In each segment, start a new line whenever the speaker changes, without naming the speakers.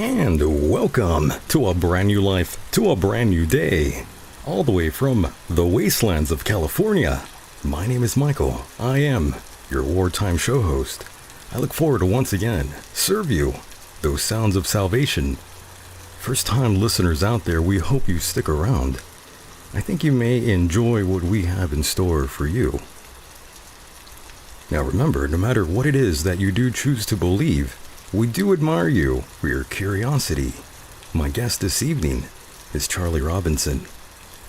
And welcome to a brand new life, to a brand new day, all the way from the wastelands of California. My name is Michael. I am your wartime show host. I look forward to once again serve you those sounds of salvation. First time listeners out there, we hope you stick around. I think you may enjoy what we have in store for you. Now remember, no matter what it is that you do choose to believe, we do admire you for your curiosity. My guest this evening is Charlie Robinson.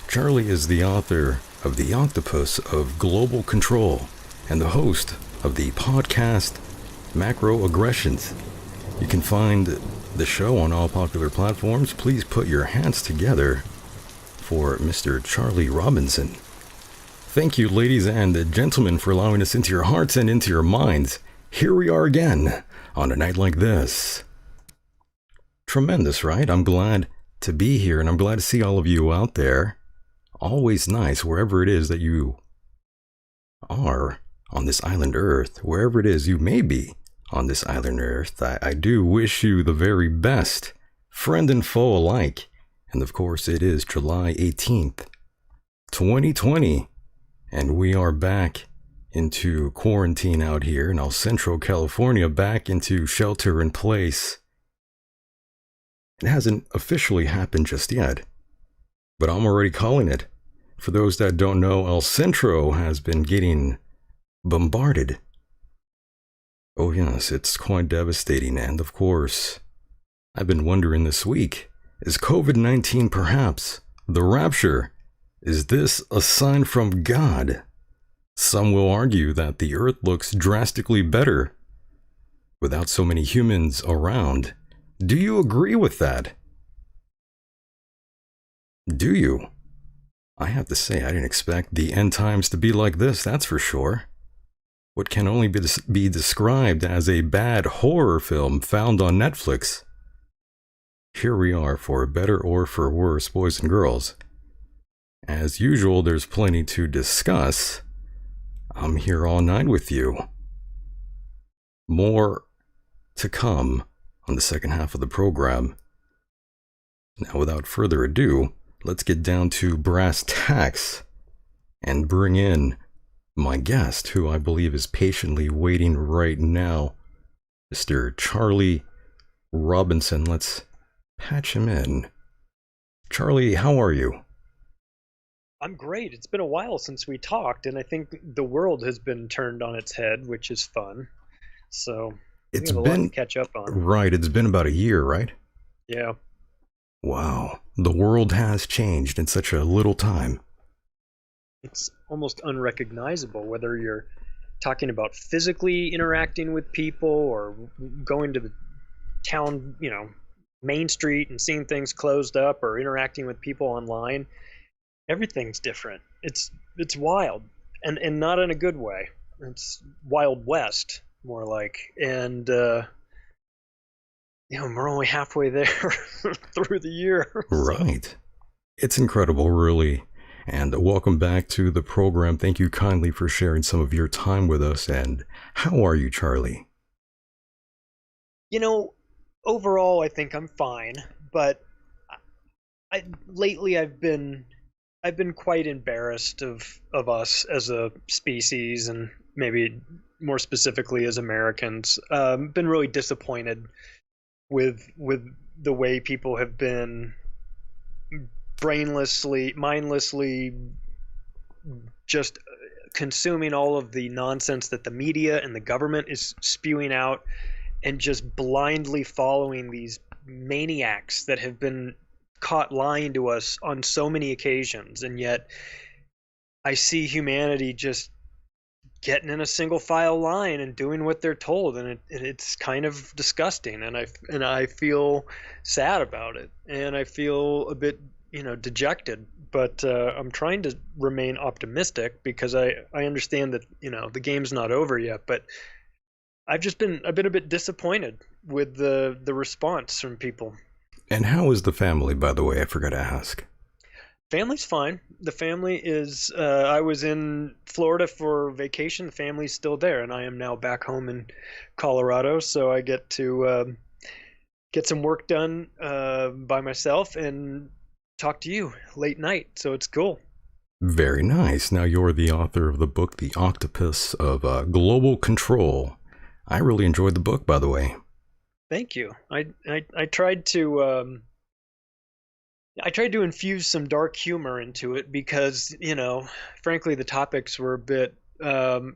Charlie is the author of The Octopus of Global Control and the host of the podcast Macroaggressions. You can find the show on all popular platforms. Please put your hands together for Mr. Charlie Robinson. Thank you, ladies and gentlemen, for allowing us into your hearts and into your minds. Here we are again on a night like this. Tremendous, right? I'm glad to be here, and I'm glad to see all of you out there. Always nice, wherever it is that you are on this island Earth, wherever it is you may be on this island Earth. I do wish you the very best, friend and foe alike. And of course, it is July 18th, 2020, and we are back into quarantine out here in El Centro, California, back into shelter in place. It hasn't officially happened just yet, but I'm already calling it. For those that don't know, El Centro has been getting bombarded. Oh, yes, it's quite devastating, and of course, I've been wondering this week, is COVID 19 perhaps the rapture? Is this a sign from God? Some will argue that the earth looks drastically better without so many humans around. Do you agree with that? Do you? I have to say, I didn't expect the end times to be like this, that's for sure. What can only be described as a bad horror film found on Netflix. Here we are, for better or for worse, boys and girls. As usual, there's plenty to discuss. I'm here all night with you. More to come on the second half of the program. Now, without further ado, let's get down to brass tacks and bring in my guest, who I believe is patiently waiting right now, Mr. Charlie Robinson. Let's patch him in. Charlie, how are you?
I'm great. It's been a while since we talked, and I think the world has been turned on its head, which is fun. So we
It's
have a lot to
been,
catch up on.
right, it's been about a year, right?
Yeah.
Wow, the world has changed in such a little time.
It's almost unrecognizable whether you're talking about physically interacting with people or going to the town, Main Street and seeing things closed up or interacting with people online. Everything's different. It's wild, and not in a good way. It's Wild West, more like. And we're only halfway there through the year.
Right. It's incredible, really. And welcome back to the program. Thank you kindly for sharing some of your time with us. And how are you, Charlie?
Overall, I think I'm fine, but lately I've been quite embarrassed of us as a species, and maybe more specifically as Americans. Been really disappointed with the way people have been mindlessly just consuming all of the nonsense that the media and the government is spewing out, and just blindly following these maniacs that have been caught lying to us on so many occasions. And yet I see humanity just getting in a single file line and doing what they're told, and it's kind of disgusting, and I feel sad about it, and I feel a bit dejected, but I'm trying to remain optimistic because I understand that the game's not over yet, but I've been a bit disappointed with the response from people.
And how is the family, by the way? I forgot to ask.
Family's fine. The family is. I was in Florida for vacation. The family's still there, and I am now back home in Colorado. So I get to get some work done by myself and talk to you late night. So it's cool.
Very nice. Now, you're the author of the book, The Octopus of Global Control. I really enjoyed the book, by the way.
Thank you. I tried to. I tried to infuse some dark humor into it because, frankly, the topics were a bit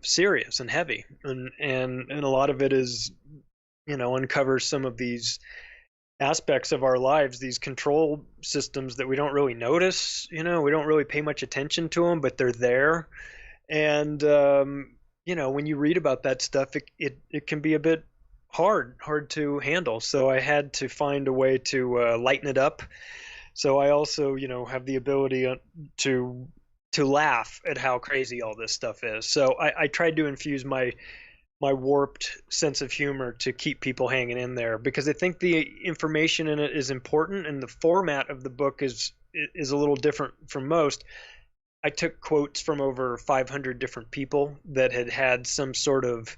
serious and heavy, and a lot of it is, uncovers some of these aspects of our lives, these control systems that we don't really notice. We don't really pay much attention to them, but they're there. And when you read about that stuff, it can be a bit hard to handle. So I had to find a way to lighten it up. So I also, have the ability to laugh at how crazy all this stuff is. So I tried to infuse my warped sense of humor to keep people hanging in there, because I think the information in it is important, and the format of the book is a little different from most. I took quotes from over 500 different people that had some sort of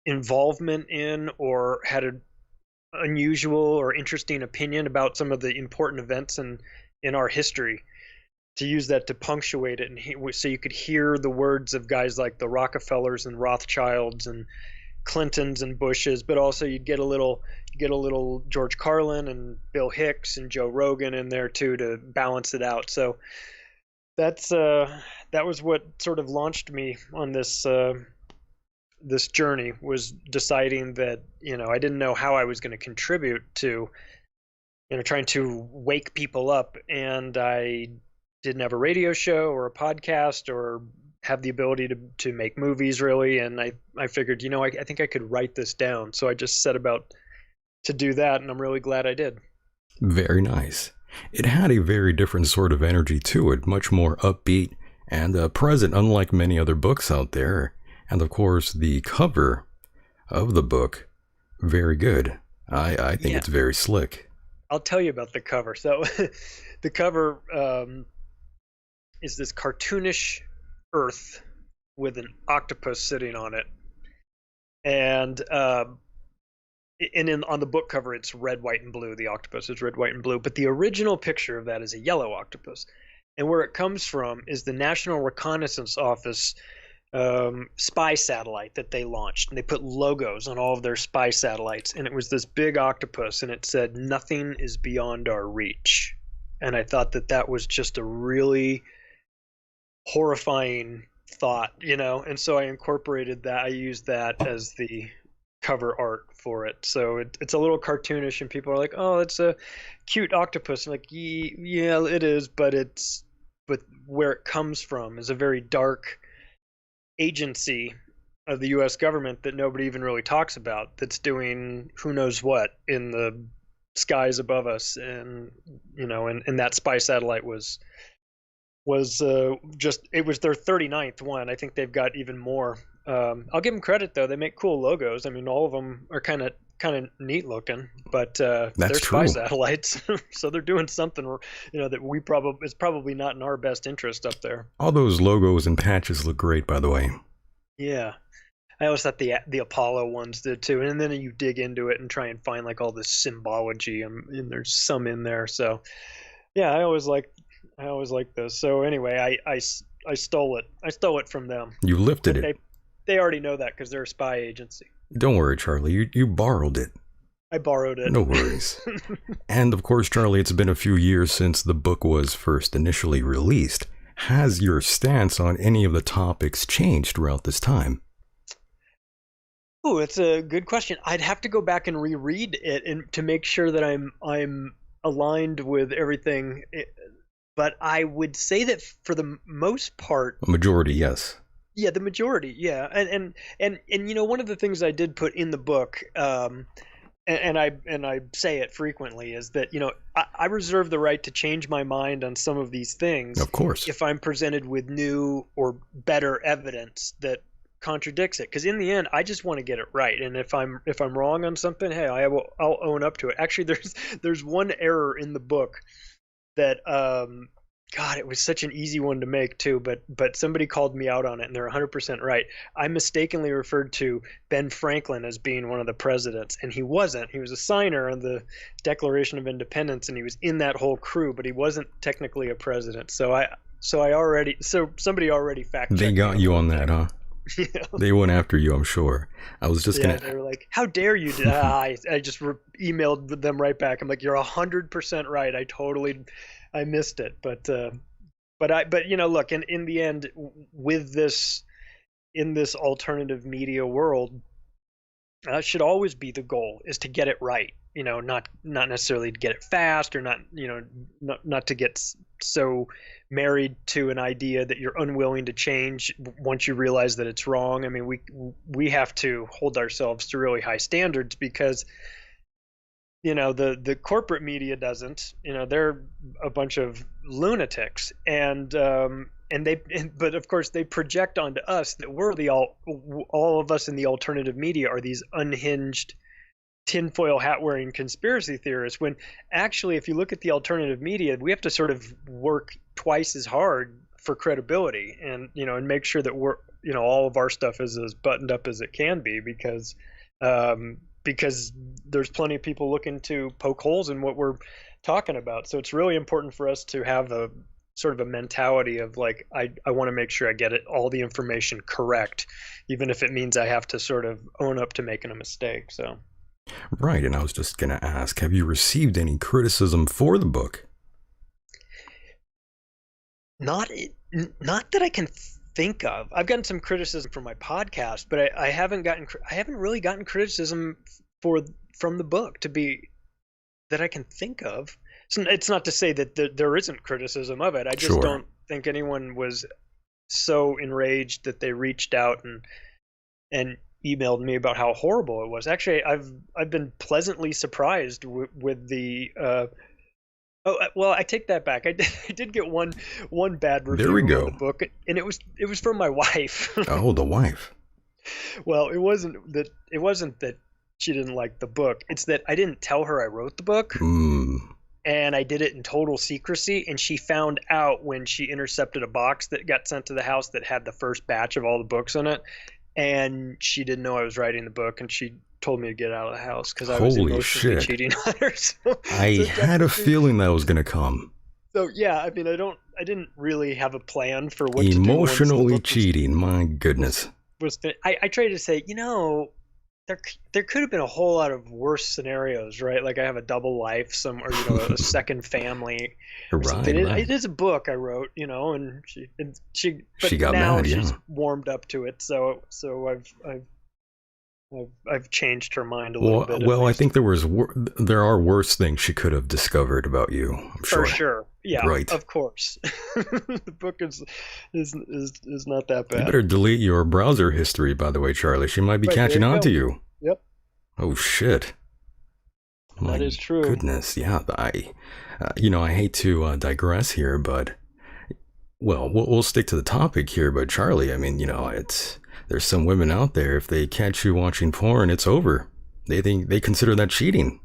involvement in or had an unusual or interesting opinion about some of the important events in our history, to use that to punctuate it, and so you could hear the words of guys like the Rockefellers and Rothschilds and Clintons and Bushes, but also you get a little George Carlin and Bill Hicks and Joe Rogan in there too to balance it out. So that's that was what sort of launched me on this journey, was deciding that, I didn't know how I was going to contribute to, trying to wake people up, and I didn't have a radio show or a podcast or have the ability to make movies really. And I figured, I think I could write this down. So I just set about to do that, and I'm really glad I did.
Very nice. It had a very different sort of energy to it, much more upbeat and present, unlike many other books out there. And of course, the cover of the book, very good. I think it's very slick.
I'll tell you about the cover. So the cover is this cartoonish Earth with an octopus sitting on it. And on the book cover, it's red, white, and blue. The octopus is red, white, and blue. But the original picture of that is a yellow octopus. And where it comes from is the National Reconnaissance Office spy satellite that they launched. And they put logos on all of their spy satellites. And it was this big octopus, and it said, "Nothing is beyond our reach." And I thought that was just a really horrifying thought, and so I incorporated that. I used that as the cover art for it. So it's a little cartoonish, and people are like, "Oh, it's a cute octopus." I'm like, yeah, it is, but where it comes from is a very dark agency of the U.S. government that nobody even really talks about, that's doing who knows what in the skies above us. And and that spy satellite was it was their 39th one. I think they've got even more. I'll give them credit though; they make cool logos. I mean, all of them are kind of neat looking, but they're spy satellites, so they're doing something, that is probably not in our best interest up there.
All those logos and patches look great, by the way.
Yeah, I always thought the Apollo ones did too, and then you dig into it and try and find like all this symbology, and there's some in there. So yeah, I always like this. So anyway, I stole it. I stole it from them.
You lifted it.
They already know that because they're a spy agency.
Don't worry, Charlie. You borrowed it.
I borrowed it.
No worries. And of course, Charlie, it's been a few years since the book was first initially released. Has your stance on any of the topics changed throughout this time?
Oh, it's a good question. I'd have to go back and reread it and to make sure that I'm aligned with everything. But I would say that for the most part,
a majority, yes.
Yeah, the majority, yeah. And one of the things I did put in the book, and I say it frequently, is that I reserve the right to change my mind on some of these things,
of course,
if I'm presented with new or better evidence that contradicts it. Because in the end, I just want to get it right. And if I'm wrong on something, hey, I'll own up to it. Actually, there's one error in the book that God, it was such an easy one to make too, but somebody called me out on it, and they're 100% right. I mistakenly referred to Ben Franklin as being one of the presidents, and he wasn't. He was a signer on the Declaration of Independence, and he was in that whole crew, but he wasn't technically a president. So somebody already fact-checked.
They got you on that, huh?
Yeah.
They went after you, I'm sure. I was just
They were like, "How dare you?" I just emailed them right back. I'm like, "You're 100% right. I missed it." But look, in the end, with this, in this alternative media world, should always be the goal, is to get it right. Not necessarily to get it fast, or not to get so married to an idea that you're unwilling to change once you realize that it's wrong. I mean, we have to hold ourselves to really high standards, because the corporate media doesn't. They're a bunch of lunatics, but of course they project onto us that we're all of us in the alternative media are these unhinged, tinfoil hat wearing conspiracy theorists, when actually, if you look at the alternative media, we have to sort of work twice as hard for credibility, and make sure that we're all of our stuff is as buttoned up as it can be, because there's plenty of people looking to poke holes in what we're talking about. So it's really important for us to have sort of a mentality of like, I want to make sure I get all the information correct, even if it means I have to sort of own up to making a mistake. So.
Right, and I was just going to ask, have you received any criticism for the book?
Not that I can think of. I've gotten some criticism from my podcast, but I haven't really gotten criticism from the book that I can think of. So it's not to say that there isn't criticism of it. I just don't think anyone was so enraged that they reached out and emailed me about how horrible it was. Actually, I've been pleasantly surprised with the. Well, I take that back. I did get one bad review
there we go.
of the book, and it was from my wife.
Oh, the wife.
Well, it wasn't that she didn't like the book. It's that I didn't tell her I wrote the book. And I did it in total secrecy, and she found out when she intercepted a box that got sent to the house that had the first batch of all the books in it, and she didn't know I was writing the book, and she told me to get out of the house because I was emotionally cheating on her.
I had a feeling that was going to come.
So yeah, I mean, I didn't really have a plan for what
emotionally
to do
cheating. My goodness.
I tried to say, there could have been a whole lot of worse scenarios, right? Like I have a double life, a second family.
Right.
It is a book I wrote, and she got mad. She's warmed up to it, so I've changed her mind a little bit.
Well, I think there are worse things she could have discovered about you. I'm sure.
For sure, yeah, right. Of course, the book is not that bad.
You better delete your browser history, by the way, Charlie. She might be catching on to you.
Yep.
Oh shit.
That is true.
Goodness, yeah. I hate to digress here, but we'll stick to the topic here. But Charlie, I mean, there's some women out there, if they catch you watching porn, it's over. They consider that cheating.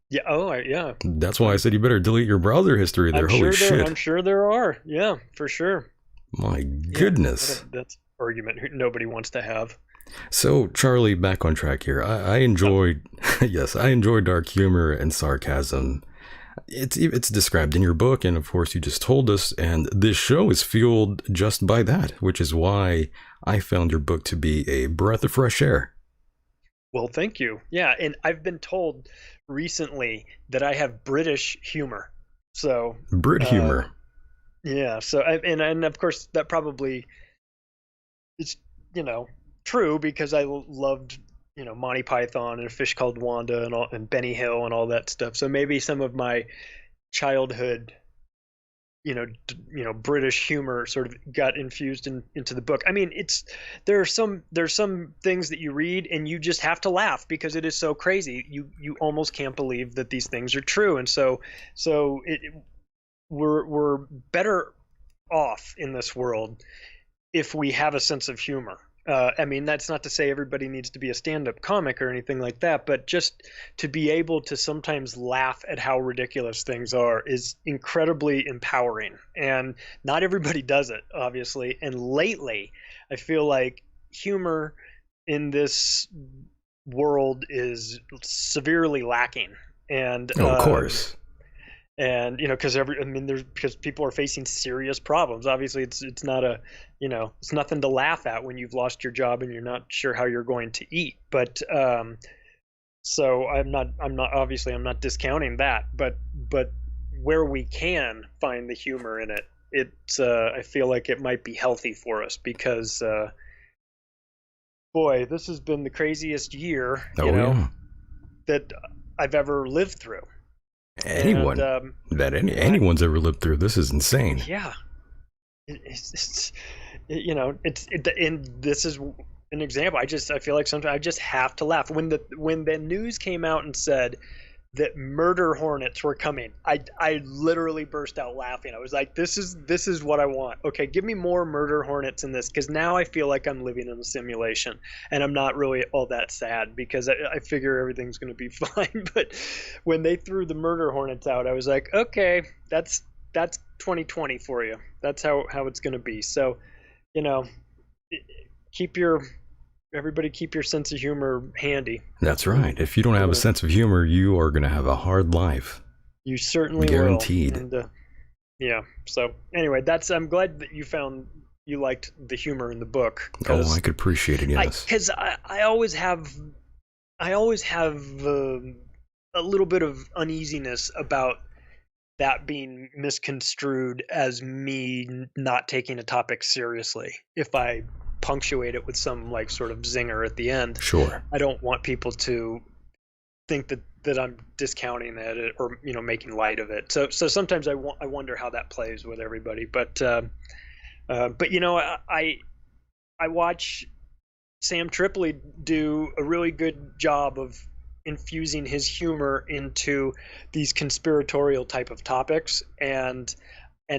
Yeah. Oh, yeah.
That's why I said you better delete your browser history there. Holy shit.
I'm sure there are. Yeah, for sure.
My goodness.
Yeah, that's an argument nobody wants to have.
So, Charlie, back on track here. I enjoyed, yes, I enjoy dark humor and sarcasm. It's described in your book, and of course you just told us, and this show is fueled just by that, which is why I found your book to be a breath of fresh air.
Well, thank you. Yeah, and I've been told recently that I have British humor. So
Brit humor.
Yeah. So and of course that probably is true because I loved Monty Python and A Fish Called Wanda and Benny Hill and all that stuff. So maybe some of my childhood British humor sort of got infused into the book. I mean, there's some things that you read and you just have to laugh because it is so crazy. You almost can't believe that these things are true. And so we're better off in this world if we have a sense of humor. I mean, that's not to say everybody needs to be a stand-up comic or anything like that, but just to be able to sometimes laugh at how ridiculous things are is incredibly empowering. And not everybody does it, obviously. And lately, I feel like humor in this world is severely lacking. And
of course.
And because people are facing serious problems. Obviously, it's not it's nothing to laugh at when you've lost your job and you're not sure how you're going to eat. But so I'm not discounting that. But where we can find the humor in it, I feel like it might be healthy for us because boy, this has been the craziest year that I've ever lived through.
Anyone's ever lived through this is insane.
Yeah, and this is an example. I feel like sometimes I just have to laugh when the news came out and said that murder hornets were coming. I literally burst out laughing. I was like, this is what I want. Okay, give me more murder hornets in this, because now I feel like I'm living in a simulation, and I'm not really all that sad because I figure everything's going to be fine. But when they threw the murder hornets out, I was like, okay, that's 2020 for you. That's how it's going to be. So, everybody keep your sense of humor handy.
That's right. If you don't have a sense of humor, you are going to have a hard life.
You certainly
guaranteed.
will. Yeah. So anyway, I'm glad that you liked the humor in the book,
Oh, I
because
could appreciate it, yes.
I always have a little bit of uneasiness about that being misconstrued as me not taking a topic seriously. If I punctuate it with some like sort of zinger at the end,
Sure.
I don't want people to think that I'm discounting it, or making light of it. So sometimes I wonder how that plays with everybody. But I watch Sam Tripoli do a really good job of infusing his humor into these conspiratorial type of topics, and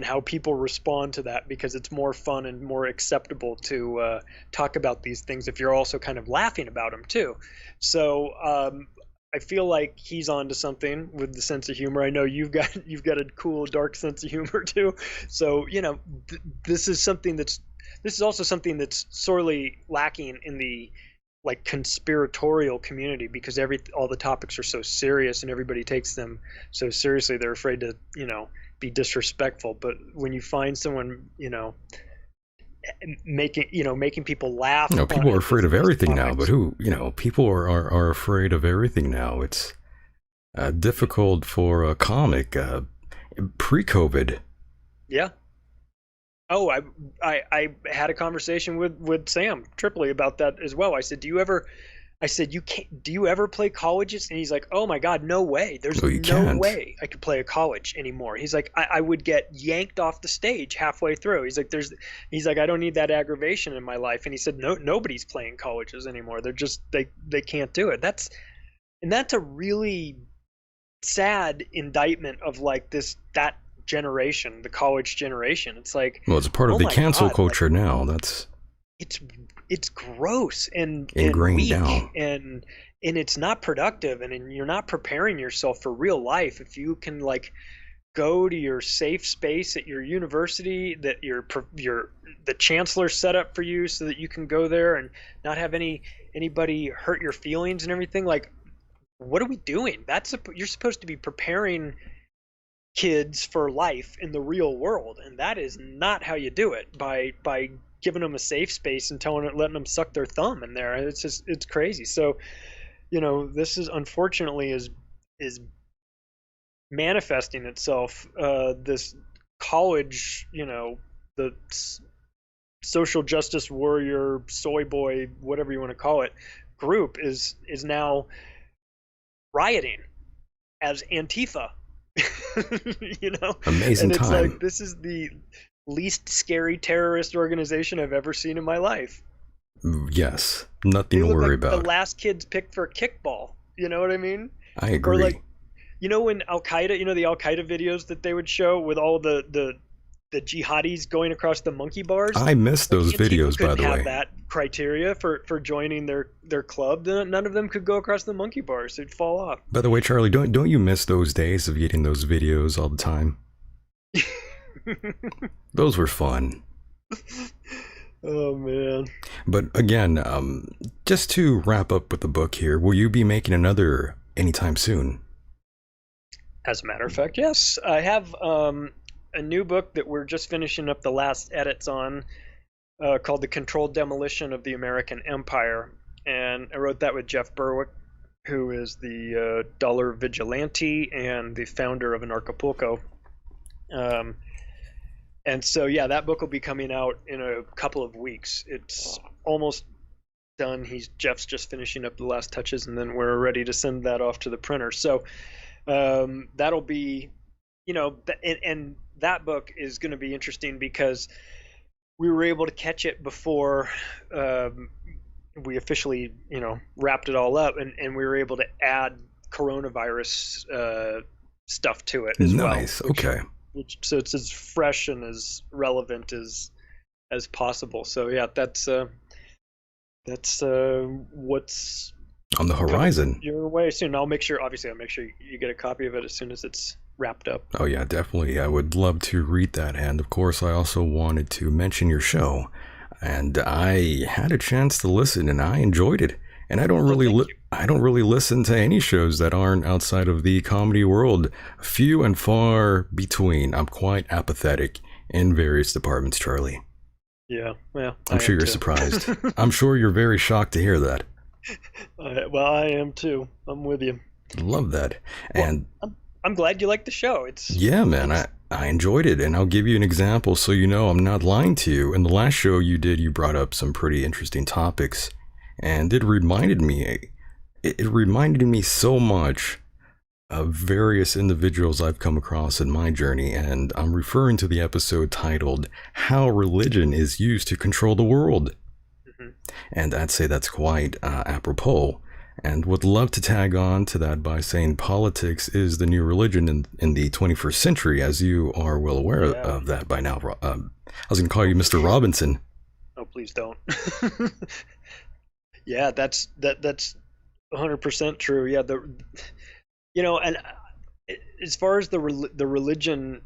how people respond to that, because it's more fun and more acceptable to talk about these things if you're also kind of laughing about them too. So I feel like he's onto something with the sense of humor. I know you've got a cool dark sense of humor too. So this is also something that's sorely lacking in the like conspiratorial community, because all the topics are so serious and everybody takes them so seriously. They're afraid to be disrespectful. But when you find someone making people laugh on
People are
it,
afraid of
these
everything now, but
topics.
people are afraid of everything now. It's difficult for a comic pre-COVID.
Yeah. Oh, I had a conversation with Sam Tripoli about that as well. I said, do you ever play colleges? And he's like, oh my God, no way. There's
Oh, you
no
can't.
way I could play a college anymore. He's like, I would get yanked off the stage halfway through. He's like, I don't need that aggravation in my life. And he said, no, nobody's playing colleges anymore. They can't do it. That's a really sad indictment of like that generation, the college generation. It's like,
Well, it's part of
oh
the
my
cancel
God, like
culture now. That's
it's it's gross and
ingrained
weak,
now.
and it's not productive, and you're not preparing yourself for real life if you can like go to your safe space at your university that the chancellor set up for you so that you can go there and not have anybody hurt your feelings and everything. Like, what are we doing? You're supposed to be preparing kids for life in the real world, and that is not how you do it by giving them a safe space and letting them suck their thumb in there. It's crazy. So this is unfortunately is manifesting itself. This college, the social justice warrior, soy boy, whatever you want to call it, group is now rioting as Antifa.
Amazing
And it's like,
time.
this is the least scary terrorist organization I've ever seen in my life.
Yes, nothing
They
to
look
worry
like the
about.
last kids picked for kickball. You know what I mean?
I
Or
agree.
like, when Al Qaeda, the Al Qaeda videos that they would show with all the jihadis going across the monkey bars.
I missed
Like,
those
Antifa
videos, by
couldn't
the
have
way.
that criteria for joining their club. None of them could go across the monkey bars. They'd fall off.
By the way, Charlie, don't you miss those days of getting those videos all the time? Those were fun.
Oh man.
But again, just to wrap up with the book here, will you be making another anytime soon?
As a matter of fact, yes. I have a new book that we're just finishing up the last edits on, called The Controlled Demolition of the American Empire. And I wrote that with Jeff Berwick, who is the dollar vigilante and the founder of Anarchapulco. And so, yeah, that book will be coming out in a couple of weeks. It's almost done. Jeff's just finishing up the last touches, and then we're ready to send that off to the printer. So that'll be, and that book is going to be interesting because we were able to catch it before we officially, wrapped it all up, and we were able to add coronavirus stuff to it as well,
Nice. Okay.
so it's as fresh and as relevant as possible. So yeah, that's what's
On the
coming
horizon.
your way soon. I'll make sure you get a copy of it as soon as it's wrapped up.
Oh, yeah, definitely. I would love to read that. And of course, I also wanted to mention your show. And I had a chance to listen and I enjoyed it. And I don't
Oh,
really
thank you.
I don't really listen to any shows that aren't outside of the comedy world. Few and far between. I'm quite apathetic in various departments, Charlie.
Yeah, well,
I'm
I
sure
am
you're
too.
surprised. I'm sure you're very shocked to hear that.
Well, I am too. I'm with you.
Love that.
Well,
And
I'm glad you like the show.
yeah, man,
It's
I enjoyed it. And I'll give you an example so you know I'm not lying to you. In the last show you did, you brought up some pretty interesting topics. And it reminded me so much of various individuals I've come across in my journey. And I'm referring to the episode titled How Religion is Used to Control the World.
Mhm.
And I'd say that's quite apropos. And would love to tag on to that by saying politics is the new religion in the 21st century, as you are well aware
Yeah.
of that by now. I was going to call you
Oh,
Mr. Robinson.
oh, please don't. Yeah, that's 100% true. Yeah, and as far as the religion,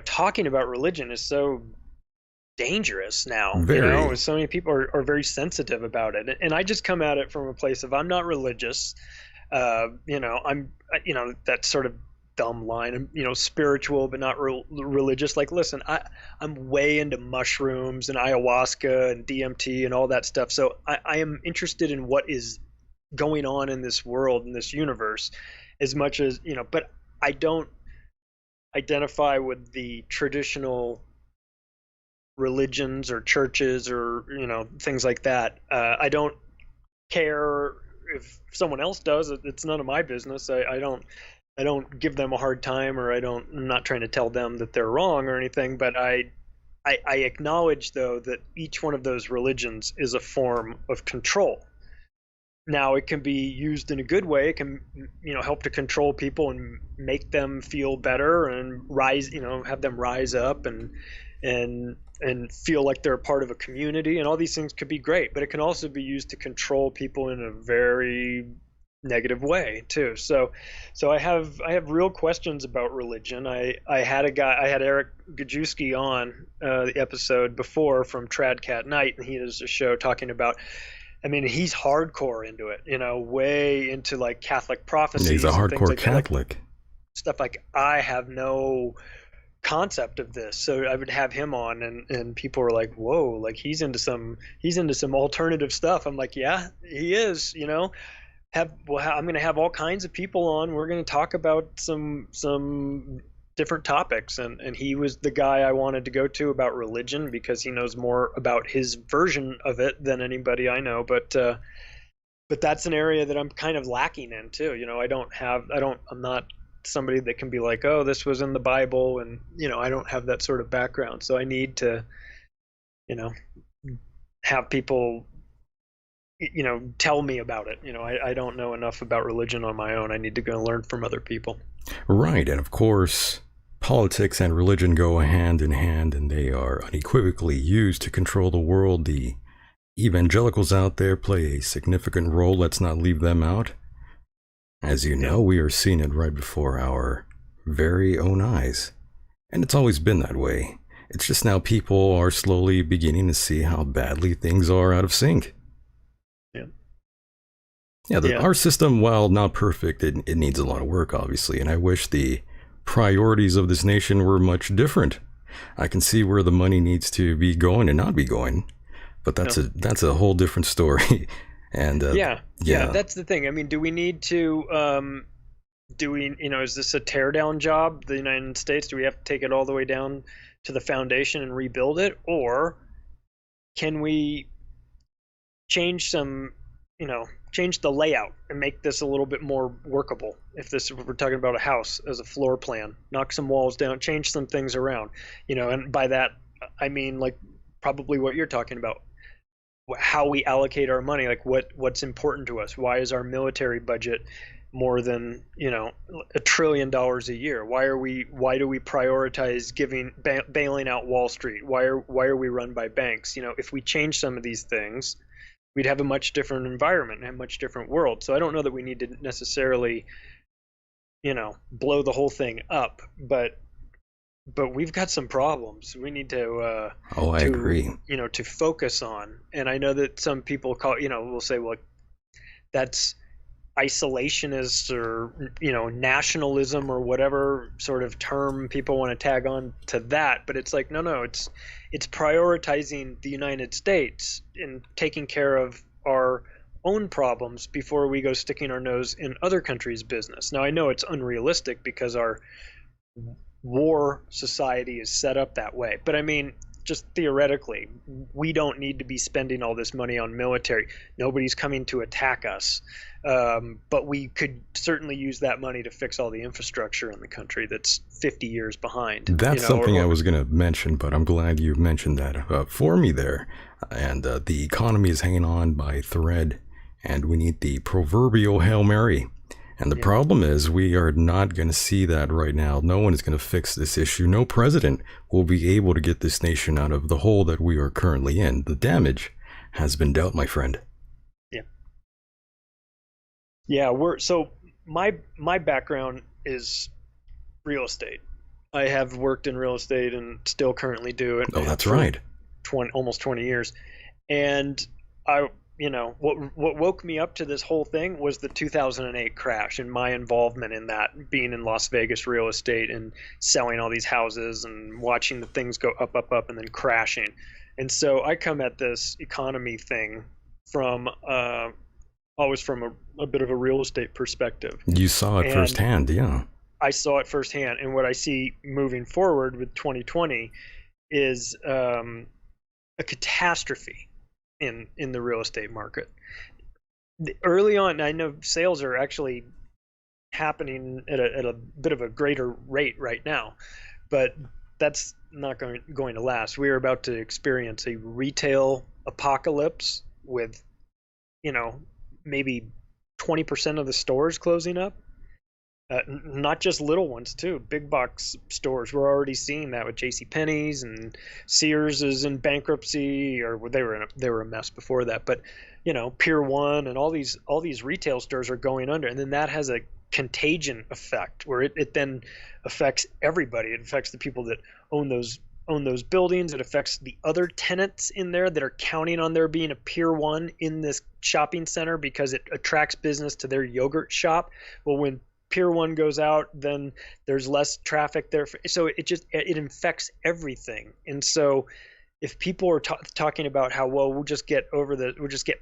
talking about religion is so dangerous now.
Very.
So many people are very sensitive about it, and I just come at it from a place of I'm not religious. I'm that sort of dumb line. I'm spiritual but not religious. Like, listen, I'm way into mushrooms and ayahuasca and DMT and all that stuff. So I am interested in what is going on in this world, in this universe, as much as but I don't identify with the traditional religions or churches or things like that. I don't care if someone else does. It's none of my business. I don't give them a hard time, or I'm not trying to tell them that they're wrong or anything. But I acknowledge, though, that each one of those religions is a form of control. Now, it can be used in a good way. It can, help to control people and make them feel better and rise, have them rise up and feel like they're a part of a community. And all these things could be great, but it can also be used to control people in a very negative way too. So I have real questions about religion. I had Eric Gajewski on the episode before from Tradcat Night, and he has a show talking about. I mean, he's hardcore into it, way into like Catholic
Yeah, he's a
prophecies and things
hardcore
like that, like
Catholic.
stuff like I have no concept of this. So I would have him on, and people were like, "Whoa, like he's into some alternative stuff." I'm like, "Yeah, he is." I'm going to have all kinds of people on. We're going to talk about some different topics, and he was the guy I wanted to go to about religion because he knows more about his version of it than anybody I know. But that's an area that I'm kind of lacking in too. I'm not somebody that can be like, oh, this was in the Bible, and I don't have that sort of background. So I need to, you know, have people tell me about it. I don't know enough about religion on my own. I need to go learn from other people.
Right, and of course, politics and religion go hand in hand, and they are unequivocally used to control the world. The evangelicals out there play a significant role. Let's not leave them out. As you know, we are seeing it right before our very own eyes. And it's always been that way. It's just now people are slowly beginning to see how badly things are out of sync.
Yeah.
Our system, while not perfect, it needs a lot of work, obviously. And I wish the priorities of this nation were much different. I can see where the money needs to be going and not be going. But that's a whole different story. And
yeah, that's the thing. I mean, do we need to is this a tear down job, the United States? Do we have to take it all the way down to the foundation and rebuild it, or can we change change the layout and make this a little bit more workable? If we're talking about a house as a floor plan, knock some walls down, change some things around, and by that I mean like probably what you're talking about, how we allocate our money, like what's important to us. Why is our military budget more than $1 trillion a year? Why do we prioritize bailing out Wall Street? Why are we run by banks? If we change some of these things, we'd have a much different environment and a much different world. So I don't know that we need to necessarily blow the whole thing up, but we've got some problems we need to
I agree.
to focus on. And I know that some people will say, well, that's isolationist or nationalism or whatever sort of term people want to tag on to that. But it's like, no, it's prioritizing the United States and taking care of our own problems before we go sticking our nose in other countries' business. Now I know it's unrealistic because our war society is set up that way, but I mean, just theoretically, we don't need to be spending all this money on military. Nobody's coming to attack us. But we could certainly use that money to fix all the infrastructure in the country that's 50 years behind.
That's something I was going to mention, but I'm glad you mentioned that for me there. And the economy is hanging on by a thread, and we need the proverbial Hail Mary. And the problem is we are not going to see that right now. No one is going to fix this issue. No president will be able to get this nation out of the hole that we are currently in. The damage has been dealt, my friend.
Yeah. Yeah, so my background is real estate. I have worked in real estate and still currently do it.
Oh, that's right.
Almost 20 years. And what woke me up to this whole thing was the 2008 crash and my involvement in that, being in Las Vegas real estate and selling all these houses and watching the things go up, up, up and then crashing. And so I come at this economy thing from always from a bit of a real estate perspective.
You saw it firsthand, yeah.
I saw it firsthand. And what I see moving forward with 2020 is a catastrophe in the real estate market. Early on, I know sales are actually happening at a bit of a greater rate right now, but that's not going to last. We are about to experience a retail apocalypse with, maybe 20% of the stores closing up. Not just little ones too. Big box stores. We're already seeing that with JCPenney's, and Sears is in bankruptcy, or they were a mess before that. But Pier 1 and all these retail stores are going under, and then that has a contagion effect where it then affects everybody. It affects the people that own those buildings. It affects the other tenants in there that are counting on there being a Pier 1 in this shopping center because it attracts business to their yogurt shop. Well, when Pier 1 goes out, then there's less traffic there. So it infects everything. And so if people are talking about how, well, we'll just get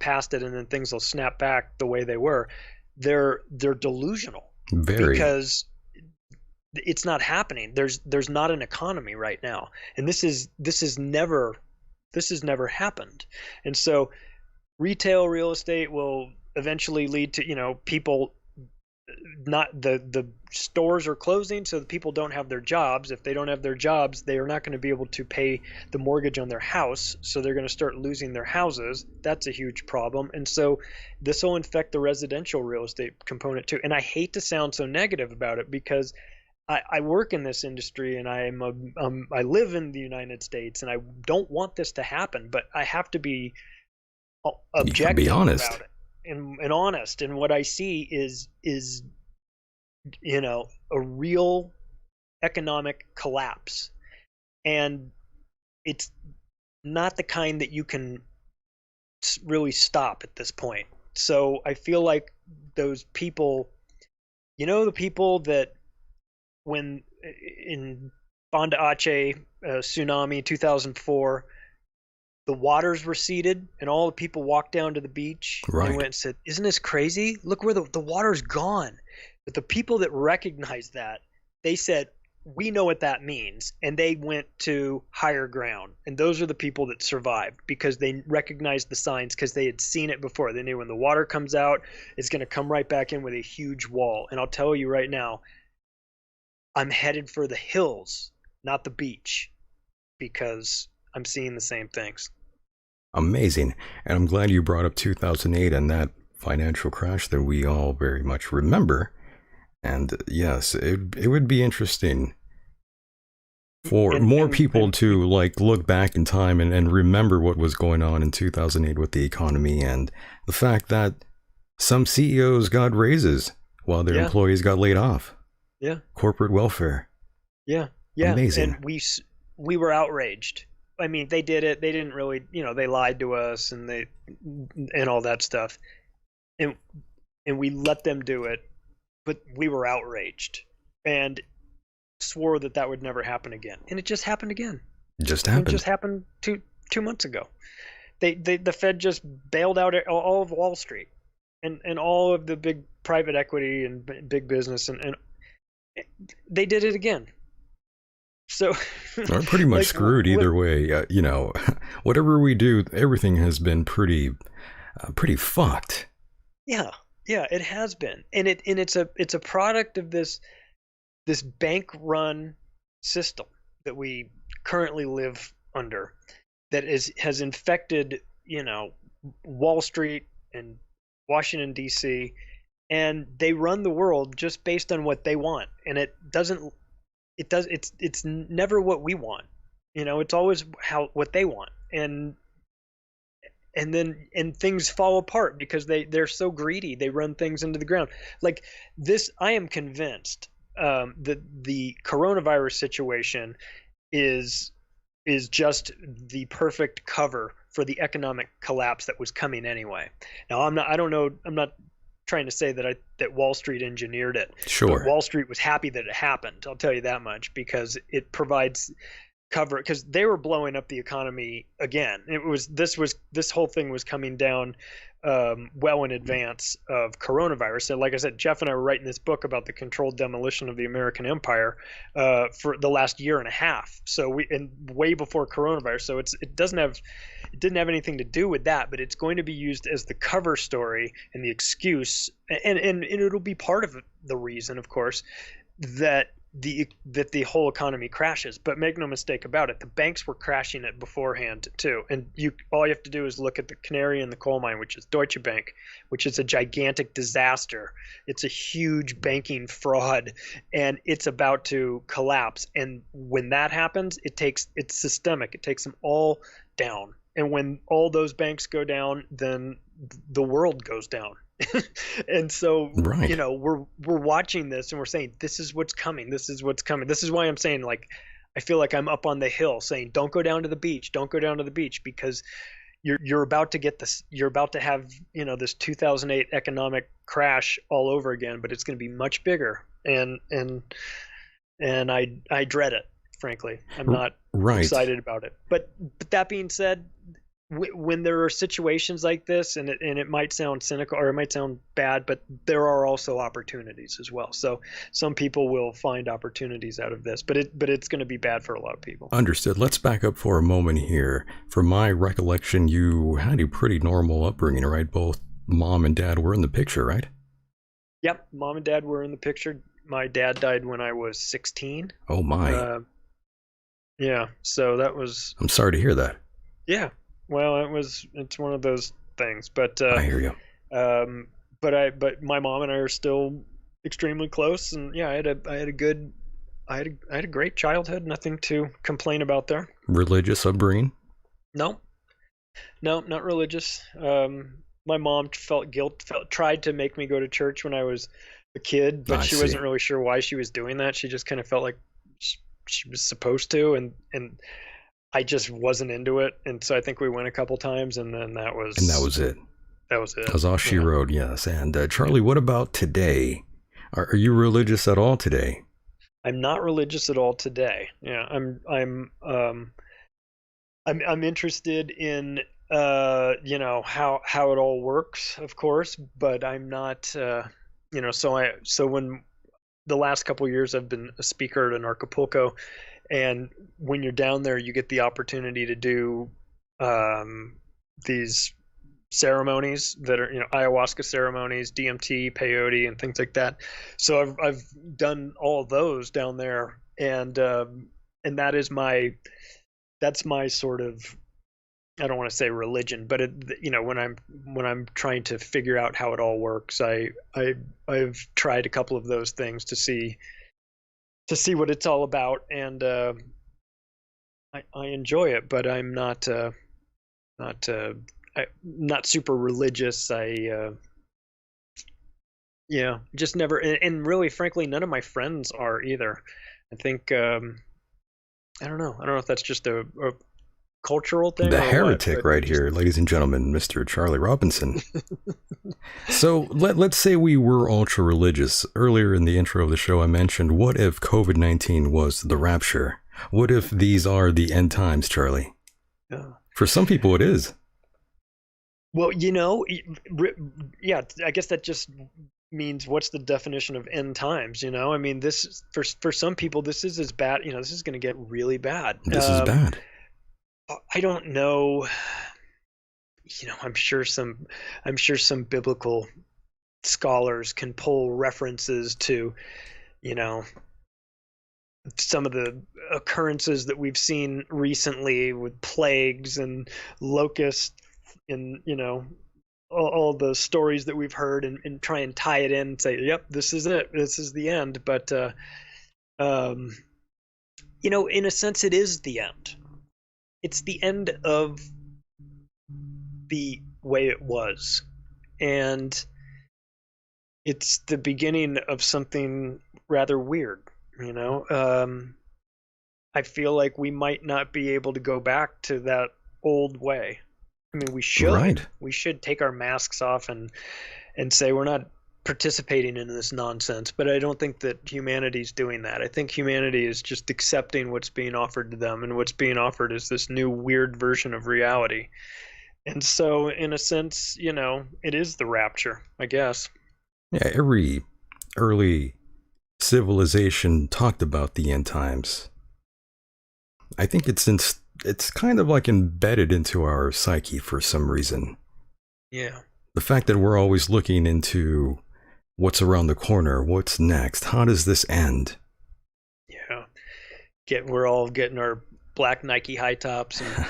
past it and then things will snap back the way they were, they're delusional.
Very.
Because it's not happening. There's not an economy right now. And this has never happened. And so retail real estate will eventually lead to, people, not the stores are closing, so the people don't have their jobs. If they don't have their jobs, they are not going to be able to pay the mortgage on their house, so they're going to start losing their houses. That's a huge problem. And so this will infect the residential real estate component too. And I hate to sound so negative about it because I work in this industry and I live in the United States, and I don't want this to happen, but I have to be objective about it. And honest, and what I see is a real economic collapse, and it's not the kind that you can really stop at this point. So I feel like those people, the people that when in Banda Aceh tsunami 2004, the waters receded and all the people walked down to the beach and went and said, isn't this crazy? Look where the water's gone. But the people that recognized that, they said, we know what that means. And they went to higher ground. And those are the people that survived because they recognized the signs, because they had seen it before. They knew when the water comes out, it's going to come right back in with a huge wall. And I'll tell you right now, I'm headed for the hills, not the beach, because I'm seeing the same things.
Amazing. And I'm glad you brought up 2008 and that financial crash that we all very much remember. And yes, it would be interesting for more people to look back in time and remember what was going on in 2008 with the economy, and the fact that some CEOs got raises while their employees got laid off.
Yeah.
Corporate welfare.
Yeah. Amazing. And we were outraged. I mean, they did it. They didn't really, they lied to us and all that stuff. and and we let them do it, but we were outraged and swore that that would never happen again, and it just happened again.
It just
It just
happened.
happened 2 months ago. The Fed just bailed out all of Wall Street and all of the big private equity and big business, and they did it again. So,
We're pretty much
like,
screwed either way. Whatever we do, everything has been pretty fucked.
yeah, yeah, it has been, and it's a product of this bank run system that we currently live under, that has infected, Wall Street and Washington D.C., and they run the world just based on what they want, and it's never what we want. It's always what they want, and things fall apart because they're so greedy. They run things into the ground. Like this, I am convinced that the coronavirus situation is just the perfect cover for the economic collapse that was coming anyway. Now, I don't know. I'm not trying to say that Wall Street engineered it, but
Sure.
Wall Street was happy that it happened. I'll tell you that much, because it provides cover, because they were blowing up the economy again. This whole thing was coming down well in advance of coronavirus. And like I said, Jeff and I were writing this book about the controlled demolition of the American empire for the last year and a half. So way before coronavirus. So it didn't have anything to do with that, but it's going to be used as the cover story and the excuse, and it'll be part of the reason, of course, that the whole economy crashes. But make no mistake about it, the banks were crashing it beforehand too. And all you have to do is look at the canary in the coal mine, which is Deutsche Bank, which is a gigantic disaster. It's a huge banking fraud, and it's about to collapse. And when that happens, it's systemic. It takes them all down. And when all those banks go down, then the world goes down. And so,
Right.
we're watching this, and we're saying, this is what's coming. This is what's coming. This is why I'm saying, like, I feel like I'm up on the hill saying, don't go down to the beach. Don't go down to the beach, because you're about to get this. You're about to have, this 2008 economic crash all over again, but it's going to be much bigger. And I dread it, frankly. I'm not
Right.
excited about it. But that being said, when there are situations like this, and it might sound cynical or it might sound bad, but there are also opportunities as well. So some people will find opportunities out of this, but it's going to be bad for a lot of people.
Understood. Let's back up for a moment here. From my recollection, you had a pretty normal upbringing, right? Both mom and dad were in the picture, right?
Yep, mom and dad were in the picture. My dad died when I was 16.
Oh my.
Yeah, so that was.
I'm sorry to hear that.
Yeah, well, it's one of those things, but
I hear you.
but my mom and I are still extremely close, and yeah, I had a great childhood. Nothing to complain about there.
Religious upbringing?
No, not religious. My mom tried to make me go to church when I was a kid, but she wasn't really sure why she was doing that. She just kind of felt like she was supposed to, and I just wasn't into it. And so I think we went a couple times, and then that was
it.
That was it.
That was all she wrote, yes. And Charlie, what about today? Are you religious at all today?
I'm not religious at all today. Yeah, I'm interested in how it all works, of course, but I'm not so when the last couple of years I've been a speaker in Acapulco, and when you're down there, you get the opportunity to do these ceremonies that are, ayahuasca ceremonies, DMT, peyote, and things like that. So I've done all of those down there, and that's my sort of, I don't want to say religion, but when I'm trying to figure out how it all works, I've tried a couple of those things to see what it's all about, and I enjoy it, but I'm not super religious. Just never, and really, frankly, none of my friends are either. I think I don't know if that's just a cultural thing
The
or what?
heretic right here, ladies and gentlemen, Mr. Charlie Robinson. So let's say we were ultra religious. Earlier in the intro of the show, I mentioned, what if COVID-19 was the rapture? What if these are the end times, Charlie?
Yeah.
For some people, it is.
Well, yeah, I guess that just means what's the definition of end times? I mean, this for some people, this is as bad. This is going to get really bad.
This is bad.
I don't know. I'm sure some biblical scholars can pull references to, some of the occurrences that we've seen recently with plagues and locusts and, all the stories that we've heard and try and tie it in and say, yep, this is it. This is the end. But, in a sense, it is the end. It's the end of the way it was. And it's the beginning of something rather weird, I feel like we might not be able to go back to that old way. I mean, we should.
Right.
We should take our masks off and say we're not participating in this nonsense, but I don't think that humanity's doing that. I think humanity is just accepting what's being offered to them, and what's being offered is this new weird version of reality. And so, in a sense, it is the rapture, I guess.
Yeah, every early civilization talked about the end times. I think it's kind of like embedded into our psyche for some reason.
Yeah.
The fact that we're always looking into what's around the corner, what's next, how does this end?
Yeah. We're all getting our black Nike high tops and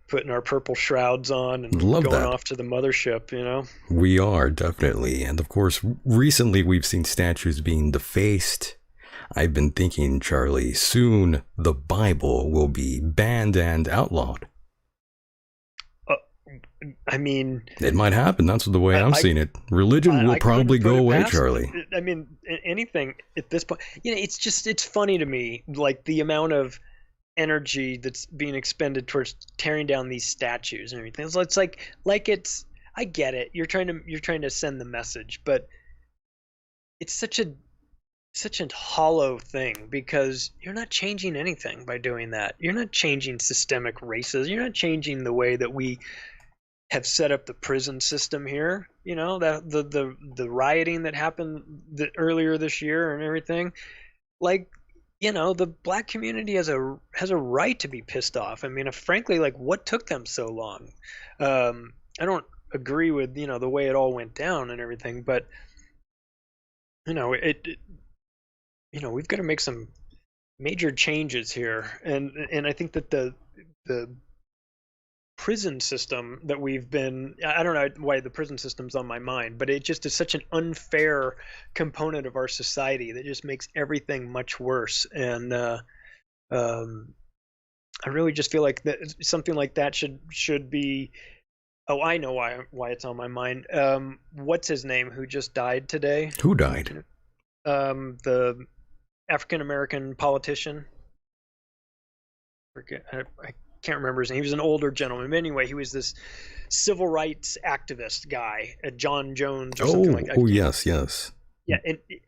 putting our purple shrouds on and going off to the mothership,
We are, definitely. And of course, recently we've seen statues being defaced. I've been thinking, Charlie, soon the Bible will be banned and outlawed.
I mean,
it might happen. That's the way I'm seeing it. Religion will probably go away, Charlie.
I mean, anything at this point, it's funny to me, like the amount of energy that's being expended towards tearing down these statues and everything. So it's like I get it. You're trying to send the message, but it's such a hollow thing, because you're not changing anything by doing that. You're not changing systemic races. You're not changing the way that we have set up the prison system here. That the rioting that happened earlier this year and everything. Like, the black community has a right to be pissed off. I mean, frankly, like, what took them so long? I don't agree with the way it all went down and everything, but we've got to make some major changes here, and I think that the prison system that we've been, I don't know why the prison system's on my mind, but it just is such an unfair component of our society that just makes everything much worse. And I really just feel like that something like that should be. Oh, I know why it's on my mind. What's his name? Who just died today?
Who died?
The African American politician. I can't remember his name. He was an older gentleman. But anyway, he was this civil rights activist guy, John Jones or something like that.
Oh, yes.
Yeah,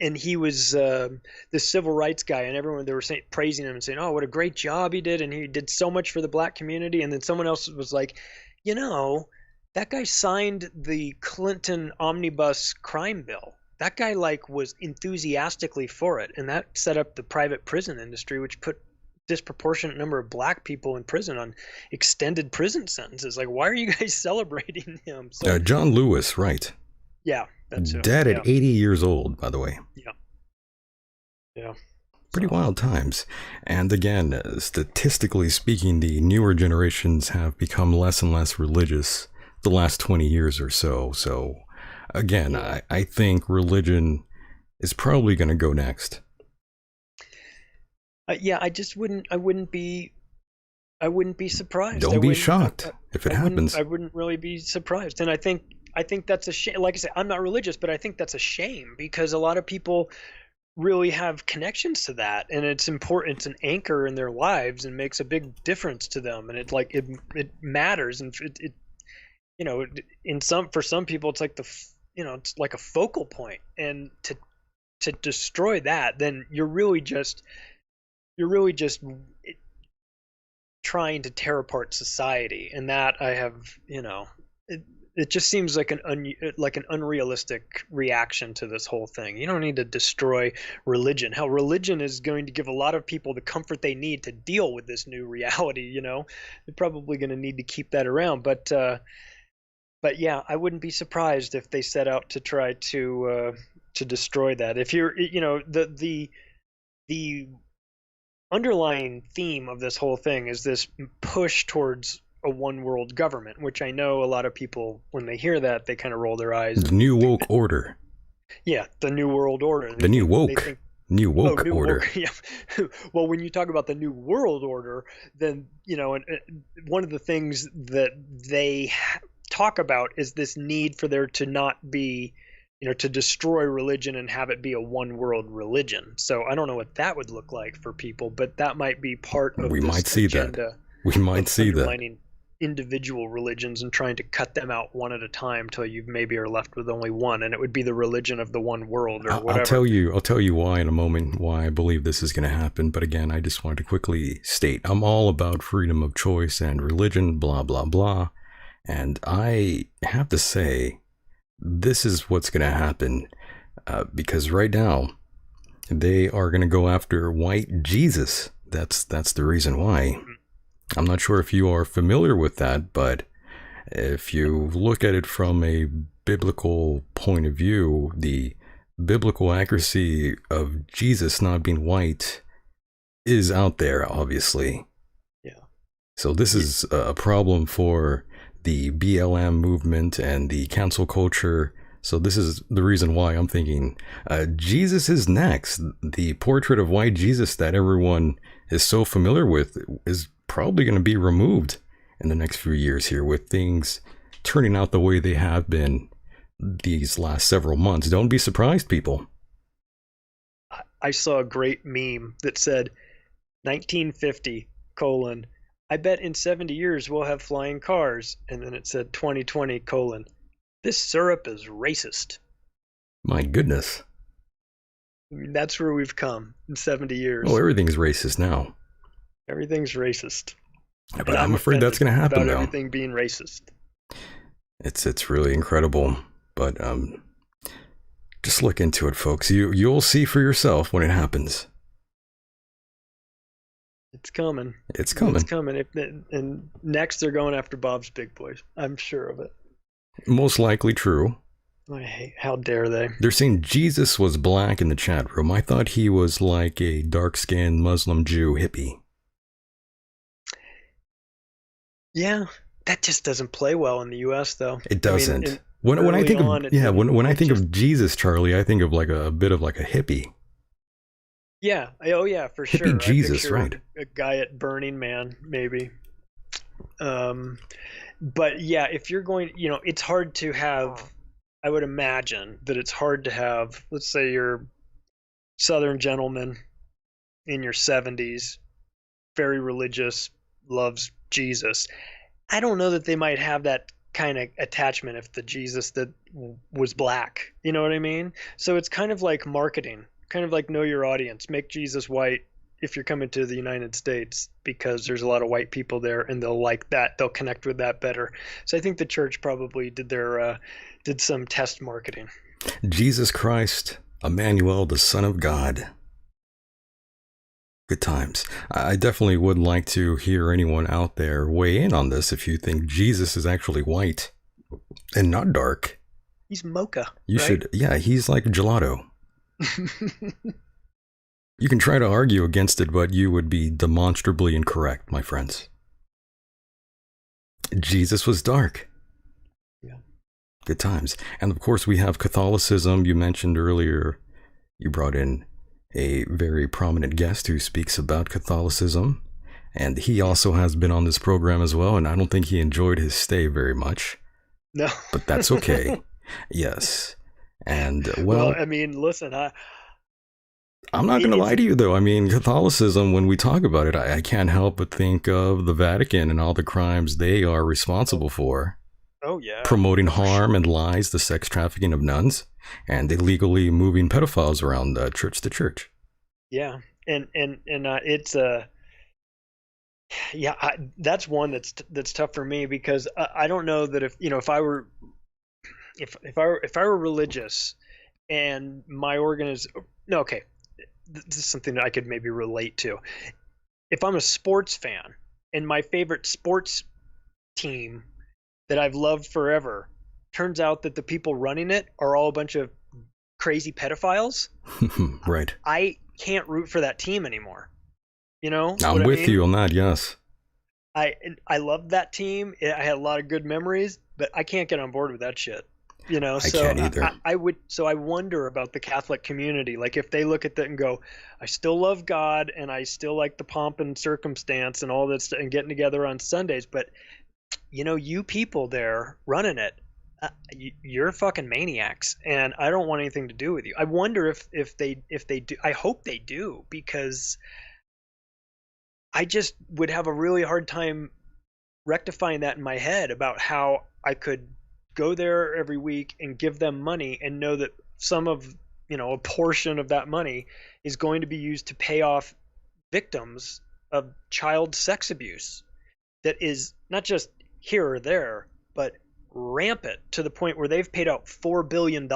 and he was this civil rights guy, and everyone, they were praising him and saying, "Oh, what a great job he did, and he did so much for the black community." And then someone else was like, that guy signed the Clinton omnibus crime bill. That guy was enthusiastically for it, and that set up the private prison industry, which put disproportionate number of black people in prison on extended prison sentences. Like, why are you guys celebrating him? So,
John Lewis, right?
Yeah, that's
dead at 80 years old, by the way.
Yeah.
Pretty wild times. And again, statistically speaking, the newer generations have become less and less religious the last 20 years or so. So again, I think religion is probably going to go next.
I wouldn't be surprised.
Don't be shocked if it happens.
I wouldn't really be surprised. And I think that's a shame. Like I said, I'm not religious, but I think that's a shame, because a lot of people really have connections to that, and it's important. It's an anchor in their lives and makes a big difference to them, and it matters, and it you know, in some for some people it's like it's like a focal point, and to destroy that, then you're really just trying to tear apart society, and that I have, it just seems like an unrealistic reaction to this whole thing. You don't need to destroy religion. Hell, religion is going to give a lot of people the comfort they need to deal with this new reality. They're probably going to need to keep that around, but yeah, I wouldn't be surprised if they set out to try to destroy that. If you're, the underlying theme of this whole thing is this push towards a one world government, which I know a lot of people, when they hear that, they kind of roll their eyes.
The new woke order.
Yeah, the new world order.
The new woke. New woke order.
Yeah. Well, when you talk about the new world order, then one of the things that they talk about is this need for there to not be, to destroy religion and have it be a one world religion. So I don't know what that would look like for people, but that might be part of
we
this
might see
agenda.
We might see that.
Individual religions and trying to cut them out one at a time till you maybe are left with only one, and it would be the religion of the one world or whatever.
I'll tell you why in a moment, why I believe this is going to happen. But again, I just wanted to quickly state I'm all about freedom of choice and religion, blah, blah, blah. And I have to say, this is what's going to happen because right now they are going to go after white Jesus. That's the reason why. I'm not sure if you are familiar with that, but if you look at it from a biblical point of view, the biblical accuracy of Jesus not being white is out there, obviously.
Yeah.
So this is a problem for the BLM movement and the cancel culture. So this is the reason why I'm thinking Jesus is next. The portrait of white Jesus that everyone is so familiar with is probably going to be removed in the next few years here, with things turning out the way they have been these last several months. Don't be surprised, people.
I saw a great meme that said 1950 : I bet in 70 years we'll have flying cars. And then it said 2020 : this syrup is racist.
My goodness.
I mean, that's where we've come in 70 years.
Oh, everything's racist now.
Everything's racist.
But I'm afraid that's going to happen now.
Everything being racist.
It's really incredible. But just look into it, folks. You'll see for yourself when it happens.
It's coming.
It's coming.
It's coming. And next they're going after Bob's Big Boys. I'm sure of it.
Most likely true.
How dare they?
They're saying Jesus was black in the chat room. I thought he was like a dark-skinned Muslim Jew hippie.
Yeah, that just doesn't play well in the U.S. though.
It doesn't. I mean, when I think I think of Jesus, Charlie, I think of like a bit of like a hippie.
Yeah. Oh yeah, for sure.
Hippie Jesus, right?
A guy at Burning Man, maybe. But yeah, if you're going, it's hard to have. I would imagine that it's hard to have. Let's say you're Southern gentleman in your 70s, very religious, loves Jesus. I don't know that they might have that kind of attachment if the Jesus that was black. You know what I mean? So it's kind of like marketing, kind of like know your audience. Make Jesus white if you're coming to the United States, because there's a lot of white people there and they'll like that. They'll connect with that better. So I think the church probably did some test marketing.
Jesus Christ, Emmanuel, the Son of God. Good times. I definitely would like to hear anyone out there weigh in on this if you think Jesus is actually white and not dark.
He's mocha.
You right? should, yeah, he's like gelato. You can try to argue against it, but you would be demonstrably incorrect, my friends. Jesus was dark.
Yeah.
Good times. And of course, we have Catholicism. You mentioned earlier, you brought in a very prominent guest who speaks about Catholicism, and he also has been on this program as well, and I don't think he enjoyed his stay very much.
No.
But that's okay. Yes. And well,
I mean, listen,
I'm not going to lie
It's
to you, though. I mean, Catholicism, when we talk about it, I can't help but think of the Vatican and all the crimes they are responsible for.
oh yeah,
Promoting
for sure.
harm and lies, the sex trafficking of nuns, and illegally moving pedophiles around church to church.
Yeah, and it's yeah, that's one that's tough for me because I don't know that if I were if I were religious and my organ is no okay, this is something that I could maybe relate to. If I'm a sports fan and my favorite sports team that I've loved forever turns out that the people running it are all a bunch of crazy pedophiles,
Right.
I can't root for that team anymore. You know what
I'm
I
with
mean?
you on that, yes.
I loved that team. I had a lot of good memories, but I can't get on board with that shit.
I
So
can't either.
I would. So I wonder about the Catholic community. Like if they look at that and go, I still love God and I still like the pomp and circumstance and all this and getting together on Sundays, but you people there running it, you're fucking maniacs, and I don't want anything to do with you. I wonder if they do. I hope they do because I just would have a really hard time rectifying that in my head about how I could go there every week and give them money and know that some of a portion of that money is going to be used to pay off victims of child sex abuse that is not just here or there but rampant to the point where they've paid out $4 billion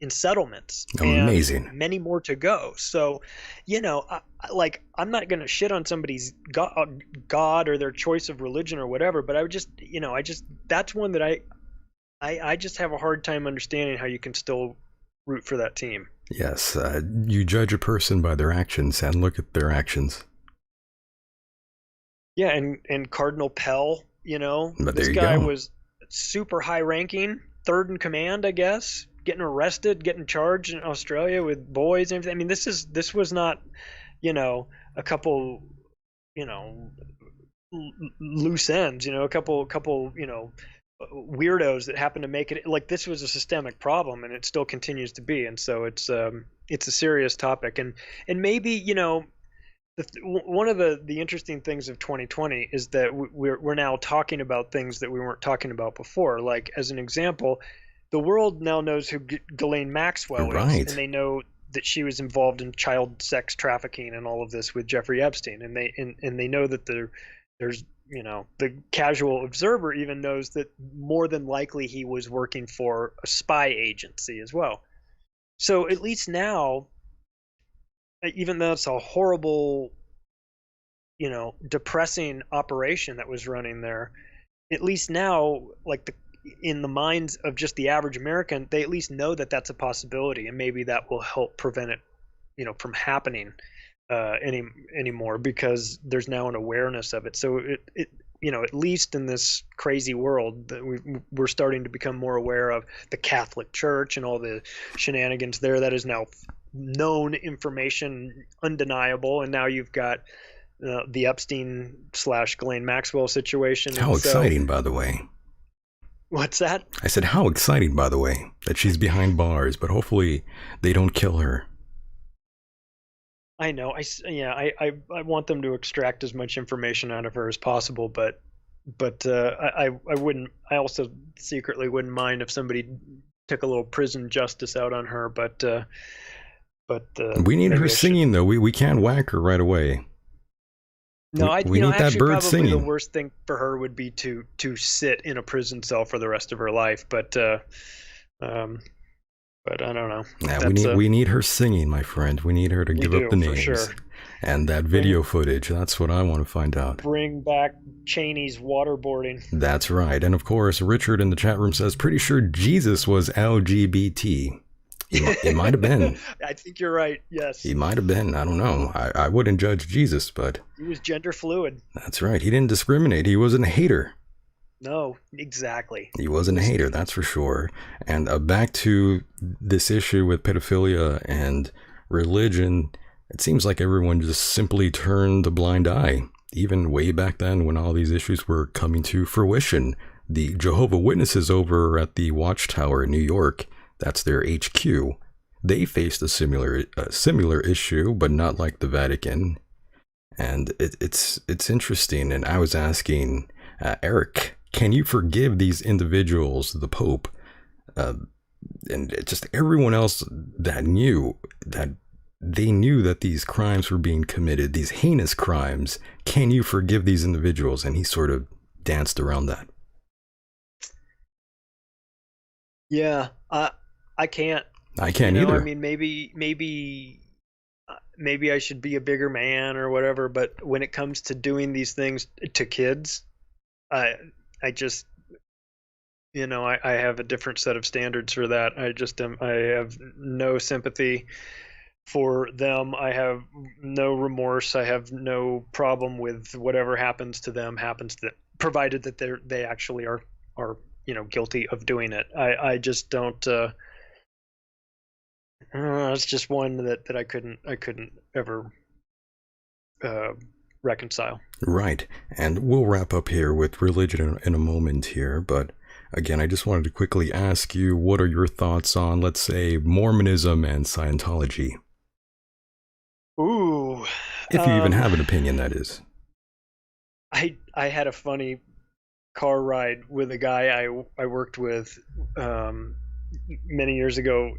in settlements and
Amazing.
many more to go. So I'm not going to shit on somebody's god or their choice of religion or whatever, but I would just that's one that I just have a hard time understanding how you can still root for that team.
Yes, you judge a person by their actions and look at their actions.
Yeah, and Cardinal Pell,
But there
this
you
guy
go.
was super high ranking, third in command, I guess, getting arrested, getting charged in Australia with boys and everything. I mean, this was not, a couple, you know, loose ends, a couple, weirdos that happen to make it. Like this was a systemic problem and it still continues to be. And so it's a serious topic. And maybe, one of the interesting things of 2020 is that we're now talking about things that we weren't talking about before. Like as an example, the world now knows who Ghislaine Maxwell is, and
Right.
they know that she was involved in child sex trafficking and all of this with Jeffrey Epstein, and they know that there's the casual observer even knows that more than likely he was working for a spy agency as well. So at least now, even though it's a horrible, depressing operation that was running there, at least now, like in the minds of just the average American, they at least know that that's a possibility, and maybe that will help prevent it, from happening anymore because there's now an awareness of it. So it at least in this crazy world that we're starting to become more aware of the Catholic Church and all the shenanigans there. That is now known information, undeniable, and now you've got the Epstein / Ghislaine Maxwell situation.
How
And so,
exciting, by the way.
what's that?
I said, how exciting, by the way, that she's behind bars, but hopefully they don't kill her.
I know. I want them to extract as much information out of her as possible, but I wouldn't. I also secretly wouldn't mind if somebody took a little prison justice out on her. But
We need her
maybe I should.
singing, though. We can't whack her right away.
No,
We need that
actually
bird
probably the
singing.
worst thing for her would be to sit in a prison cell for the rest of her life. Um, but I don't know.
Yeah,
That's
we need her singing, my friend. We need her to
we
give up
do
the
for
names
sure.
and that
Bring
video footage. That's what I want to find out.
bring back Cheney's waterboarding.
That's right. And of course, Richard in the chat room says, pretty sure Jesus was LGBT. He might have been.
I think you're right. Yes,
He might have been. I don't know. I wouldn't judge Jesus, but
he was gender fluid.
that's right. He didn't discriminate. He wasn't a hater.
No, exactly.
He wasn't a hater, that's for sure. And back to this issue with pedophilia and religion, it seems like everyone just simply turned a blind eye. Even way back then when all these issues were coming to fruition. The Jehovah's Witnesses over at the Watchtower in New York, that's their HQ, they faced a similar issue, but not like the Vatican. And it's interesting. And I was asking Eric, can you forgive these individuals, the Pope, and just everyone else that knew that they knew that these crimes were being committed, these heinous crimes? Can you forgive these individuals? And he sort of danced around that.
Yeah, I can't.
I can't either.
I mean, maybe I should be a bigger man or whatever, but when it comes to doing these things to kids, I just, I have a different set of standards for that. I have no sympathy for them. I have no remorse. I have no problem with whatever happens to them, provided that they actually are guilty of doing it. I just don't. It's just one that I couldn't ever reconcile.
Right. And we'll wrap up here with religion in a moment here, but again, I just wanted to quickly ask you, what are your thoughts on, let's say, Mormonism and Scientology?
Ooh.
If you even have an opinion, that is.
I had a funny car ride with a guy I worked with many years ago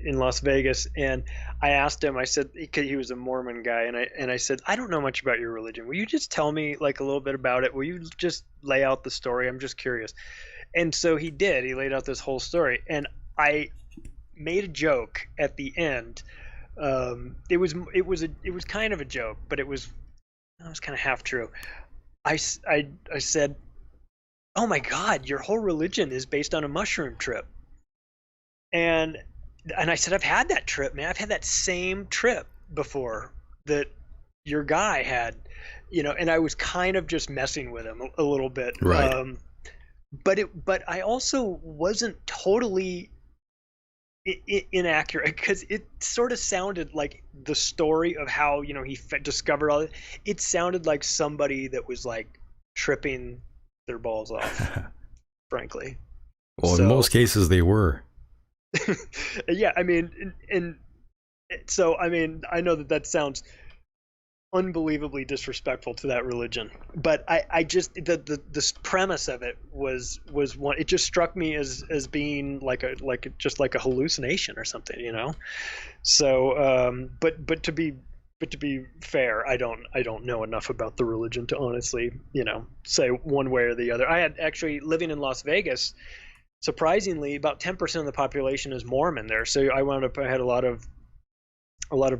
in Las Vegas, and I asked him, I said, he was a Mormon guy, and I said, I don't know much about your religion. Will you just tell me like a little bit about it? Will you just lay out the story? I'm just curious. And so he did. He laid out this whole story, and I made a joke at the end. It was kind of a joke, but it was kind of half true. I said, oh my God, your whole religion is based on a mushroom trip. And I said, I've had that trip, man. I've had that same trip before that your guy had, and I was kind of just messing with him a little bit.
Right.
But I also wasn't totally inaccurate, because it sort of sounded like the story of how, he discovered all it. It sounded like somebody that was like tripping their balls off, frankly.
Well, in most cases they were.
Yeah, I mean, and so I mean, I know that sounds unbelievably disrespectful to that religion, but I just the premise of it was one. It just struck me as being like a hallucination or something, So, but to be fair, I don't know enough about the religion to honestly, say one way or the other. I had actually, living in Las Vegas, surprisingly, about 10% of the population is Mormon there. So I had a lot of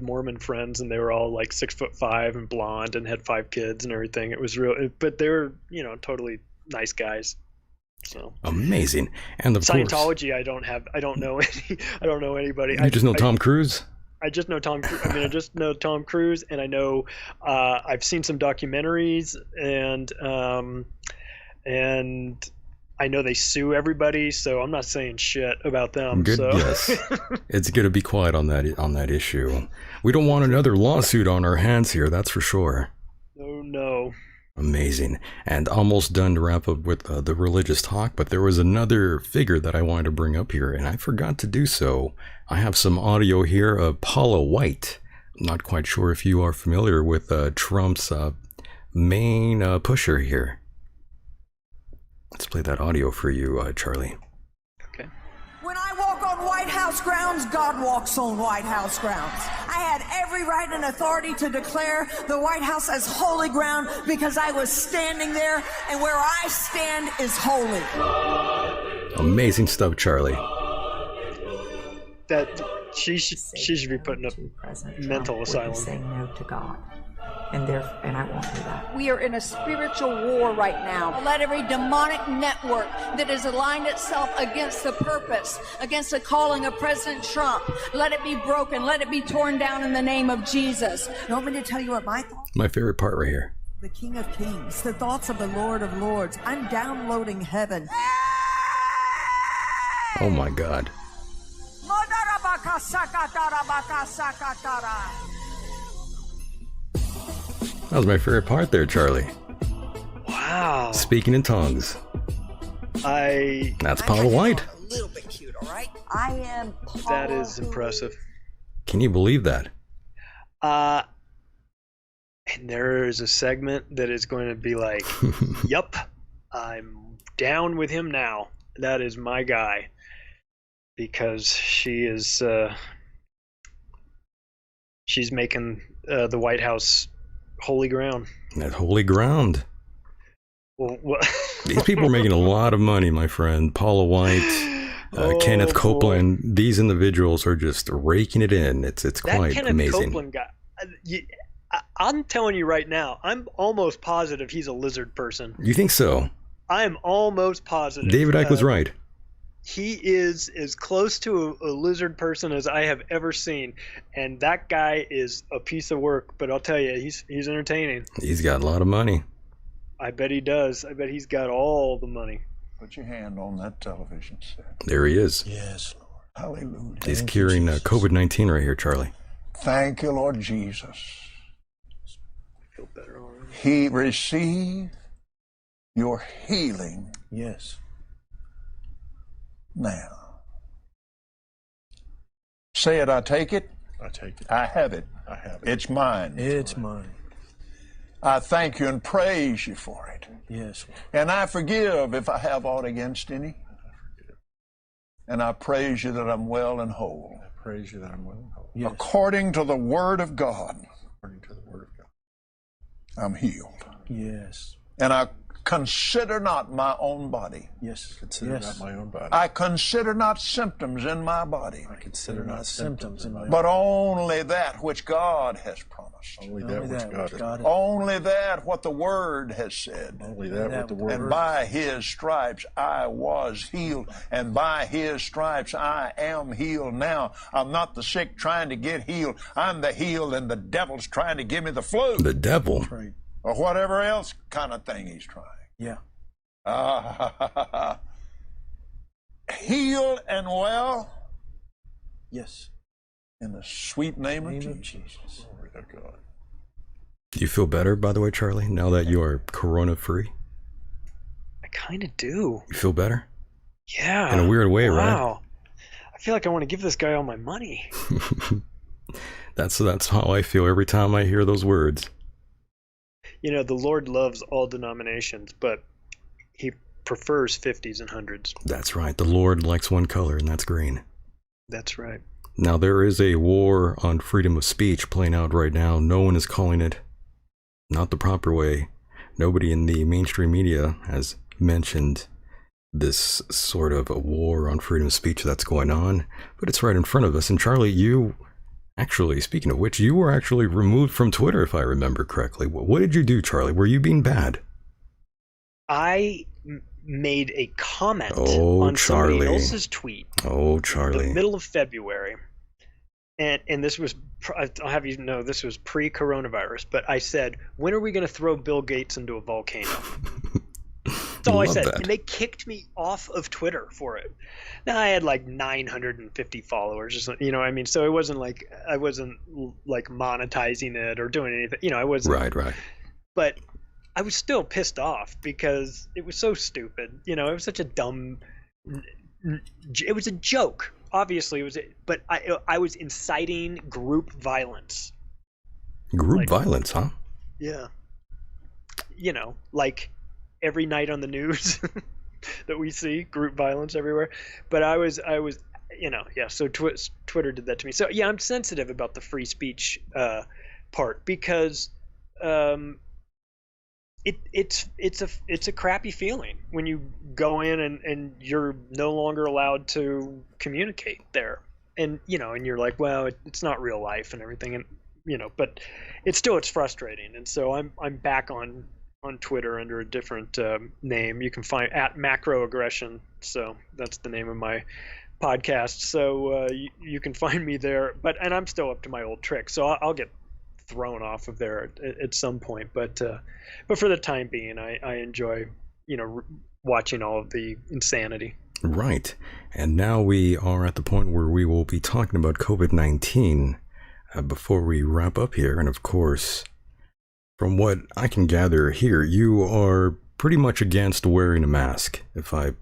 Mormon friends, and they were all like 6'5" and blonde and had 5 kids and everything. It was real, but they were, totally nice guys. So
amazing. And of
Scientology,
course,
I don't know anybody.
You just know Tom Cruise?
I just know Tom Cruise. I just know Tom Cruise, and I know I've seen some documentaries, and I know they sue everybody, so I'm not saying shit about them.
Good,
so.
Yes. It's good to be quiet on that issue. We don't want another lawsuit on our hands here, that's for sure.
Oh, no.
Amazing. And almost done to wrap up with the religious talk, but there was another figure that I wanted to bring up here, and I forgot to do so. I have some audio here of Paula White. I'm not quite sure if you are familiar with Trump's main pusher here. Let's play that audio for you, Charlie.
Okay.
When I walk on White House grounds, God walks on White House grounds. I had every right and authority to declare the White House as holy ground because I was standing there, and where I stand is holy.
Amazing stuff, Charlie.
That she should be put in a mental asylum.
Saying no to God. And I won't do that.
We are in a spiritual war right now. Let every demonic network that has aligned itself against the purpose, against the calling of President Trump, let it be broken, let it be torn down in the name of Jesus.
You want me to tell you what my thoughts?
My favorite part right here.
The King of Kings, the thoughts of the Lord of Lords. I'm downloading heaven.
Oh my God. That was my favorite part there, Charlie.
Wow.
Speaking in tongues. That's Paula White.
A little bit cute, all right? I am
That is impressive.
Can you believe that?
And there is a segment that is going to be like, yup, I'm down with him now. That is my guy. Because she is, she's making the White House holy ground.
That holy ground.
Well,
These people are making a lot of money, my friend. Paula White, Kenneth Copeland.
Boy.
These individuals are just raking it in. It's quite
Kenneth
amazing.
Copeland guy. I'm telling you right now, I'm almost positive he's a lizard person.
You think so?
I'm almost positive.
David Icke was right.
He is as close to a lizard person as I have ever seen, and that guy is a piece of work. But I'll tell you, he's entertaining.
He's got a lot of money.
I bet he does. I bet he's got all the money.
Put your hand on that television set.
There he is.
Yes, Lord. Hallelujah.
He's curing COVID-19 right here, Charlie.
Thank you, Lord Jesus.
I feel better already.
He receive your healing.
Yes.
Now. Say it, I take it.
I take it.
I have it.
I have it.
It's mine.
It's mine.
I thank you and praise you for it.
Yes, Lord.
And I forgive if I have aught against any. And I praise you that I'm well and whole.
I praise you that I'm well and whole.
Yes. According to the word of God,
According to the word of God.
I'm healed.
Yes.
And I consider not my own body.
Yes. Consider not my own body.
I consider not symptoms in my body.
I consider not symptoms in my
But
body.
only that which God has promised.
Only that which God has.
Only that what the Word has said.
Only that what the Word.
And by His stripes I was healed. And by His stripes I am healed now. I'm not the sick trying to get healed. I'm the healed, and the devil's trying to give me the flu.
The devil.
Right.
Or whatever else kind of thing he's trying.
Yeah.
Healed and well.
Yes.
In the sweet name of Jesus.
Jesus.
Glory to God.
Do you feel better, by the way, Charlie, now that you are corona-free?
I kind of do.
You feel better?
Yeah.
In a weird way, right?
Wow. I feel like I want to give this guy all my money.
That's how I feel every time I hear those words.
You know, the Lord loves all denominations, but he prefers 50s and 100s.
That's right. The Lord likes one color, and that's green.
That's right.
Now, there is a war on freedom of speech playing out right now. No one is calling it not the proper way. Nobody in the mainstream media has mentioned this sort of a war on freedom of speech that's going on, but it's right in front of us. And Charlie, you actually, speaking of which, you were actually removed from Twitter, if I remember correctly. What did you do, Charlie? Were you being bad?
I made a comment
Charlie.
on somebody else's tweet.
Oh,
In
Charlie.
the middle of February. And this was, I'll have you know, this was pre-coronavirus. But I said, when are we going to throw Bill Gates into a volcano? That's all I said.
That.
And they kicked me off of Twitter for it. Now, I had like 950 followers, or something, you know what I mean? So it wasn't like, I wasn't like monetizing it or doing anything. You know, I wasn't.
Right.
But I was still pissed off because it was so stupid. You know, it was such a dumb, it was a joke. Obviously, it was, but I was inciting group violence.
Group violence, huh?
Yeah. You know, like every night on the news that we see group violence everywhere. But I was, you know, yeah. So Twitter did that to me. So yeah, I'm sensitive about the free speech part because it's a crappy feeling when you go in and you're no longer allowed to communicate there, and you know, and you're like, well, it's not real life and everything, and you know, but it's frustrating, and so I'm back on Twitter under a different name. You can find at Macroaggression, so that's the name of my podcast. So you can find me there, and I'm still up to my old tricks, so I'll get thrown off of there at some point, but for the time being, I enjoy, you know, watching all of the insanity.
Right. And now we are at the point where we will be talking about COVID-19 before we wrap up here. And of course, from what I can gather here, you are pretty much against wearing a mask, if I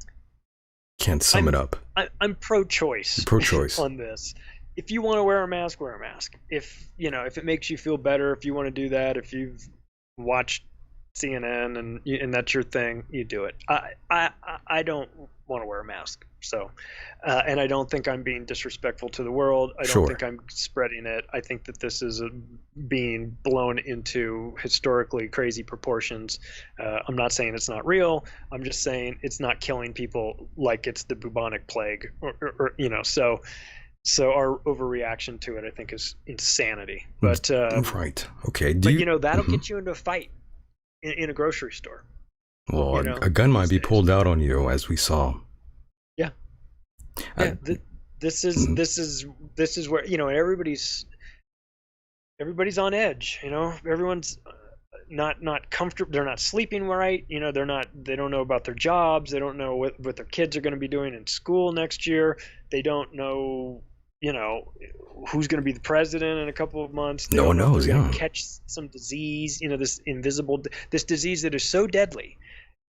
can't sum it up.
I'm pro-choice.
Pro-choice.
On this. if you want to wear a mask, wear a mask. If it makes you feel better, if you want to do that, if you've watched CNN and that's your thing, you do it. I don't want to wear a mask. So, and I don't think I'm being disrespectful to the world. I don't think I'm spreading it. I think that this is being blown into historically crazy proportions. I'm not saying it's not real. I'm just saying it's not killing people like it's the bubonic plague, or So our overreaction to it, I think, is insanity. But
right, okay.
That'll get you into a fight in a grocery store.
Well, a gun might be pulled out on you, as we saw.
Yeah. Yeah. This is where everybody's on edge. Everyone's not comfortable. They're not sleeping right. They don't know about their jobs. They don't know what their kids are going to be doing in school next year. They don't know who's going to be the president in a couple of months.
No one knows.
Catch some disease, this disease that is so deadly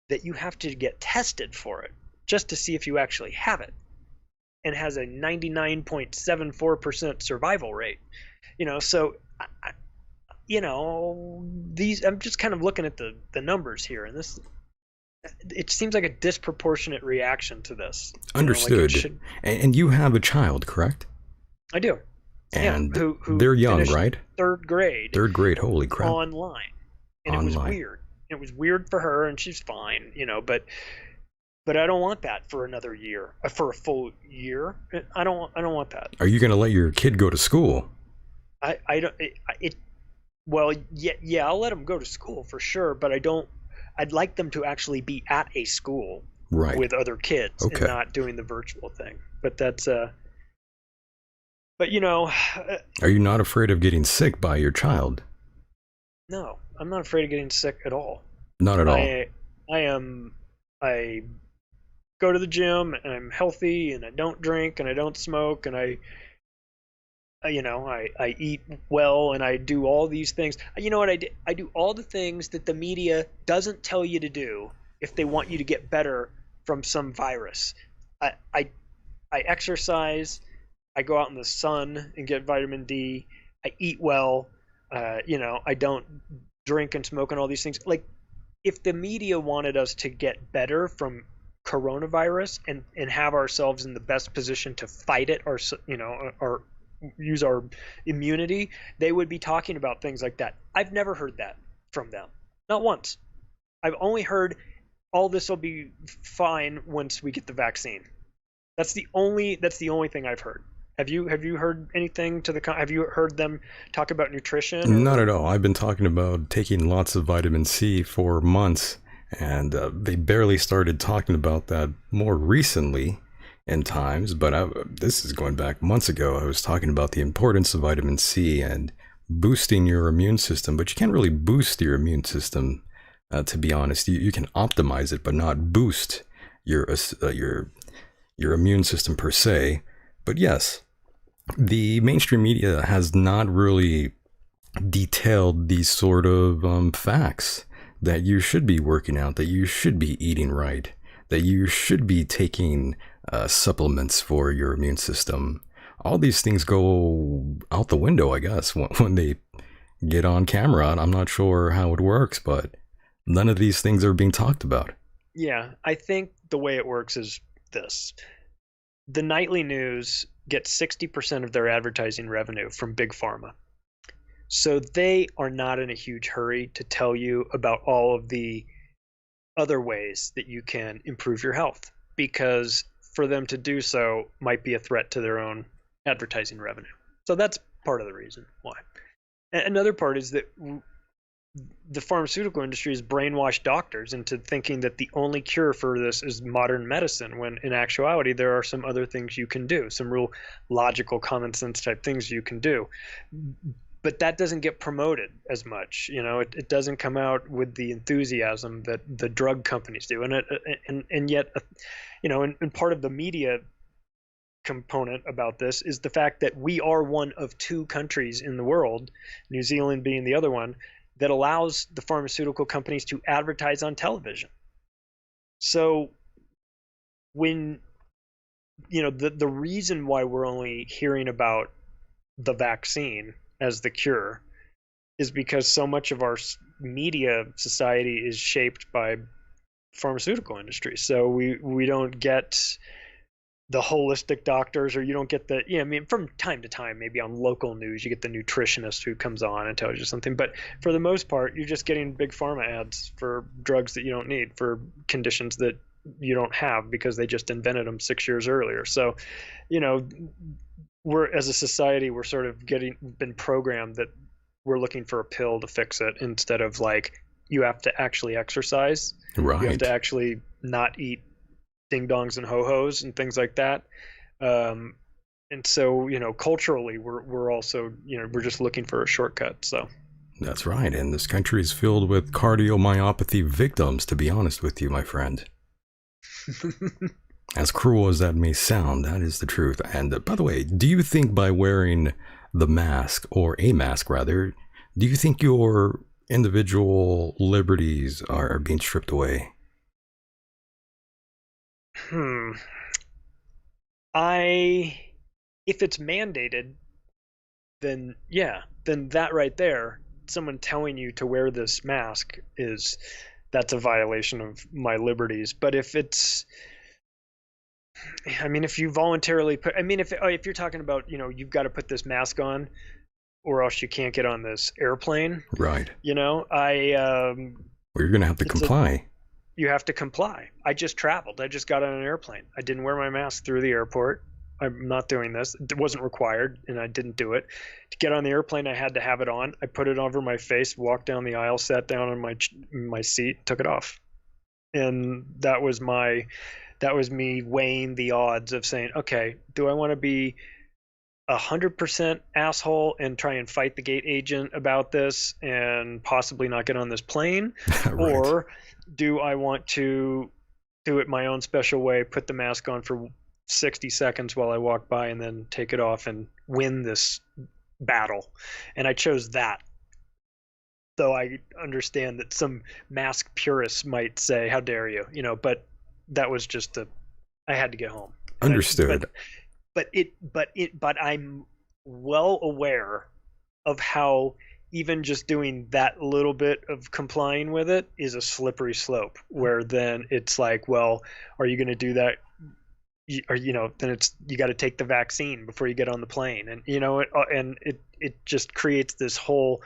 that you have to get tested for it just to see if you actually have it, and has a 99.74% survival rate. So I'm just kind of looking at the numbers here, and it seems like a disproportionate reaction to this.
Understood. And you have a child, correct?
I do.
And
who
they're young, right?
Third grade.
Holy crap.
Online. And it was weird. It was weird for her, and she's fine, but I don't want that for another year, for a full year. I don't want that.
Are you going to let your kid go to school?
I don't. Well, yeah, I'll let them go to school for sure, but I'd like them to actually be at a school with other kids and not doing the virtual thing. But that's But
are you not afraid of getting sick by your child?
No, I'm not afraid of getting sick at all.
Not at all.
I go to the gym, and I'm healthy, and I don't drink, and I don't smoke, and I eat well, and I do all these things. You know what I do? I do all the things that the media doesn't tell you to do if they want you to get better from some virus. I exercise. I go out in the sun and get vitamin D. I eat well. I don't drink and smoke and all these things. Like, if the media wanted us to get better from coronavirus and have ourselves in the best position to fight it, or use our immunity, they would be talking about things like that. I've never heard that from them. Not once. I've only heard all this will be fine once we get the vaccine. That's the only thing I've heard. Have you heard anything have you heard them talk about nutrition?
Not at all. I've been talking about taking lots of vitamin C for months, and they barely started talking about that more recently in times, but this is going back months ago. I was talking about the importance of vitamin C and boosting your immune system, but you can't really boost your immune system, to be honest. You can optimize it, but not boost your immune system per se. But yes, the mainstream media has not really detailed these sort of facts that you should be working out, that you should be eating right, that you should be taking supplements for your immune system. All these things go out the window, I guess, when they get on camera. I'm not sure how it works, but none of these things are being talked about.
Yeah, I think the way it works is this. The nightly news gets 60% of their advertising revenue from Big Pharma. So they are not in a huge hurry to tell you about all of the other ways that you can improve your health, because for them to do so might be a threat to their own advertising revenue. So that's part of the reason why. Another part is that the pharmaceutical industry has brainwashed doctors into thinking that the only cure for this is modern medicine, when in actuality there are some other things you can do, some real logical, common sense type things you can do. But that doesn't get promoted as much. It doesn't come out with the enthusiasm that the drug companies do. And yet, and part of the media component about this is the fact that we are one of two countries in the world, New Zealand being the other one, that allows the pharmaceutical companies to advertise on television. So when, the reason why we're only hearing about the vaccine as the cure is because so much of our media society is shaped by pharmaceutical industry. So we don't get the holistic doctors, or you don't get the, I mean, from time to time, maybe on local news, you get the nutritionist who comes on and tells you something. But for the most part, you're just getting big pharma ads for drugs that you don't need, for conditions that you don't have because they just invented them 6 years earlier. So, we're, as a society, we're sort of been programmed that we're looking for a pill to fix it, instead of like, you have to actually exercise.
Right.
You have to actually not eat ding dongs and ho-hos and things like that. And so, culturally, we're also, we're just looking for a shortcut. So
That's right. And this country is filled with cardiomyopathy victims, to be honest with you, my friend. As cruel as that may sound, that is the truth. And by the way, do you think by wearing the mask, or a mask rather, do you think your individual liberties are being stripped away?
If it's mandated, then yeah, then that right there, someone telling you to wear this mask, that's a violation of my liberties. But if it's, if you voluntarily put, if you're talking about, you've got to put this mask on or else you can't get on this airplane.
Right.
Well,
you're going to have to comply.
You have to comply. I just traveled. I just got on an airplane. I didn't wear my mask through the airport. I'm not doing this. It wasn't required, and I didn't do it. To get on the airplane, I had to have it on. I put it over my face, walked down the aisle, sat down on my seat, took it off. And that was me weighing the odds of saying, okay, do I want to be 100% asshole and try and fight the gate agent about this and possibly not get on this plane? Right. Or do I want to do it my own special way, put the mask on for 60 seconds while I walk by and then take it off and win this battle? And I chose that. Though I understand that some mask purists might say, how dare you, but that was just I had to get home.
Understood.
But I'm well aware of how even just doing that little bit of complying with it is a slippery slope, where then it's like, well, are you going to do that? Then you got to take the vaccine before you get on the plane. And, it just creates this whole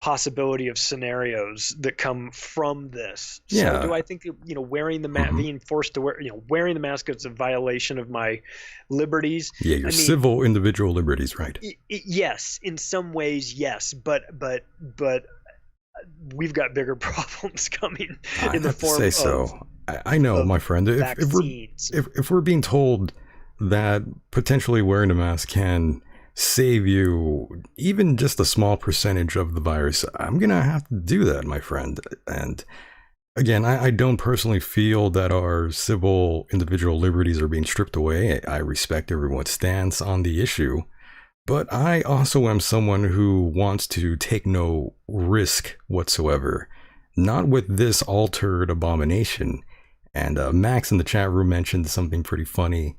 possibility of scenarios that come from this.
Yeah.
So do I think that, wearing the mask, being forced to wearing the mask is a violation of my liberties?
Yeah, your civil individual liberties, right?
Yes, in some ways, yes, but we've got bigger problems coming in the form of.
So. I know, my friend. If we're being told that potentially wearing a mask can save you even just a small percentage of the virus, I'm gonna have to do that, my friend. And again, I don't personally feel that our civil individual liberties are being stripped away. I respect everyone's stance on the issue, but I also am someone who wants to take no risk whatsoever, not with this altered abomination. And Max in the chat room mentioned something pretty funny.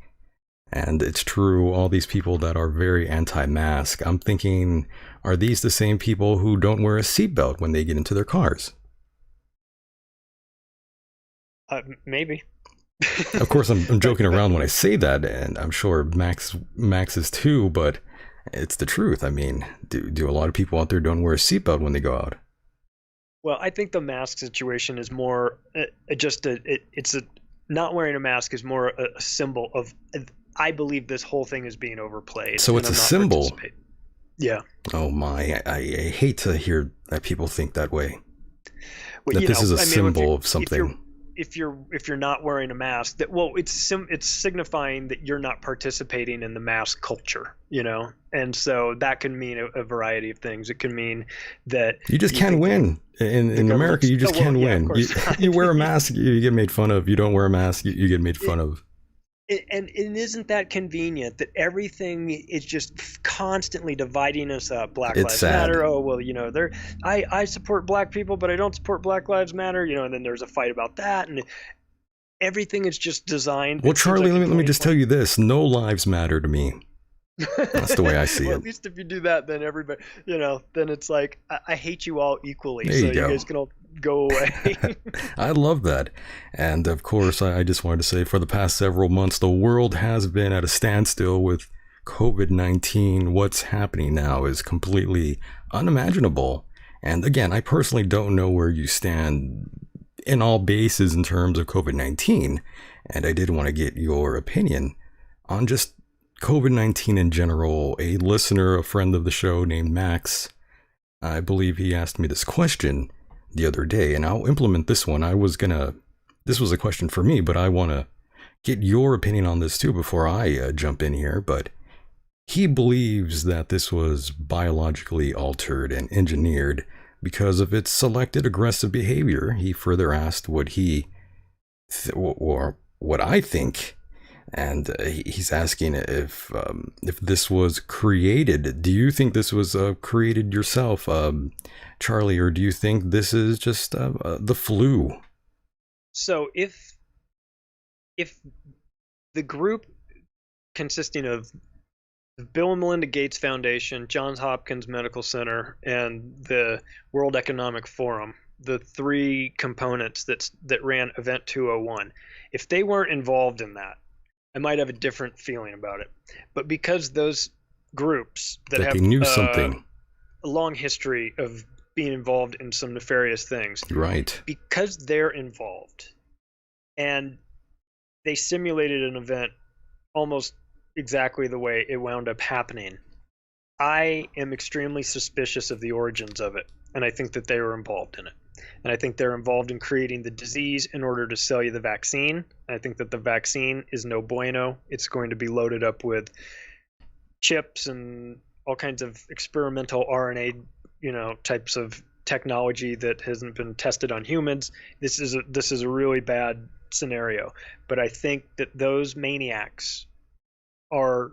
And it's true, all these people that are very anti-mask, I'm thinking, are these the same people who don't wear a seatbelt when they get into their cars?
Maybe.
Of course, I'm joking around when I say that, and I'm sure Max is too, but it's the truth. Do a lot of people out there don't wear a seatbelt when they go out?
Well, I think the mask situation is more not wearing a mask is more a symbol of, I believe this whole thing is being overplayed.
So it's a symbol.
Yeah.
Oh my, I hate to hear that people think that way. Well, that this is a symbol of something.
If you're not wearing a mask, it's signifying that you're not participating in the mask culture, and so that can mean a variety of things. It can mean that
you just can't win in America. You just can't win. You wear a mask, you get made fun of. You don't wear a mask, you get made fun of.
And isn't that convenient that everything is just constantly dividing us up? Black Lives Matter. Oh, well, I support black people, but I don't support Black Lives Matter. And then there's a fight about that, and everything is just designed.
Well, Charlie, let me just tell you this: no lives matter to me. That's the way I see
Well,
it.
at least if you do that, then everybody, then it's like, I hate you all equally,
There
so
you go.
guys can all go away.
I love that. And of course, I just wanted to say for the past several months, the world has been at a standstill with COVID-19. What's happening now is completely unimaginable. And again, I personally don't know where you stand in all bases in terms of COVID-19. And I did want to get your opinion on just COVID-19 in general. A listener, a friend of the show named Max, I believe he asked me this question the other day, and I'll implement this one. This was a question for me, but I want to get your opinion on this too before I jump in here. But he believes that this was biologically altered and engineered because of its selected aggressive behavior. He further asked what or what I think, and he's asking if this was created. Do you think this was created yourself, Charlie, or do you think this is just the flu?
So if the group consisting of the Bill and Melinda Gates Foundation, Johns Hopkins Medical Center, and the World Economic Forum, the three components that ran Event 201, if they weren't involved in that, I might have a different feeling about it. But because those groups that have
they knew something,
a long history of being involved in some nefarious things,
right?
Because they're involved, and they simulated an event almost exactly the way it wound up happening, I am extremely suspicious of the origins of it, and I think that they were involved in it. And I think they're involved in creating the disease in order to sell you the vaccine. I think that the vaccine is no bueno. It's going to be loaded up with chips and all kinds of experimental RNA, types of technology that hasn't been tested on humans. This is a really bad scenario. But I think that those maniacs I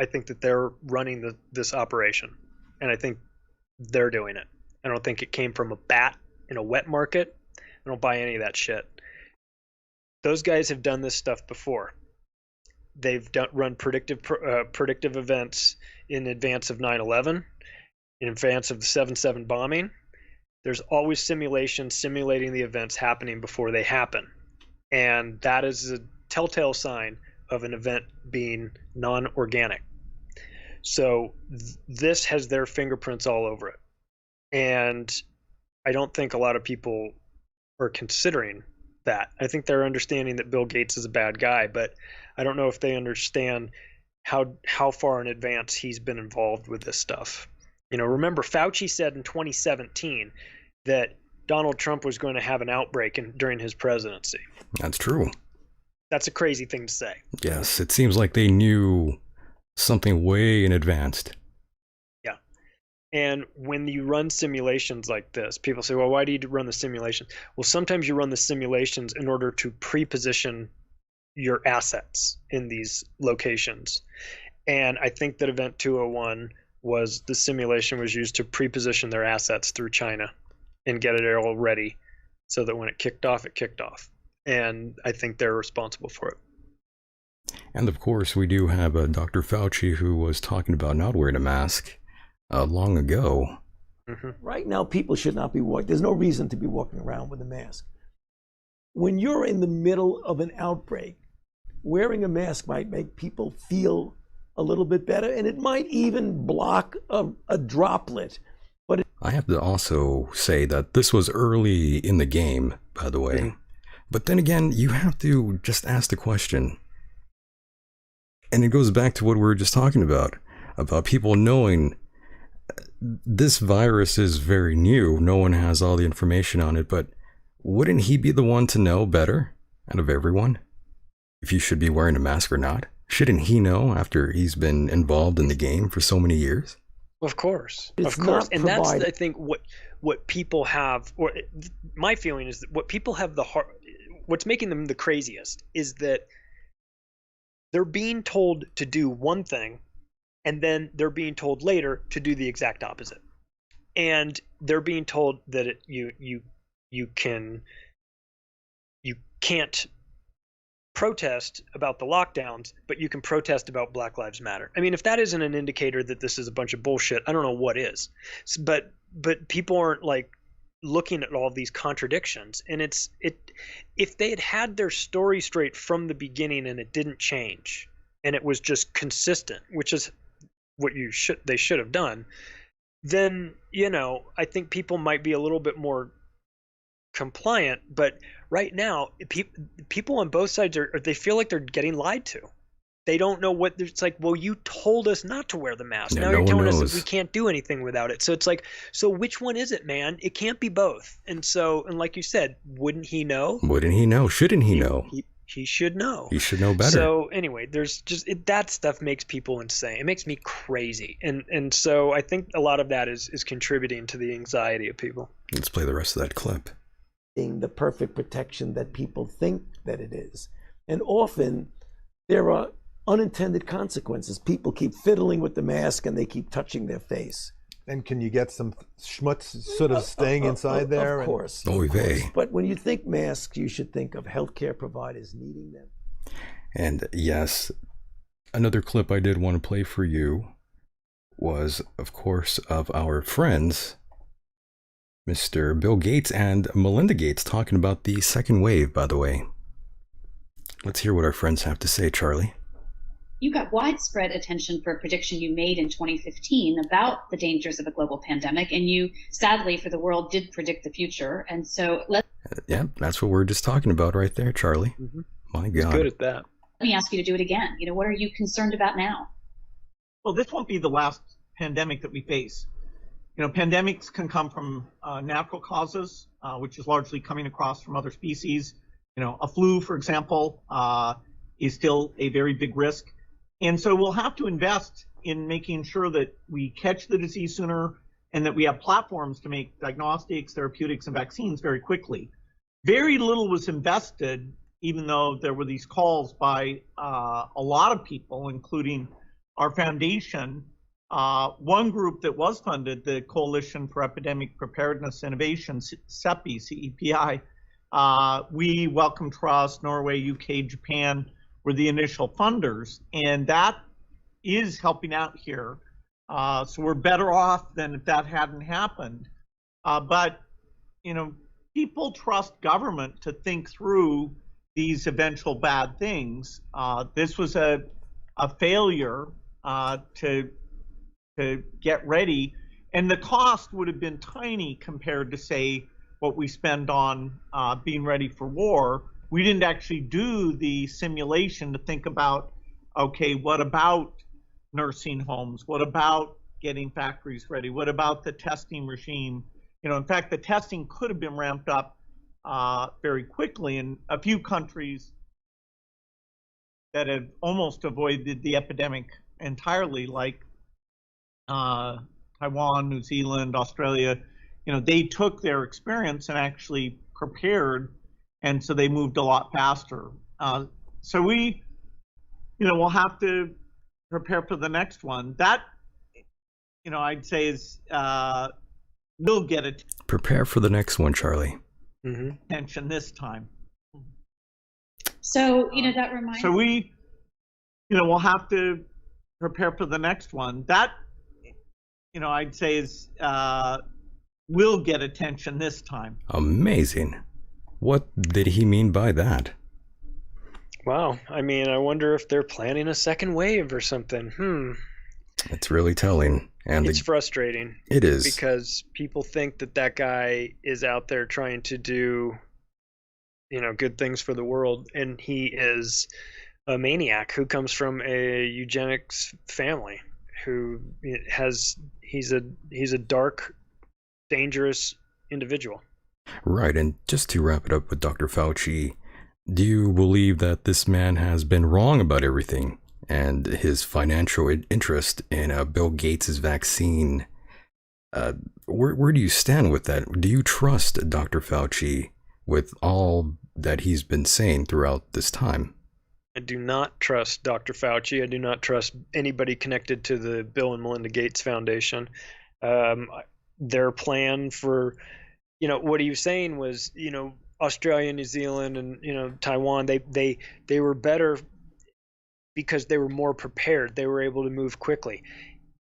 think that they're running this operation, and I think they're doing it. I don't think it came from a bat in a wet market. I don't buy any of that shit. Those guys have done this stuff before. They've run predictive events in advance of 9/11, in advance of the 7/7 bombing. There's always simulations simulating the events happening before they happen, and that is a telltale sign of an event being non-organic. So this has their fingerprints all over it. And I don't think a lot of people are considering that. I think they're understanding that Bill Gates is a bad guy, but I don't know if they understand how far in advance he's been involved with this stuff. Remember, Fauci said in 2017 that Donald Trump was going to have an outbreak during his presidency.
That's true.
That's a crazy thing to say.
Yes, it seems like they knew something way in advance.
Yeah. And when you run simulations like this, people say, well, why do you run the simulations? Well, sometimes you run the simulations in order to pre-position your assets in these locations. And I think that Event 201 the simulation was used to pre-position their assets through China and get it all ready so that when it kicked off, it kicked off. And I think they're responsible for it.
And of course, we do have Dr. Fauci, who was talking about not wearing a mask long ago.
Mm-hmm.
Right now, people should not be walking. There's no reason to be walking around with a mask. When you're in the middle of an outbreak, wearing a mask might make people feel a little bit better, and it might even block a droplet. But
I have to also say that this was early in the game, by the way. Mm-hmm. But then again, you have to just ask the question. And it goes back to what we were just talking about people knowing this virus is very new. No one has all the information on it, but wouldn't he be the one to know better out of everyone if you should be wearing a mask or not? Shouldn't he know after he's been involved in the game for so many years?
Of course. And that's, I think, what people have, or my feeling is that what people have what's making them the craziest is that they're being told to do one thing, and then they're being told later to do the exact opposite. And they're being told that you can't protest about the lockdowns, but you can protest about Black Lives Matter. I mean, if that isn't an indicator that this is a bunch of bullshit, I don't know what is. But people aren't like looking at all of these contradictions, and if they had their story straight from the beginning and it didn't change and it was just consistent, which is what they should have done, then I think people might be a little bit more compliant. But right now, people on both sides they feel like they're getting lied to. They don't know what it's like. Well, you told us not to wear the mask. Now you're telling us that we can't do anything without it. So it's like, so which one is it, man? It can't be both. And like you said, wouldn't he know?
Wouldn't he know? Shouldn't he know?
He should know.
He should know better.
So anyway, there's just that stuff makes people insane. It makes me crazy. And so I think a lot of that is contributing to the anxiety of people.
Let's play the rest of that clip.
The perfect protection that people think that it is. And often there are unintended consequences. People keep fiddling with the mask and they keep touching their face.
And can you get some schmutz sort of staying inside there?
Of course.
Oy vey.
But when you think masks, you should think of healthcare providers needing them.
And yes, another clip I did want to play for you was, of course, of our friends, Mr. Bill Gates and Melinda Gates, talking about the second wave, by the way. Let's hear what our friends have to say, Charlie.
You got widespread attention for a prediction you made in 2015 about the dangers of a global pandemic, and you, sadly for the world, did predict the future. And so
yeah, that's what we're just talking about right there, Charlie.
Mm-hmm.
My God.
He's good at that.
Let me ask you to do it again. What are you concerned about now?
Well, this won't be the last pandemic that we face. Pandemics can come from natural causes, which is largely coming across from other species. A flu, for example, is still a very big risk. And so we'll have to invest in making sure that we catch the disease sooner and that we have platforms to make diagnostics, therapeutics, and vaccines very quickly. Very little was invested, even though there were these calls by a lot of people, including our foundation. One group that was funded, the Coalition for Epidemic Preparedness Innovation, CEPI, C-E-P-I, we, Wellcome Trust, Norway, UK, Japan, were the initial funders, and that is helping out here. So we're better off than if that hadn't happened. But people trust government to think through these eventual bad things. This was a failure to get ready, and the cost would have been tiny compared to, say, what we spend on being ready for war. We didn't actually do the simulation to think about, okay, what about nursing homes? What about getting factories ready? What about the testing regime? In fact, the testing could have been ramped up very quickly in a few countries that have almost avoided the epidemic entirely, like Taiwan, New Zealand, Australia. They took their experience and actually prepared, and so they moved a lot faster. So we, we'll have to prepare for the next one. That, I'd say is, we'll get it.
Prepare for the next one, Charlie.
Mm-hmm.
Attention this time.
So, that reminds.
So we, we'll have to prepare for the next one. That, I'd say is, we'll get attention this time.
Amazing. What did he mean by that?
Wow. I mean, I wonder if they're planning a second wave or something.
It's really telling. And
it's frustrating.
It is.
Because people think that guy is out there trying to do, good things for the world. And he is a maniac who comes from a eugenics family, who he's a dark, dangerous individual.
Right, and just to wrap it up with Dr. Fauci, do you believe that this man has been wrong about everything and his financial interest in Bill Gates' vaccine? Where do you stand with that? Do you trust Dr. Fauci with all that he's been saying throughout this time?
I do not trust Dr. Fauci. I do not trust anybody connected to the Bill and Melinda Gates Foundation. Their plan for, what he was saying was, Australia, New Zealand, and Taiwan, they were better because they were more prepared. They were able to move quickly.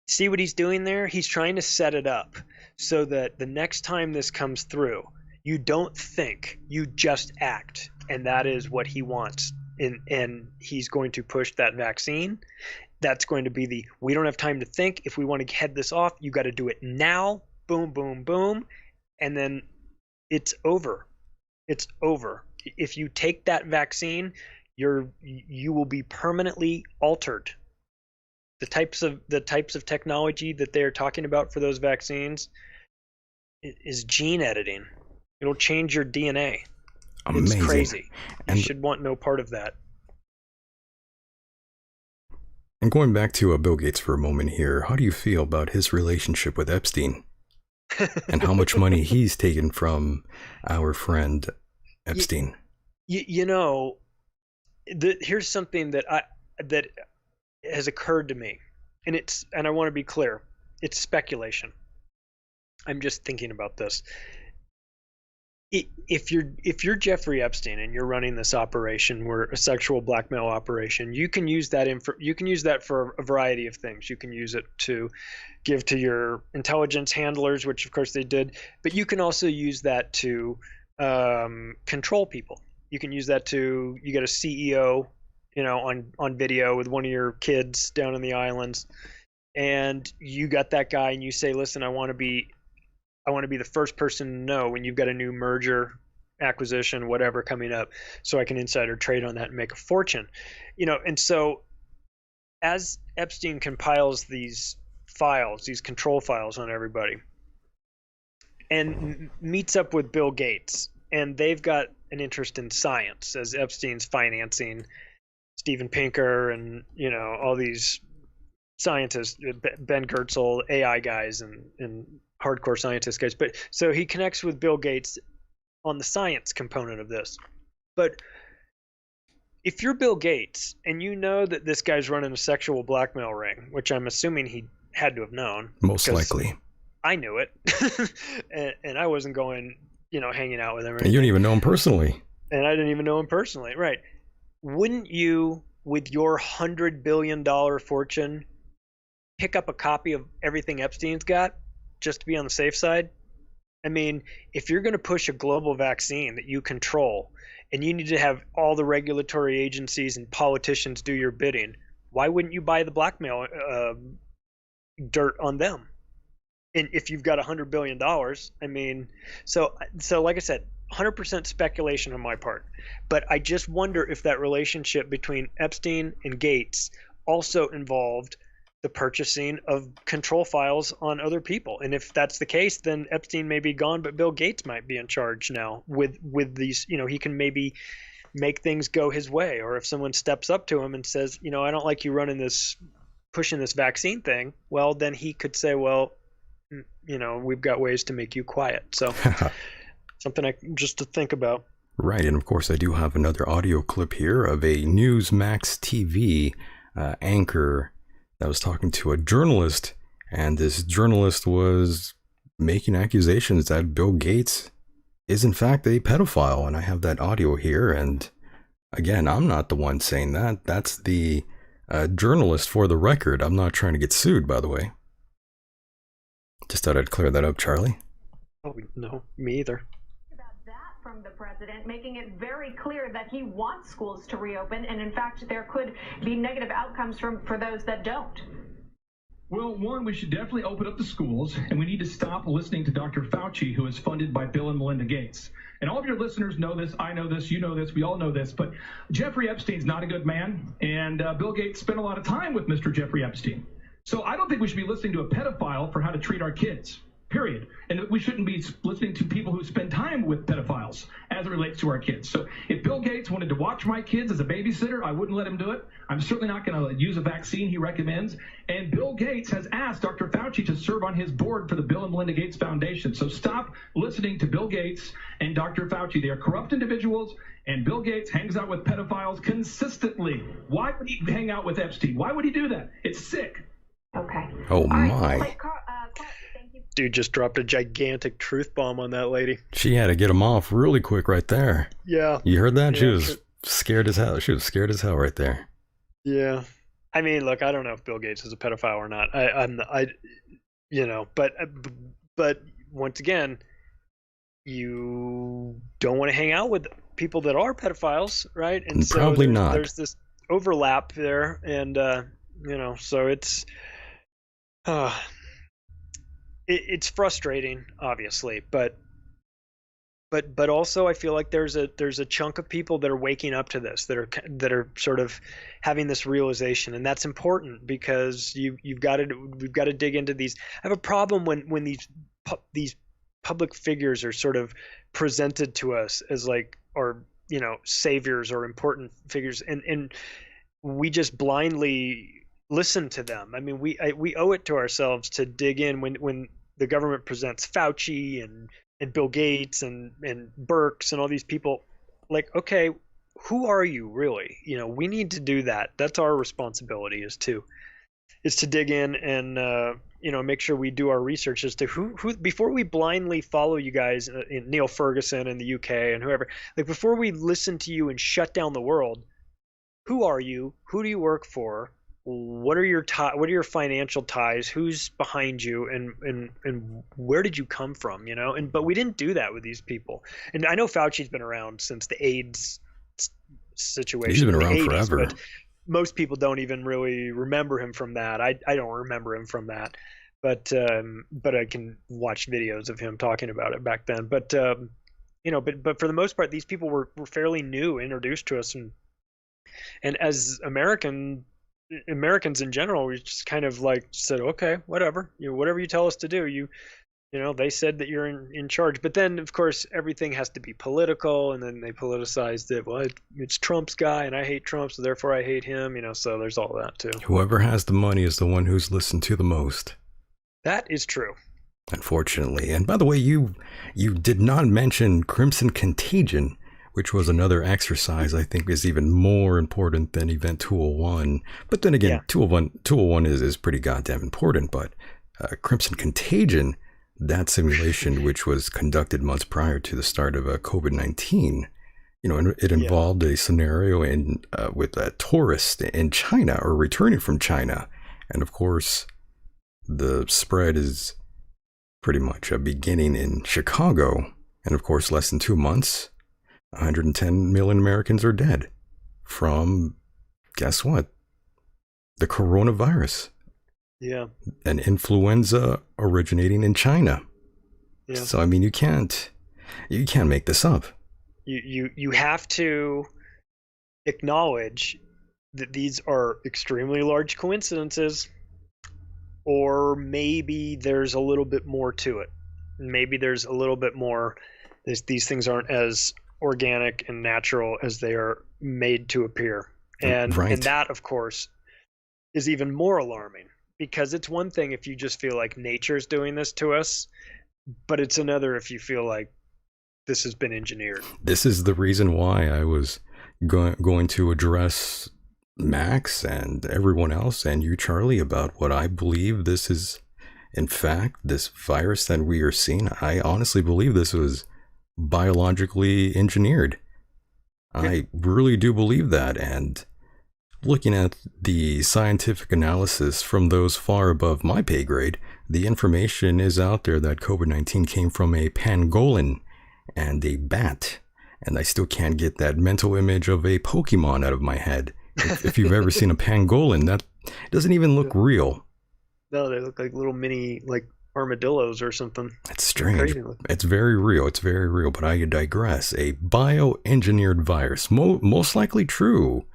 See what he's doing there? He's trying to set it up so that the next time this comes through, you don't think, you just act. And that is what he wants. And he's going to push that vaccine. That's going to be we don't have time to think. If we want to head this off, you got to do it now. Boom, boom, boom. And then it's over. It's over. If you take that vaccine, you will be permanently altered. The types of technology that they're talking about for those vaccines is gene editing. It'll change your DNA.
Amazing.
It's crazy.
And
you should want no part of that.
And going back to Bill Gates for a moment here, how do you feel about his relationship with Epstein? And how much money he's taken from our friend Epstein?
Here's something that has occurred to me, and I want to be clear, it's speculation. I'm just thinking about this. If you're Jeffrey Epstein and you're running this operation, where a sexual blackmail operation, you can use that for a variety of things. You can use it to give to your intelligence handlers, which of course they did, but you can also use that to control people. You can use that to, you got a CEO, on video with one of your kids down in the islands, and you got that guy and you say, listen, I want to be the first person to know when you've got a new merger, acquisition, whatever coming up, so I can insider trade on that and make a fortune. And so as Epstein compiles these files, these control files on everybody, and meets up with Bill Gates, and they've got an interest in science, as Epstein's financing Steven Pinker and all these scientists, Ben Goertzel, AI guys, and hardcore scientist guys. But so he connects with Bill Gates on the science component of this. But if you're Bill Gates and you know that this guy's running a sexual blackmail ring, which I'm assuming he had to have known,
most likely.
I knew it, and I wasn't going, hanging out with him.
And you didn't even know him personally.
And I didn't even know him personally, right? Wouldn't you, with your $100 billion fortune, pick up a copy of everything Epstein's got just to be on the safe side? I mean, if you're going to push a global vaccine that you control, and you need to have all the regulatory agencies and politicians do your bidding, why wouldn't you buy the blackmail dirt on them? And if you've got $100 billion, I mean, so like I said, 100% speculation on my part. But I just wonder if that relationship between Epstein and Gates also involved the purchasing of control files on other people. And if that's the case, then Epstein may be gone, but Bill Gates might be in charge now with these, he can maybe make things go his way. Or if someone steps up to him and says, I don't like you pushing this vaccine thing, well, then he could say, well, we've got ways to make you quiet. So something just to think about.
Right. And of course, I do have another audio clip here of a Newsmax TV anchor that was talking to a journalist. And this journalist was making accusations that Bill Gates is in fact a pedophile. And I have that audio here. And again, I'm not the one saying that. That's the journalist, for the record. I'm not trying to get sued, by the way. Just thought I'd clear that up, Charlie.
Oh, no, me either.
About that from the president, making it very clear that he wants schools to reopen, and in fact, there could be negative outcomes for those that don't.
Well, one, we should definitely open up the schools, and we need to stop listening to Dr. Fauci, who is funded by Bill and Melinda Gates. And all of your listeners know this, I know this, you know this, we all know this, but Jeffrey Epstein's not a good man, and Bill Gates spent a lot of time with Mr. Jeffrey Epstein. So I don't think we should be listening to a pedophile for how to treat our kids, period. And we shouldn't be listening to people who spend time with pedophiles as it relates to our kids. So if Bill Gates wanted to watch my kids as a babysitter, I wouldn't let him do it. I'm certainly not going to use a vaccine he recommends. And Bill Gates has asked Dr. Fauci to serve on his board for the Bill and Melinda Gates Foundation. So stop listening to Bill Gates and Dr. Fauci. They are corrupt individuals, and Bill Gates hangs out with pedophiles consistently. Why would he hang out with Epstein? Why would he do that? It's sick.
Okay.
Oh,
all right,
my.
Thank you.
Dude just dropped a gigantic truth bomb on that lady.
She had to get him off really quick right there.
Yeah.
You heard that?
Yeah,
She was scared as hell. She was scared as hell right there.
Yeah. I mean, look, I don't know if Bill Gates is a pedophile or not. But once again, you don't want to hang out with people that are pedophiles, right? And so
probably not.
There's this overlap there, and so it's frustrating, obviously, but also I feel like there's a chunk of people that are waking up to this, that are sort of having this realization, and that's important because we've got to dig into these. I have a problem when these public figures are sort of presented to us as like, or saviors or important figures, and we just blindly listen to them. I mean, we owe it to ourselves to dig in when the government presents Fauci and Bill Gates and Birx and all these people. Like, okay, who are you really? We need to do that. That's our responsibility, is to dig in and make sure we do our research as to who before we blindly follow you guys, in Neil Ferguson in the UK and whoever. Like, before we listen to you and shut down the world, who are you? Who do you work for? What are your financial ties? Who's behind you? And where did you come from? But we didn't do that with these people. And I know Fauci's been around since the AIDS situation.
He's been around
80s,
forever.
But most people don't even really remember him from that. I don't remember him from that. But I can watch videos of him talking about it back then. But but for the most part, these people were fairly new, introduced to us, and as Americans in general, we just kind of like said, okay, whatever, whatever you tell us to do. They said that you're in charge. But then, of course, everything has to be political, and then they politicized it. Well, it's Trump's guy, and I hate Trump, so therefore I hate him. So there's all that too.
Whoever has the money is the one who's listened to the most.
That is true.
Unfortunately. And by the way, you did not mention Crimson Contagion, which was another exercise I think is even more important than Event 201. But then again, 201 is pretty goddamn important. But Crimson Contagion, that simulation, which was conducted months prior to the start of COVID-19, it involved a scenario with a tourist in China, or returning from China. And of course, the spread is pretty much beginning in Chicago. And of course, less than 2 months, 110 million Americans are dead from, guess what? The coronavirus.
Yeah.
An influenza originating in China.
Yeah.
So, I mean, you can't make this up.
You have to acknowledge that these are extremely large coincidences, or maybe there's a little bit more to it. Maybe there's a little bit more. These things aren't as organic and natural as they are made to appear. And that, of course, is even more alarming, because it's one thing if you just feel like nature's doing this to us, but it's another if you feel like this has been engineered. This is the reason why I was going to address Max and everyone else, and you, Charlie, about what I believe this is. In fact, this virus that we are seeing, I honestly believe this was biologically engineered. I really do believe that. And looking at the scientific analysis from those far above my pay grade, the information is out there that COVID-19 came from a pangolin and a bat. And I still can't get that mental image of a Pokemon out of my head. If you've ever seen a pangolin, that doesn't even look real. No, they look like little mini, like, armadillos or something.
It's strange. It's very real. It's very real. But I digress. A bioengineered virus. Most likely true.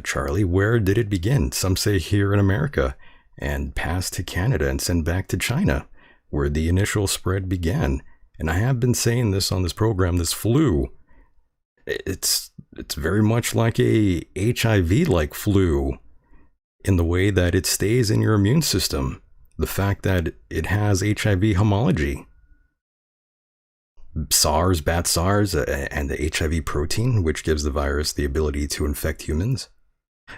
Charlie, where did it begin? Some say here in America, and passed to Canada and sent back to China, where the initial spread began. And I have been saying this on this program, this flu, it's very much like a HIV-like flu in the way that it stays in your immune system. The fact that it has HIV homology. SARS, bat SARS, and the HIV protein, which gives the virus the ability to infect humans.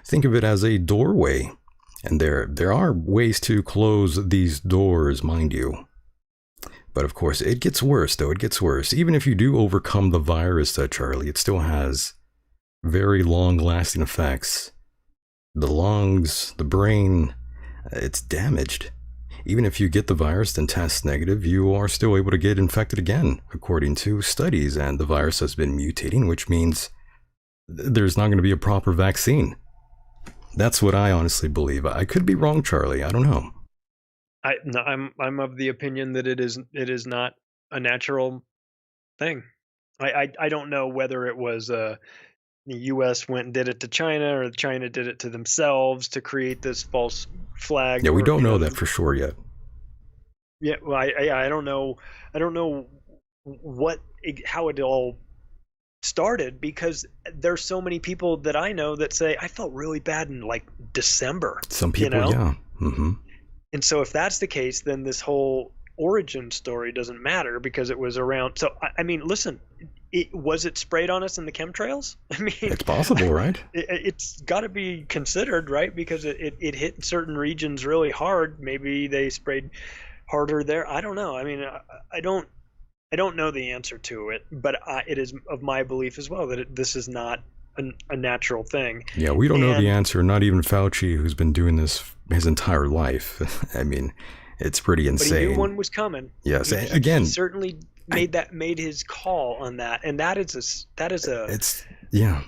Think of it as a doorway. And there are ways to close these doors, mind you. But of course, it gets worse, though. It gets worse. Even if you do overcome the virus, Charlie, it still has very long-lasting effects. The lungs, the brain, it's damaged. Even if you get the virus and test negative, you are still able to get infected again, according to studies. And the virus has been mutating, which means there's not going to be a proper vaccine. That's what I honestly believe. I could be wrong, Charlie. I don't know.
I'm of the opinion that it is not a natural thing. I don't know whether it was the U.S. went and did it to China, or China did it to themselves to create this false flag.
Yeah, we don't know that for sure yet.
Yeah, well, I don't know. I don't know how it all started, because there's so many people that I know that say I felt really bad in like December.
Some people, yeah. Mm-hmm.
And so if that's the case, then this whole origin story doesn't matter, because it was around. So, I mean, listen, was it sprayed on us in the chemtrails? I mean,
it's possible, right?
It's got to be considered, right? Because it hit certain regions really hard. Maybe they sprayed harder there. I don't know. I mean, I don't know the answer to it, but it is of my belief as well that this is not a natural thing.
Yeah, we don't know the answer. Not even Fauci, who's been doing this his entire life. I mean, it's pretty insane.
But he knew one was coming.
Yes,
he certainly made his call on that, and that is a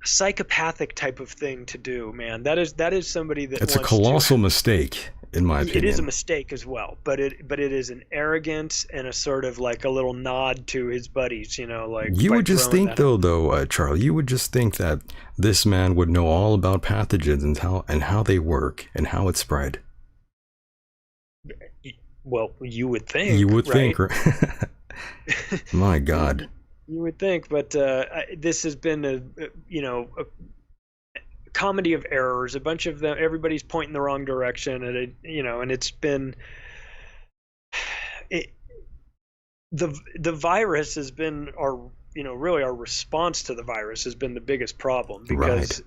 psychopathic type of thing to do, man. That is somebody that
it's a colossal mistake, in my opinion.
It is a mistake as well, but it is an arrogance and a sort of like a little nod to his buddies, like.
You would just think though, Charlie, you would just think that this man would know all about pathogens and how they work and how it's spread.
Well, you would think.
You would
right?
think, right? My God.
You would think, but this has been a comedy of errors. A bunch of them, everybody's pointing the wrong direction, and and it's been the virus has been really our response to the virus has been the biggest problem, because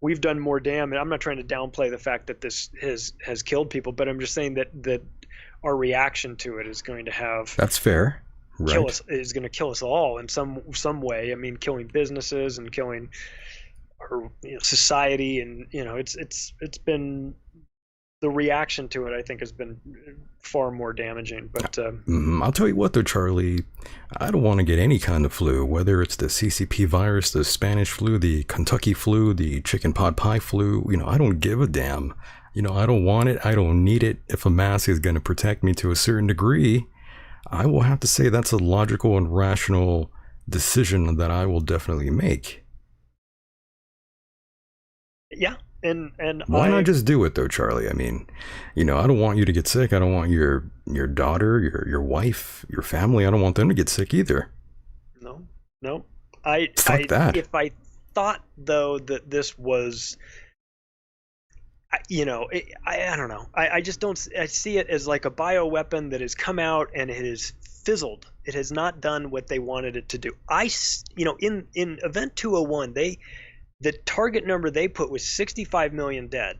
we've done more damage. I'm not trying to downplay the fact that this has killed people, but I'm just saying that our reaction to it is going to have
that's fair. Right.
Is going to kill us all in some way. I mean, killing businesses and killing our society, and it's been the reaction to it. I think has been far more damaging. But
I'll tell you what, though, Charlie, I don't want to get any kind of flu, whether it's the CCP virus, the Spanish flu, the Kentucky flu, the chicken pot pie flu. I don't give a damn. I don't want it. I don't need it. If a mask is going to protect me to a certain degree, I will have to say that's a logical and rational decision that I will definitely make.
Yeah, and
why not just do it though, Charlie? I mean, I don't want you to get sick. I don't want your daughter, your wife, your family. I don't want them to get sick either.
No.
Fuck that.
If I thought though that this was, I don't know. I just don't. I see it as like a bioweapon that has come out and it has fizzled. It has not done what they wanted it to do. In Event 201, the target number they put was 65 million dead,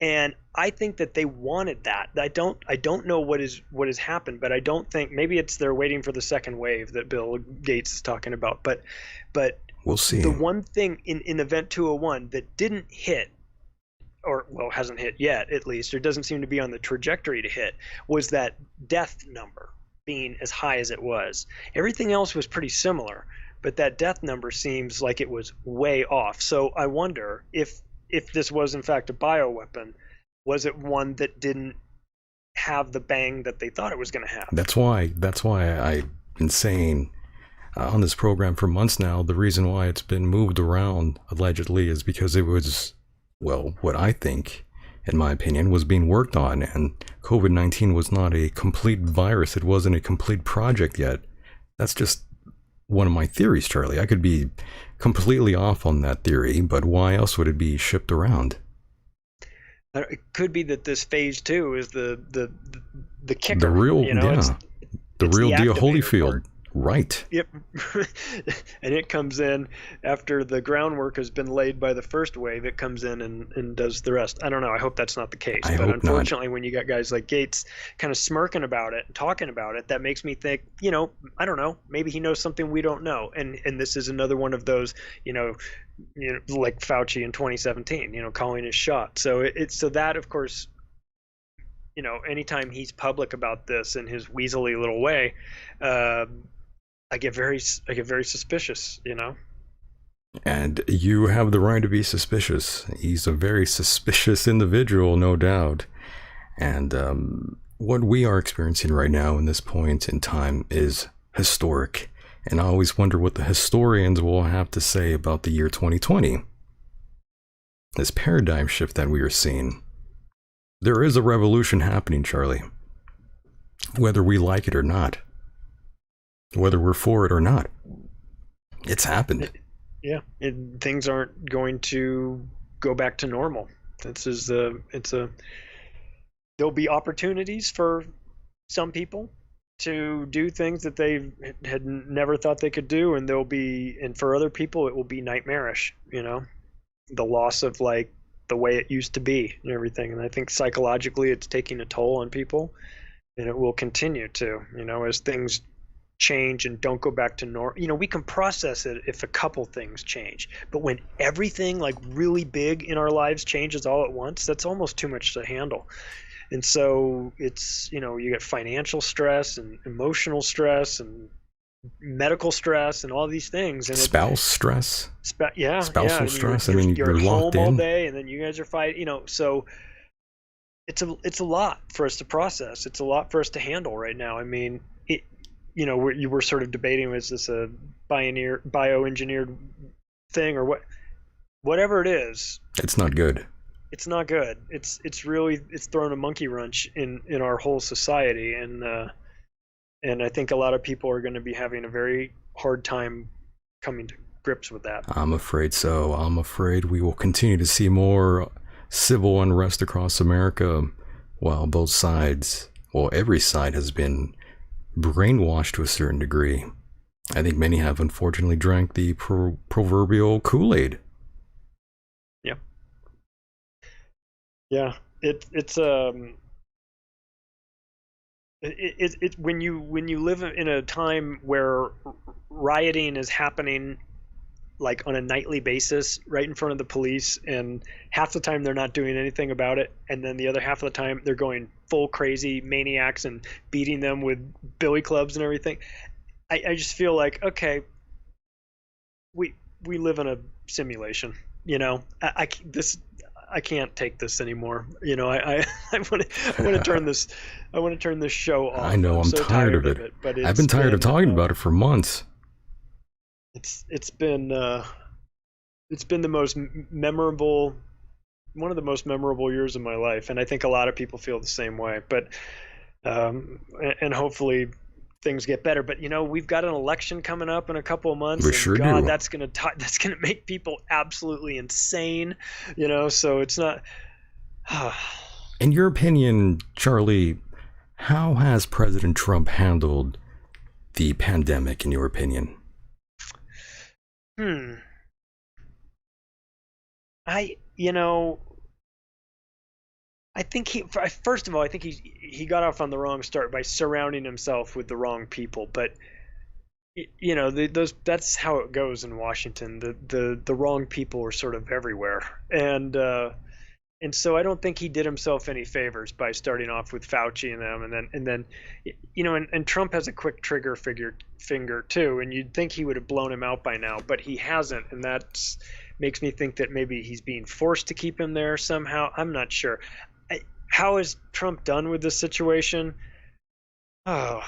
and I think that they wanted that. I don't know what has happened, but I don't think, maybe it's they're waiting for the second wave that Bill Gates is talking about. But
we'll see.
The one thing in Event 201 that didn't hit, or hasn't hit yet at least, or doesn't seem to be on the trajectory to hit, was that death number being as high as it was. Everything else was pretty similar, but that death number seems like it was way off. So I wonder if this was in fact a bioweapon, was it one that didn't have the bang that they thought it was going to have?
That's why I've been saying on this program for months now, the reason why it's been moved around allegedly is because it was, what I think, in my opinion, was being worked on, and COVID-19 was not a complete virus. It wasn't a complete project yet. That's just one of my theories, Charlie. I could be completely off on that theory, but why else would it be shipped around?
It could be that this phase 2 is the kicker.
The real, the real deal, Holyfield.
Part.
Right.
Yep. And it comes in after the groundwork has been laid by the first wave. It comes in and does the rest. I don't know. I hope that's not the case.
I
but
hope
unfortunately,
not.
when you got guys like Gates kind of smirking about it and talking about it, that makes me think, I don't know, maybe he knows something we don't know. And this is another one of those, like Fauci in 2017, calling his shot. So so that, of course, anytime he's public about this in his weaselly little way, I get very suspicious,
And you have the right to be suspicious. He's a very suspicious individual, no doubt. And what we are experiencing right now in this point in time is historic. And I always wonder what the historians will have to say about the year 2020. This paradigm shift that we are seeing. There is a revolution happening, Charlie. Whether we like it or not. Whether we're for it or not. It's happened.
Yeah, things aren't going to go back to normal. There'll be opportunities for some people to do things that they had never thought they could do, and and for other people it will be nightmarish, the loss of like the way it used to be and everything. And I think psychologically it's taking a toll on people, and it will continue to, as things change and don't go back to normal. We can process it if a couple things change, but when everything like really big in our lives changes all at once, that's almost too much to handle. And so it's, you get financial stress and emotional stress and medical stress and all these things, and
spouse stress,
spousal
stress.
You're
locked
home
in
all day, and then you guys are fighting. So it's a lot for us to process. It's a lot for us to handle right now. I mean, you were sort of debating, is this a bioengineered thing or what? Whatever it is,
it's not good.
It's not good. It's thrown a monkey wrench in our whole society, and I think a lot of people are going to be having a very hard time coming to grips with that.
I'm afraid so. I'm afraid we will continue to see more civil unrest across America, while both sides, every side has been brainwashed to a certain degree. I think many have unfortunately drank the proverbial Kool-Aid.
Yep. Yeah. It's when you live in a time where rioting is happening like on a nightly basis right in front of the police, and half the time they're not doing anything about it, and then the other half of the time they're going full crazy maniacs and beating them with billy clubs and everything. I just feel like, okay, we live in a simulation, I can't take this anymore. I want to turn this. I want to turn this show off.
I know. I'm so tired of it. But I've been tired of talking about it for months.
It's been the most memorable, one of the most memorable years of my life, and I think a lot of people feel the same way. But and hopefully things get better. But we've got an election coming up in a couple of months.
We sure
God,
do.
That's gonna make people absolutely insane. So it's not.
In your opinion, Charlie, how has President Trump handled the pandemic? In your opinion?
I think first of all, I think he got off on the wrong start by surrounding himself with the wrong people. But that's how it goes in Washington. The wrong people are sort of everywhere, and so I don't think he did himself any favors by starting off with Fauci and them, and then and Trump has a quick trigger finger too, and you'd think he would have blown him out by now, but he hasn't, and that makes me think that maybe he's being forced to keep him there somehow. I'm not sure. How is Trump done with this situation? Not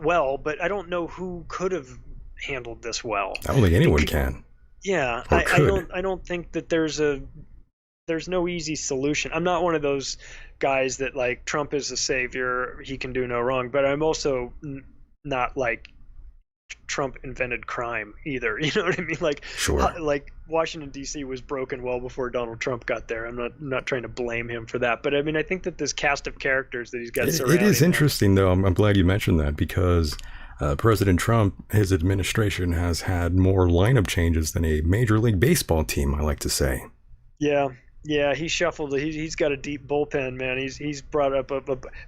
well, but I don't know who could have handled this well.
I don't think anyone can.
Yeah, I don't think that there's no easy solution. I'm not one of those guys that like Trump is a savior, he can do no wrong, but I'm also not like Trump invented crime either. You know what I mean? Like,
Sure.
like Washington D.C. was broken well before Donald Trump got there. I'm not trying to blame him for that, but I mean, I think that this cast of characters that he's got surrounding
It is
him.
interesting, though. I'm glad you mentioned that because President Trump, his administration has had more lineup changes than a Major League Baseball team, I like to say.
Yeah, he shuffled. He's got a deep bullpen, man. He's brought up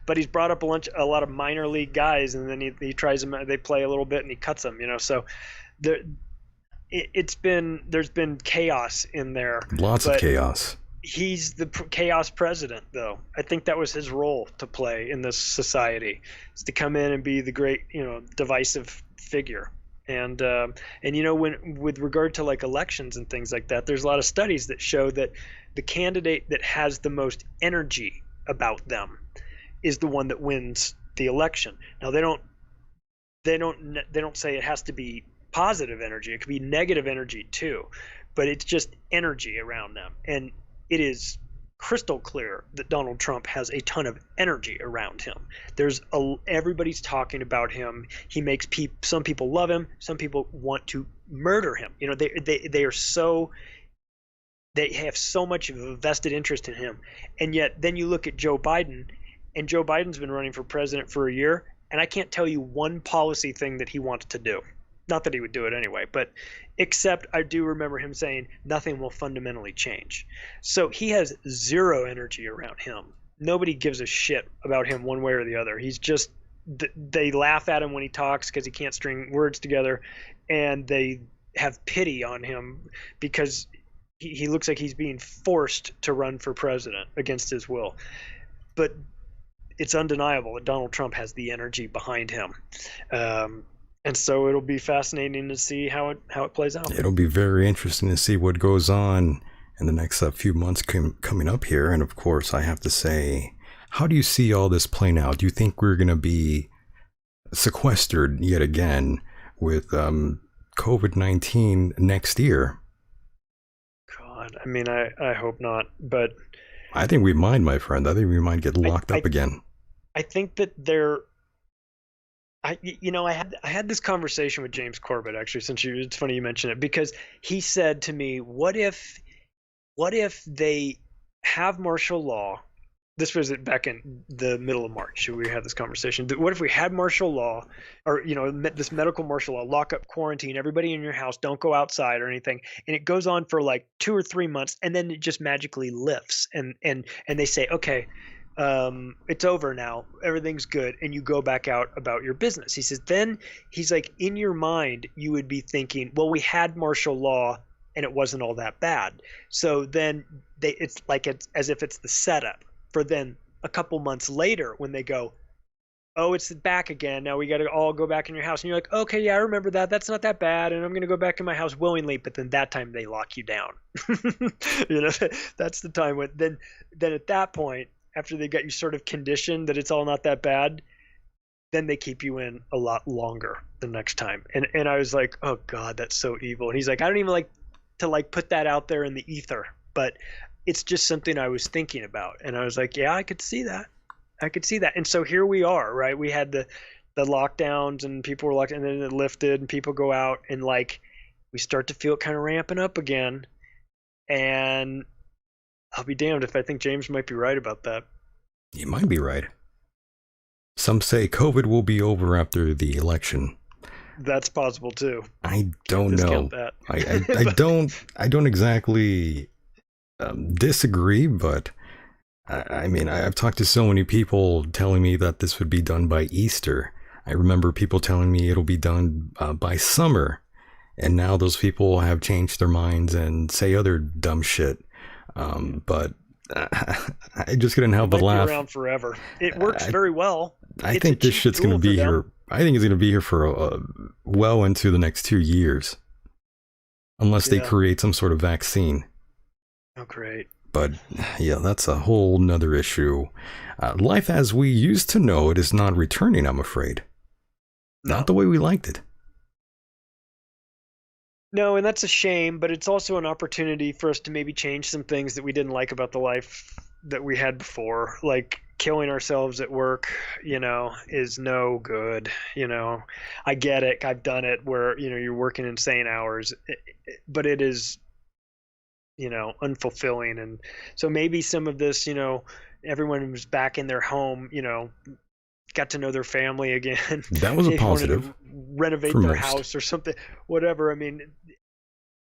but he's brought up a lot of minor league guys, and then he tries them. They play a little bit, and he cuts them. You know, so there's been chaos in there.
Lots of chaos.
He's the chaos president, though. I think that was his role to play in this society, is to come in and be the great, divisive figure. And when with regard to like elections and things like that, there's a lot of studies that show that the candidate that has the most energy about them is the one that wins the election. Now they don't say it has to be positive energy. It could be negative energy too, but it's just energy around them. And it is crystal clear that Donald Trump has a ton of energy around him. Everybody's talking about him. He makes some people love him. Some people want to murder him. They have so much of a vested interest in him. And yet then you look at Joe Biden, and Joe Biden's been running for president for a year, and I can't tell you one policy thing that he wants to do. Not that he would do it anyway, but except I do remember him saying nothing will fundamentally change. So he has zero energy around him. Nobody gives a shit about him one way or the other. He's just, they laugh at him when he talks because he can't string words together, and they have pity on him because he looks like he's being forced to run for president against his will. But it's undeniable that Donald Trump has the energy behind him. And so it'll be fascinating to see how it plays out.
It'll be very interesting to see what goes on in the next few months coming up here. And of course, I have to say, how do you see all this playing out? Do you think we're going to be sequestered yet again with COVID-19 next year?
God, I mean, I hope not, but
I think we might, my friend. I think we might get locked up again.
I think that I had this conversation with James Corbett, actually, it's funny you mention it, because he said to me, what if they have martial law? This was back in the middle of March. We had this conversation. What if we had martial law, or this medical martial law, lock up, quarantine everybody in your house, don't go outside or anything, and it goes on for like 2 or 3 months, and then it just magically lifts, and they say, okay, it's over now, everything's good, and you go back out about your business. He says, then he's like, in your mind you would be thinking, well, we had martial law and it wasn't all that bad. So then it's as if it's the setup for then a couple months later when they go, oh, it's back again, now we got to all go back in your house, and you're like, okay, yeah, I remember that, that's not that bad, and I'm going to go back in my house willingly. But then that time they lock you down. That's the time when then at that point, after they got you sort of conditioned that it's all not that bad, then they keep you in a lot longer the next time. And I was like, oh God, that's so evil. And he's like, I don't even like to put that out there in the ether, but it's just something I was thinking about. And I was like, yeah, I could see that. And so here we are, right? We had the lockdowns, and people were locked, and then it lifted, and people go out, and we start to feel it kind of ramping up again. And I'll be damned if I think James might be right about that.
He might be right. Some say COVID will be over after the election.
That's possible too.
I don't know.
That.
I don't exactly disagree, but I mean, I've talked to so many people telling me that this would be done by Easter. I remember people telling me it'll be done by summer, and now those people have changed their minds and say other dumb shit. But I just couldn't help but laugh.
Be around forever. It works very well.
I think this shit's going to be here. I think it's going to be here for well into the next 2 years, unless they create some sort of vaccine.
Oh, great.
But yeah, that's a whole nother issue. Life as we used to know it is not returning, I'm afraid. No. Not the way we liked it.
No, and that's a shame, but it's also an opportunity for us to maybe change some things that we didn't like about the life that we had before. Like, killing ourselves at work, is no good. I get it. I've done it where, you're working insane hours, but it is, unfulfilling. And so maybe some of this, everyone was back in their home, got to know their family again.
That was a
Maybe wanted to
positive
renovate
for
their
most.
house or something, whatever. I mean,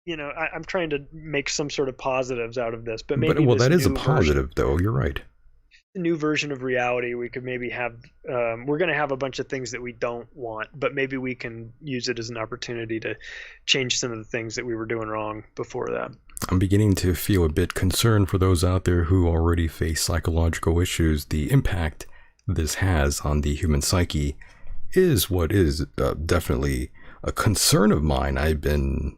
I'm trying to make some sort of positives out of this, but maybe
Well,
this
that is a
new version,
positive, though. You're right.
new version of reality, we could maybe have, we're going to have a bunch of things that we don't want, but maybe we can use it as an opportunity to change some of the things that we were doing wrong before that.
I'm beginning to feel a bit concerned for those out there who already face psychological issues. The impact this has on the human psyche is what is definitely a concern of mine. I've been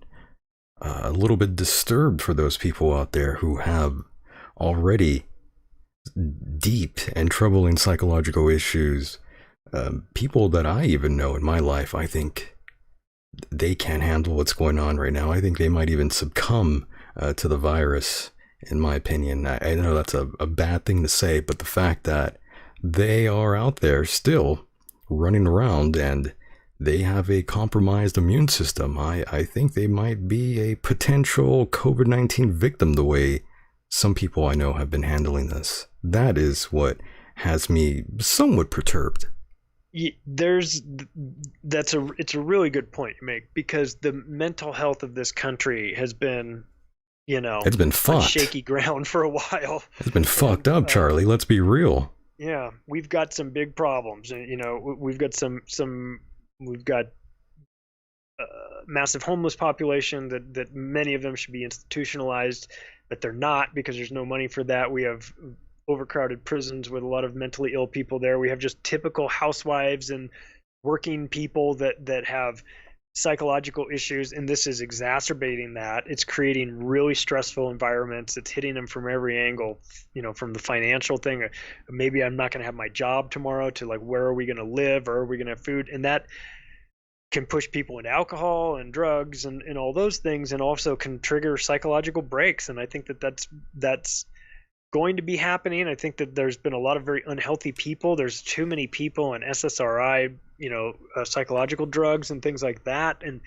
a little bit disturbed for those people out there who have already deep and troubling psychological issues. People that I even know in my life, I think they can't handle what's going on right now. I think they might even succumb to the virus, in my opinion. I know that's a bad thing to say, but the fact that they are out there still running around and they have a compromised immune system, I think they might be a potential COVID-19 victim, the way some people I know have been handling this. That is what has me somewhat perturbed.
It's a really good point you make, because the mental health of this country has been,
it's been fucked.
on shaky ground for a while.
It's been fucked up, Charlie. Let's be real.
Yeah, we've got some big problems, and we've got we've got massive homeless population that many of them should be institutionalized, but they're not because there's no money for that. We have overcrowded prisons with a lot of mentally ill people there. We have just typical housewives and working people that have psychological issues, and this is exacerbating that. It's creating really stressful environments. It's hitting them from every angle, from the financial thing. Maybe I'm not going to have my job tomorrow, to like, where are we going to live, or are we going to have food? And that can push people into alcohol and drugs and all those things, and also can trigger psychological breaks. And I think that's going to be happening. I think that there's been a lot of very unhealthy people. There's too many people on SSRI, psychological drugs and things like that. And,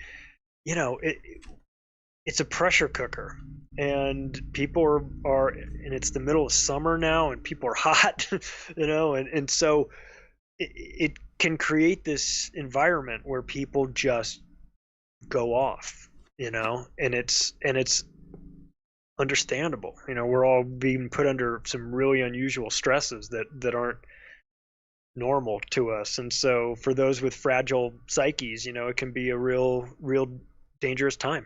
it's a pressure cooker, and people are, and it's the middle of summer now, and people are hot, and so it can create this environment where people just go off, and it's understandable. We're all being put under some really unusual stresses that aren't normal to us. And so for those with fragile psyches, it can be a real dangerous time.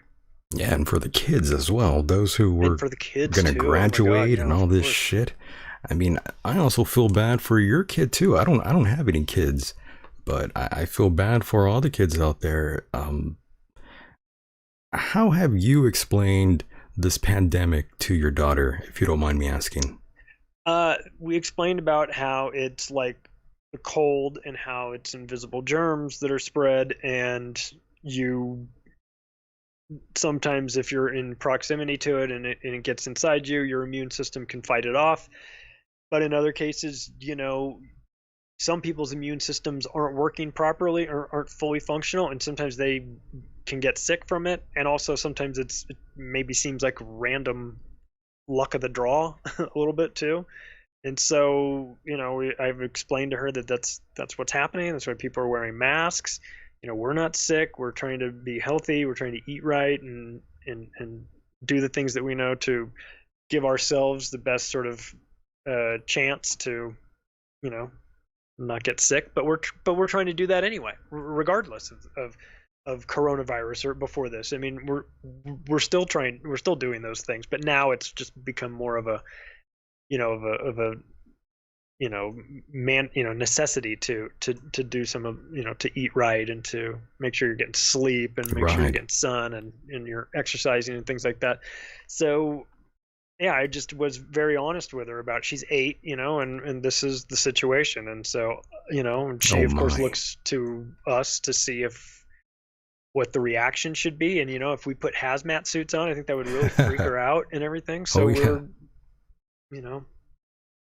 Yeah, and for the kids as well, those who were going to graduate and all this shit. I mean, I also feel bad for your kid too. I don't have any kids, but I feel bad for all the kids out there. How have you explained this pandemic to your daughter, if you don't mind me asking?
We explained about how it's like the cold and how it's invisible germs that are spread, and you sometimes, if you're in proximity to it and it gets inside you, your immune system can fight it off. But in other cases, some people's immune systems aren't working properly or aren't fully functional, and sometimes they can get sick from it. And also sometimes it maybe seems like random luck of the draw a little bit too. And so, I've explained to her that that's what's happening. That's why people are wearing masks. We're not sick. We're trying to be healthy. We're trying to eat right and do the things that we know to give ourselves the best sort of chance to, not get sick. But we're trying to do that anyway, regardless of coronavirus or before this. I mean, we're still doing those things, but now it's just become more of a necessity to do some of, to eat right and to make sure you're getting sleep and make sure you're getting sun and you're exercising and things like that. So yeah, I just was very honest with her about, she's 8, and this is the situation. And so, and she of course looks to us to see what the reaction should be. And, if we put hazmat suits on, I think that would really freak her out and everything. So we're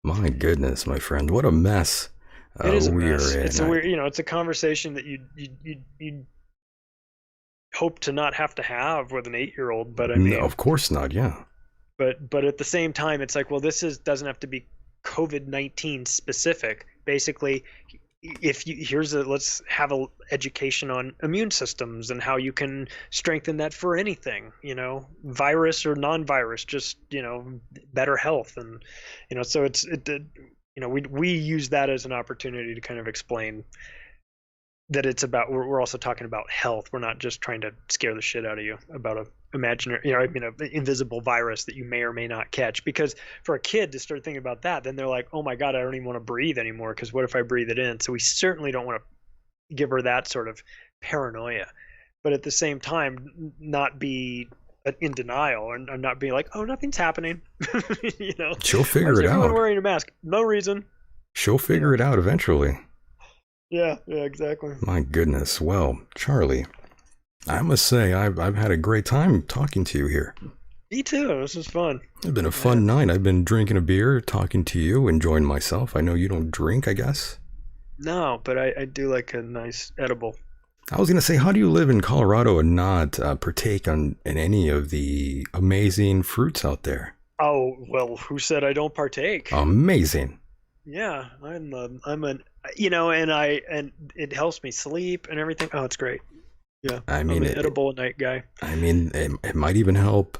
My goodness, my friend, what a mess.
It is a
we
mess.
are in.
It's a weird, it's a conversation that you hope to not have to have with an 8-year-old, but I mean,
No, of course not. Yeah.
but at the same time, it's like, well, doesn't have to be COVID-19 specific. Basically, let's have a education on immune systems and how you can strengthen that for anything, virus or non-virus, just, better health. And, so we use that as an opportunity to kind of explain that it's about, we're also talking about health. We're not just trying to scare the shit out of you about an invisible virus that you may or may not catch. Because for a kid to start thinking about that, then they're like, oh my God, I don't even want to breathe anymore, because what if I breathe it in? So we certainly don't want to give her that sort of paranoia. But at the same time, not be in denial and not being like, oh, nothing's happening.
She'll figure it
everyone
out.
Wearing a mask, no reason.
She'll figure it out eventually.
Yeah, exactly.
My goodness. Well, Charlie, I must say I've had a great time talking to you here.
Me too. This is fun.
It's been a fun night. I've been drinking a beer, talking to you, enjoying myself. I know you don't drink, I guess.
No, but I do like a nice edible.
I was going to say, how do you live in Colorado and not partake in any of the amazing fruits out there?
Oh, well, who said I don't partake?
Amazing.
Yeah, and it helps me sleep and everything. Oh, it's great. Yeah,
I mean,
I'm an edible at night guy.
I mean, it might even help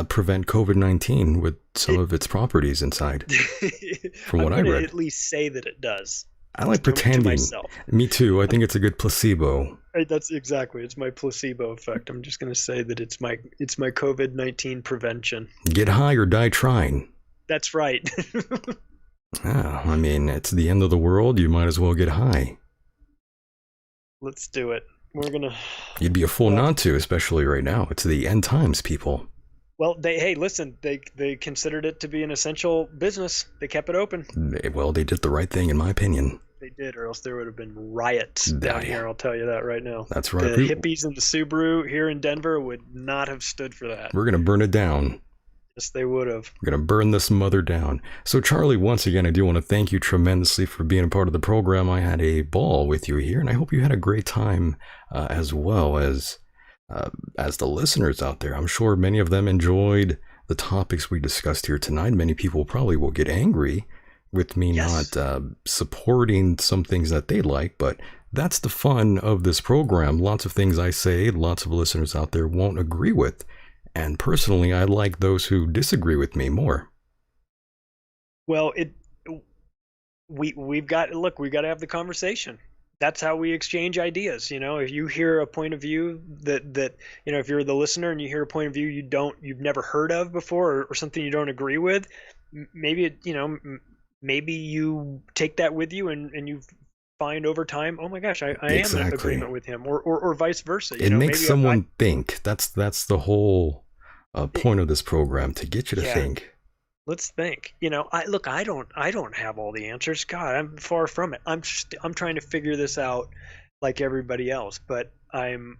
prevent COVID-19 with some of its properties inside. From what I read,
at least say that it does.
I like pretending.
To myself.
Me too. I think it's a good placebo.
That's exactly. It's my placebo effect. I'm just going to say that it's my COVID-19 prevention.
Get high or die trying.
That's right.
Yeah, I mean, it's the end of the world. You might as well get high.
Let's do it. We're gonna.
You'd be a fool not to, especially right now. It's the end times, people.
Well, listen. They considered it to be an essential business. They kept it open.
They did the right thing, in my opinion.
They did, or else there would have been riots down here. I'll tell you that right now.
That's right.
The hippies and the Subaru here in Denver would not have stood for that.
We're gonna burn it down.
Yes, they would have.
We're going to burn this mother down. So, Charlie, once again, I do want to thank you tremendously for being a part of the program. I had a ball with you here, and I hope you had a great time as well as the listeners out there. I'm sure many of them enjoyed the topics we discussed here tonight. Many people probably will get angry with me not supporting some things that they like, but that's the fun of this program. Lots of things I say, lots of listeners out there won't agree with. And personally, I like those who disagree with me more.
Well, we've got to have the conversation. That's how we exchange ideas. If you hear a point of view that if you're the listener and you hear a point of view you've never heard of before, or something you don't agree with, maybe maybe you take that with you and you find over time, oh my gosh, I am in agreement with him, or vice versa.
It makes someone think. That's the whole point of this program, to get you to think.
Let's think. I don't have all the answers. God, I'm far from it. I'm trying to figure this out like everybody else, but I'm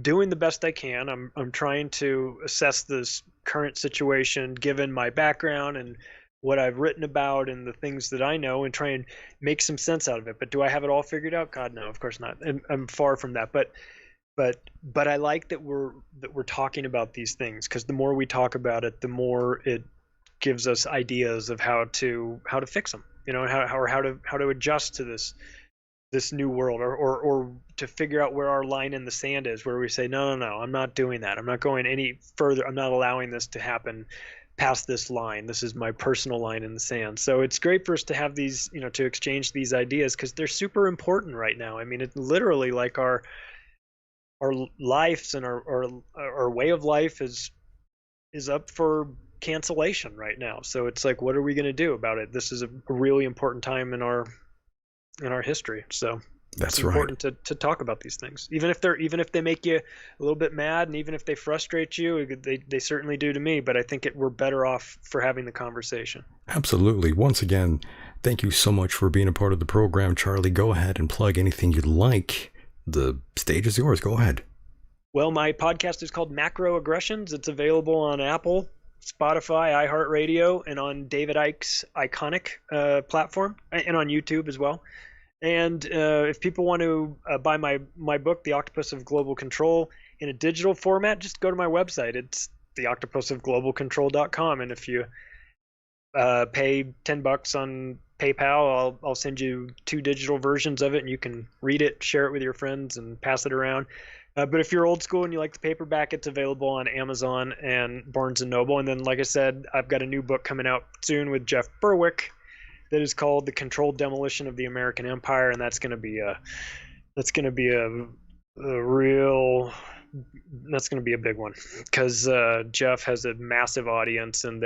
doing the best I can. I'm trying to assess this current situation given my background and what I've written about and the things that I know, and try and make some sense out of it. But do I have it all figured out? God, no, of course not. And I'm far from that. But I like that we're talking about these things, because the more we talk about it, the more it gives us ideas of how to fix them. How to adjust to this new world, or to figure out where our line in the sand is, where we say, no, I'm not doing that. I'm not going any further. I'm not allowing this to happen past this line. This is my personal line in the sand. So it's great for us to have these, to exchange these ideas, because they're super important right now. I mean, it's literally like our lives and our way of life is up for cancellation right now. So it's like, what are we going to do about it? This is a really important time in our history. So
that's
it's important to talk about these things, even if they make you a little bit mad, and even if they frustrate you. They certainly do to me, but I think we're better off for having the conversation.
Absolutely. Once again, thank you so much for being a part of the program, Charlie. Go ahead and plug anything you'd like. The stage is yours. Go ahead.
Well, my podcast is called Macro Aggressions. It's available on Apple, Spotify, iHeartRadio, and on David Icke's Iconic platform, and on YouTube as well. And if people want to buy my book, The Octopus of Global Control, in a digital format, just go to my website. It's theoctopusofglobalcontrol.com. And if you pay $10 on PayPal, I'll send you 2 digital versions of it, and you can read it, share it with your friends, and pass it around. But if you're old school and you like the paperback, it's available on Amazon and Barnes & Noble. And then, like I said, I've got a new book coming out soon with Jeff Berwick that is called The Controlled Demolition of the American Empire, and that's going to be a big one, because Jeff has a massive audience, and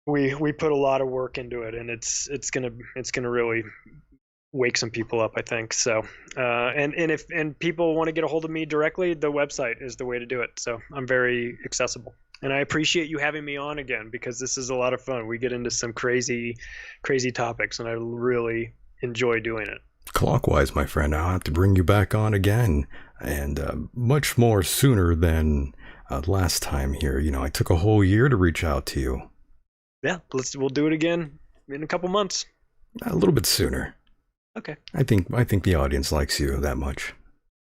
we put a lot of work into it, and it's gonna really wake some people up, I think. So and if people want to get a hold of me directly, the website is the way to do it. So I'm very accessible. And I appreciate you having me on again, because this is a lot of fun. We get into some crazy topics, and I really enjoy doing it.
Clockwise, my friend, I'll have to bring you back on again, and much more sooner than last time here. You know, I took a whole year to reach out to you.
Yeah, we'll do it again in a couple months.
A little bit sooner.
Okay.
I think the audience likes you that much.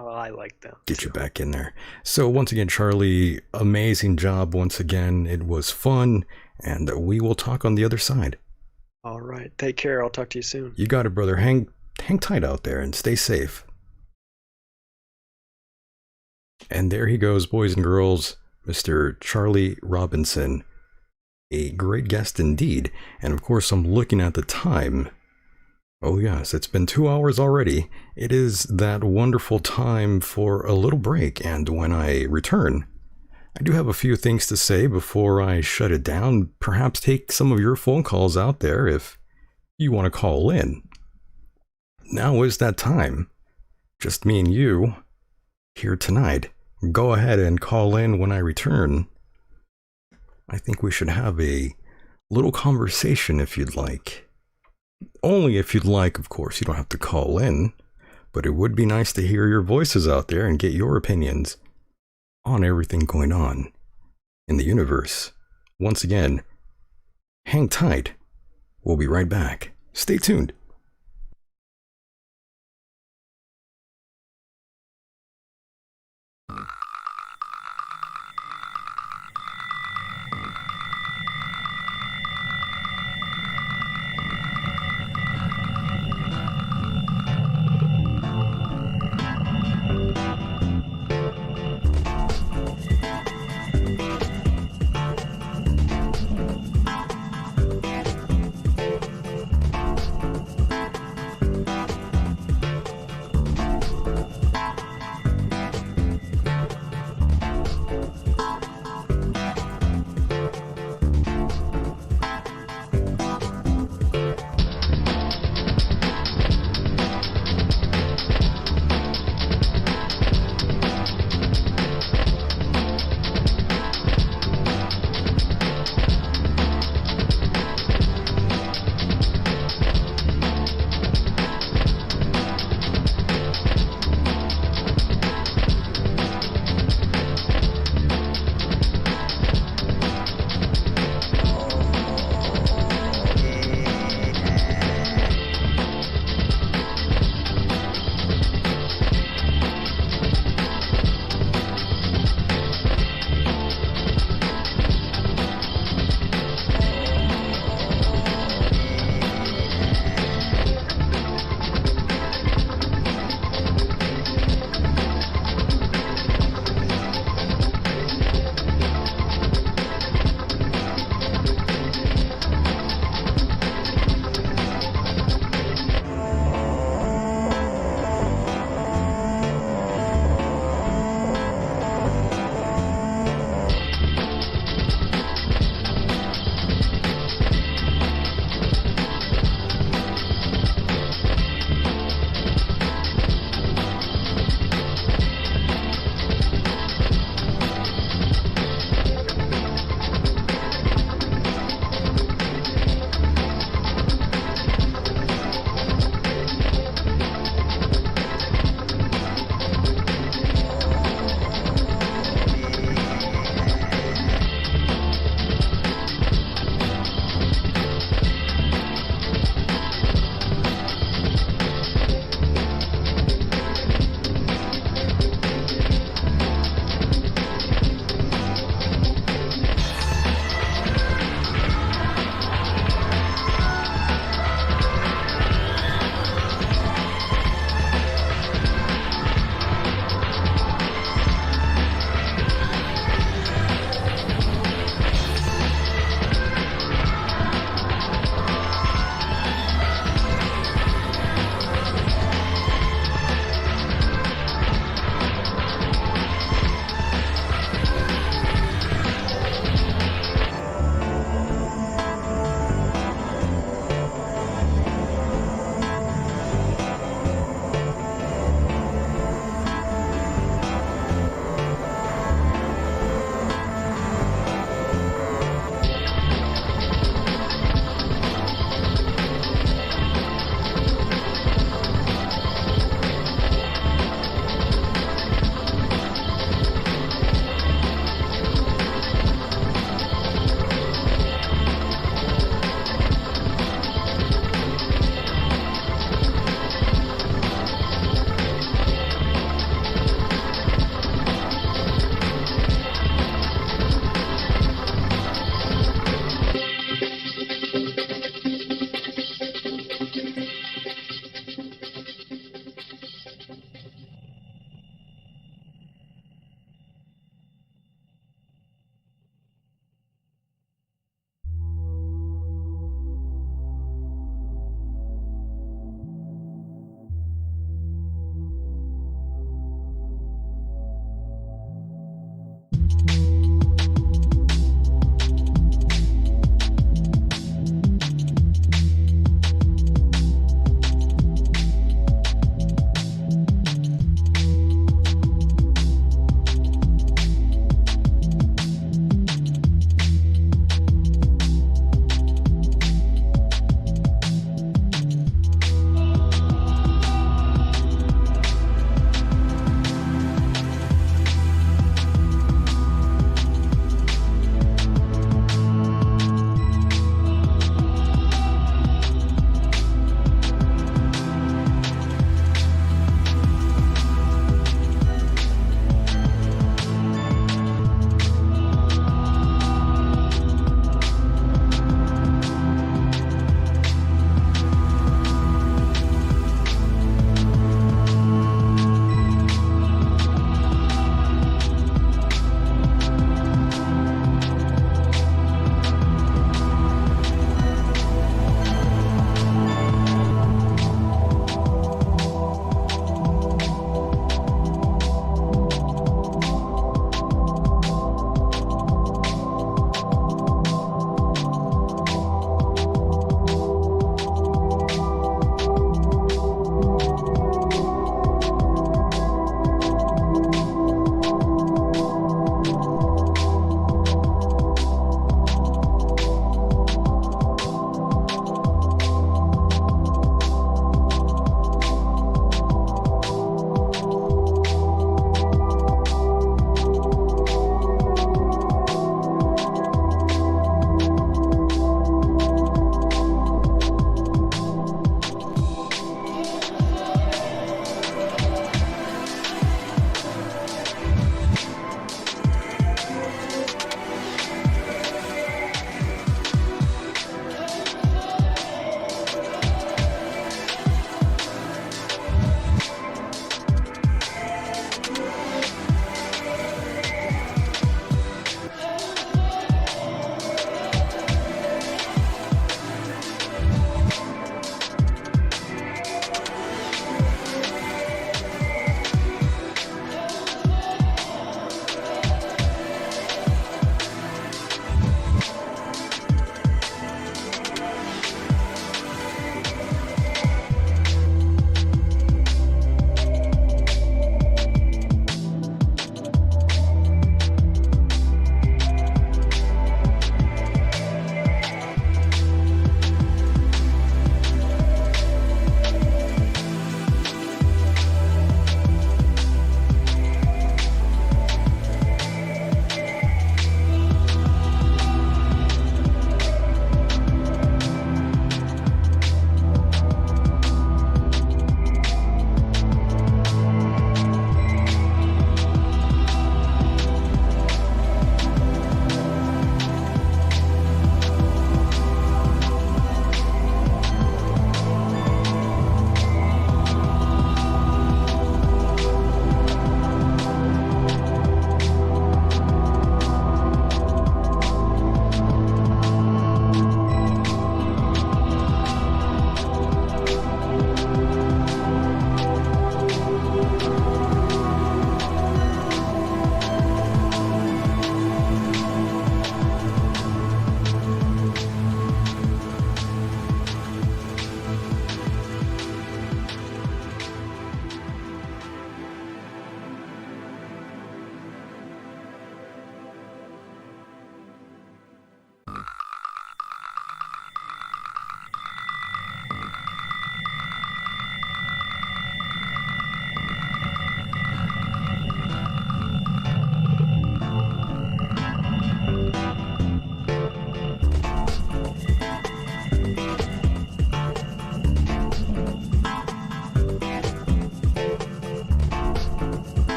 Oh, I like them.
Get you back in there. So once again, Charlie, amazing job once again. It was fun, and we will talk on the other side.
All right. Take care. I'll talk to you soon.
You got it, brother. Hang tight out there and stay safe. And there he goes, boys and girls, Mr. Charlie Robinson. A great guest indeed. And of course, I'm looking at the time. Oh yes, it's been 2 hours already. It is that wonderful time for a little break, and when I return, I do have a few things to say before I shut it down. Perhaps take some of your phone calls out there if you want to call in. Now is that time. Just me and you here tonight. Go ahead and call in when I return. I think we should have a little conversation if you'd like. Only if you'd like, of course. You don't have to call in, but it would be nice to hear your voices out there and get your opinions on everything going on in the universe. Once again, hang tight. We'll be right back. Stay tuned.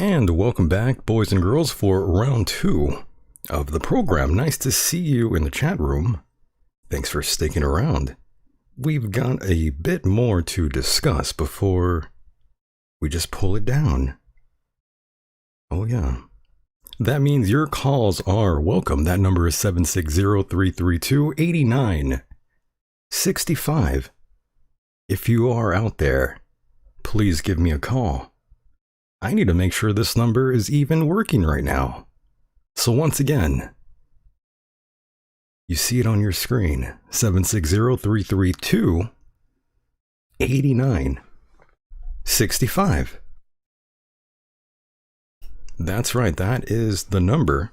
And welcome back, boys and girls, for round 2 of the program. Nice to see you in the chat room. Thanks for sticking around. We've got a bit more to discuss before we just pull it down. Oh yeah. That means your calls are welcome. That number is 760-332-8965. If you are out there, please give me a call. I need to make sure this number is even working right now. So once again, you see it on your screen, 760-332-8965. That's right, that is the number.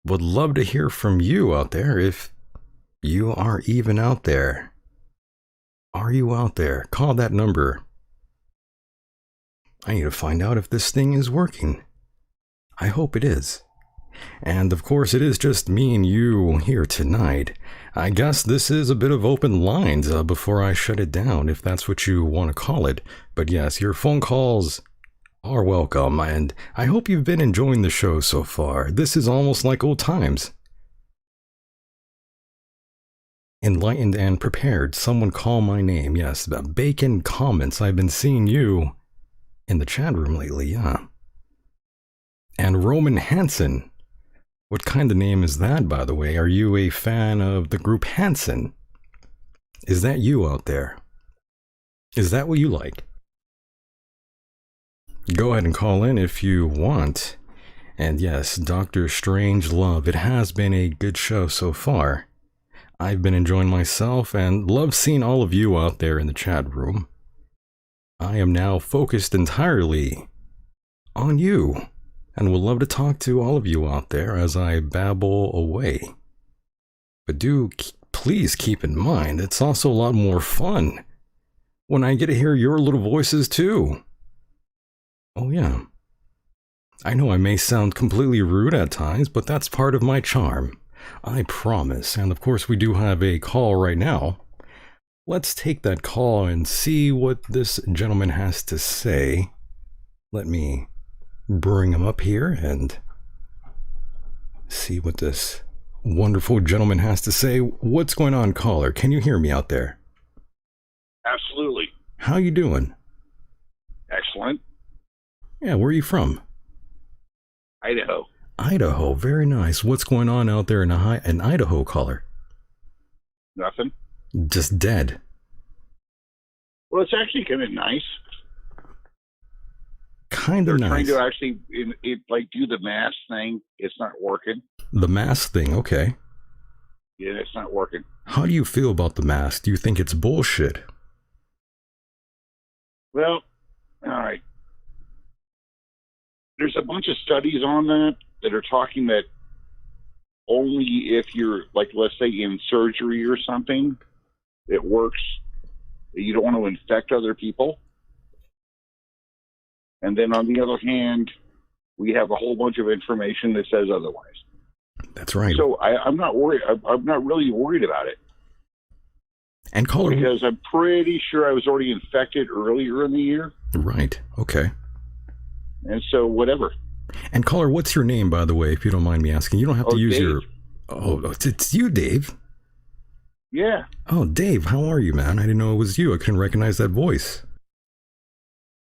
Would love to hear from you out there if you are even out there. Are you out there? Call that number. I need to find out if this thing is working. I hope it is. And of course, it is just me and you here tonight. I guess this is a bit of open lines before I shut it down, if that's what you want to call it. But yes, your phone calls are welcome, and I hope you've been enjoying the show so far. This is almost like old times. Enlightened and prepared. Someone call my name. Yes, Bacon Comments. I've been seeing you in the chat room lately, yeah. And Roman Hansen. What kind of name is that, by the way? Are you a fan of the group Hansen? Is that you out there? Is that what you like? Go ahead and call in if you want. And yes, Dr. Strangelove, it has been a good show so far. I've been enjoying myself and love seeing all of you out there in the chat room. I am now focused entirely on you, and would love to talk to all of you out there as I babble away. But please keep in mind, it's also a lot more fun when I get to hear your little voices too. Oh yeah. I know I may sound completely rude at times, but that's part of my charm. I promise. And of course, we do have a call right now. Let's take that call and see what this gentleman has to say. Let me bring him up here and see what this wonderful gentleman has to say. What's going on, caller? Can you hear me out there?
Absolutely.
How you doing?
Excellent.
Yeah, where are you from?
Idaho.
Idaho, very nice. What's going on out there in Idaho, caller?
Nothing.
Just dead.
Well, it's actually kind of nice.
Kind of nice.
Trying to actually do the mask thing. It's not working.
The mask thing, okay.
Yeah, it's not working.
How do you feel about the mask? Do you think it's bullshit?
Well, all right. There's a bunch of studies on that are talking that only if you're, like, let's say in surgery or something, it works. You don't want to infect other people. And then on the other hand, we have a whole bunch of information that says otherwise.
That's right.
So I'm not worried. I'm not really worried about it.
And caller,
because I'm pretty sure I was already infected earlier in the year.
Right. Okay.
And so whatever.
And caller, what's your name, by the way, if you don't mind me asking? You don't have to use
Dave.
your... Oh, it's you, Dave.
Yeah.
Oh, Dave, how are you, man? I didn't know it was you. I couldn't recognize that voice.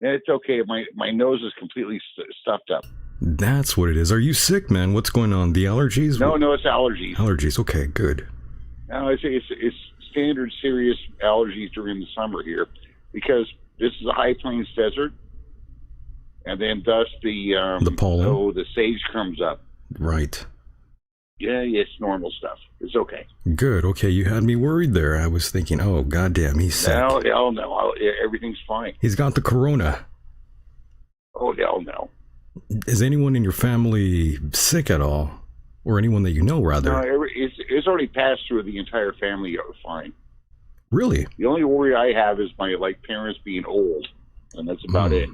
It's okay. My nose is completely stuffed up.
That's what it is. Are you sick, man? What's going on? The allergies?
No, it's allergies.
Allergies. Okay, good.
No, it's standard serious allergies during the summer here because this is a high plains desert, and then thus the pollen. Oh, the sage comes up.
Right.
Yeah, it's normal stuff. It's okay.
Good. Okay, you had me worried there. I was thinking, oh, goddamn, he's sick.
No, hell no. Everything's fine.
He's got the corona.
Oh, hell no.
Is anyone in your family sick at all? Or anyone that you know, rather?
No, it's already passed through the entire family fine.
Really?
The only worry I have is my parents being old, and that's about it.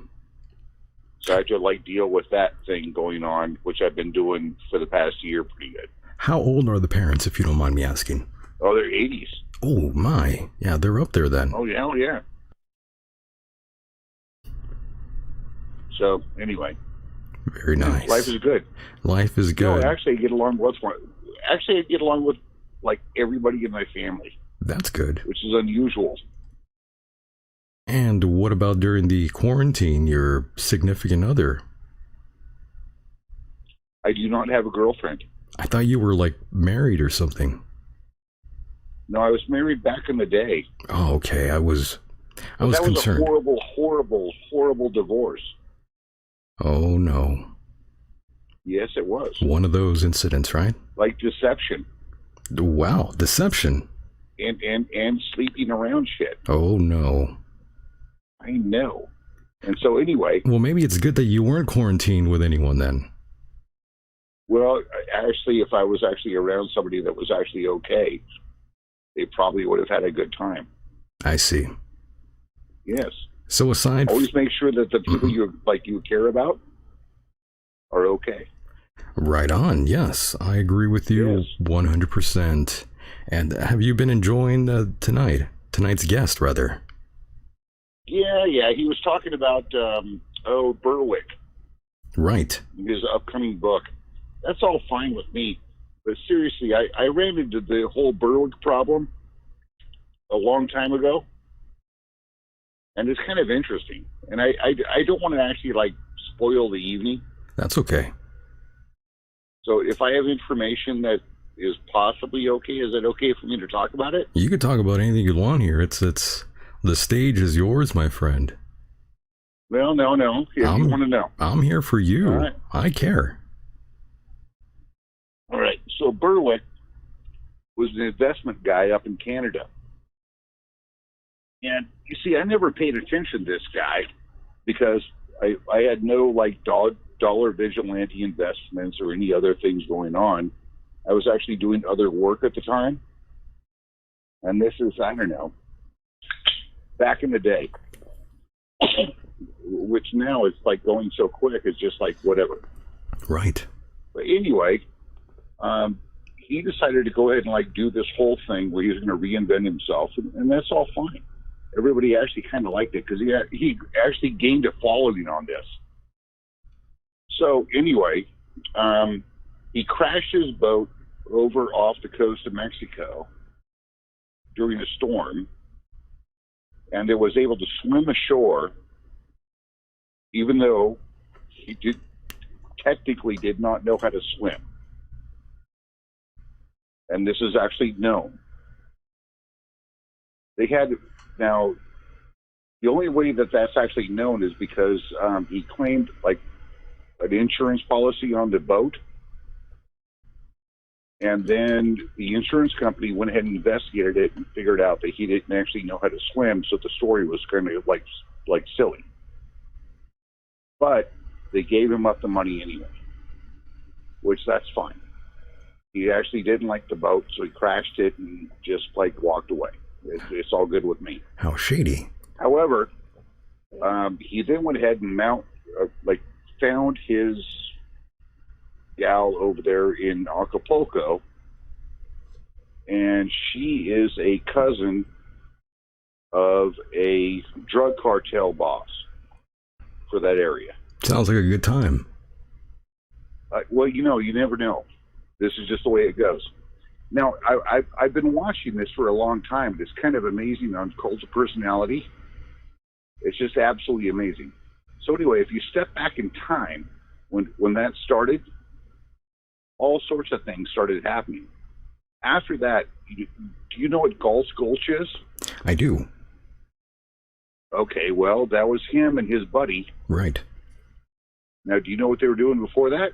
So I have to deal with that thing going on, which I've been doing for the past year pretty good.
How old are the parents, if you don't mind me asking?
Oh, they're 80s.
Oh, my. Yeah, they're up there then.
Oh, yeah. So anyway,
very nice.
Life is good.
Life is good.
No, actually, I get along with like everybody in my family.
That's good.
Which is unusual.
And what about during the quarantine, your significant other?
I do not have a girlfriend.
I thought you were like married or something.
No, I was married back in the day.
Oh, okay. I was concerned.
That was a horrible, horrible, horrible divorce.
Oh, no.
Yes, it was.
One of those incidents, right?
Like deception.
Wow, deception.
And sleeping around shit.
Oh, no.
I know. And so anyway.
Well, maybe it's good that you weren't quarantined with anyone then.
Well, actually, if I was actually around somebody that was actually okay, they probably would have had a good time.
I see.
Yes.
So aside,
always make sure that the people you care about are okay.
Right on. Yes, I agree with you 100%. And have you been enjoying tonight's guest, rather?
Yeah. He was talking about Berwick.
Right.
His upcoming book. That's all fine with me. But seriously, I ran into the whole Berwick problem a long time ago. And it's kind of interesting. And I don't want to actually, spoil the evening.
That's okay.
So if I have information that is possibly okay, is it okay for me to talk about it?
You can talk about anything you want here. It's the stage is yours, my friend.
Well, no. If you want to know.
I'm here for you.
All right.
I care.
All right. So Berwick was an investment guy up in Canada. And you see, I never paid attention to this guy because I had no dollar vigilante investments or any other things going on. I was actually doing other work at the time. And this is, I don't know, back in the day, which now it's going so quick, it's just whatever.
Right.
But anyway, he decided to go ahead and do this whole thing where he was going to reinvent himself, and that's all fine. Everybody actually kind of liked it because he actually gained a following on this. So anyway, he crashed his boat over off the coast of Mexico during a storm, and it was able to swim ashore, even though he technically did not know how to swim. And this is actually known. Now, the only way that that's actually known is because he claimed an insurance policy on the boat. And then the insurance company went ahead and investigated it and figured out that he didn't actually know how to swim, so the story was kind of silly. But they gave him up the money anyway, which that's fine. He actually didn't like the boat, so he crashed it and just walked away. It's all good with me.
How shady.
However, he then went ahead and found his gal over there in Acapulco, and she is a cousin of a drug cartel boss for that area.
Sounds like a good time.
Well, you never know. This is just the way it goes. Now, I've been watching this for a long time. It's kind of amazing on Cult of Personality. It's just absolutely amazing. So anyway, if you step back in time, when that started, all sorts of things started happening. After that, do you know what Gulch is?
I do.
Okay, well, that was him and his buddy.
Right.
Now, do you know what they were doing before that?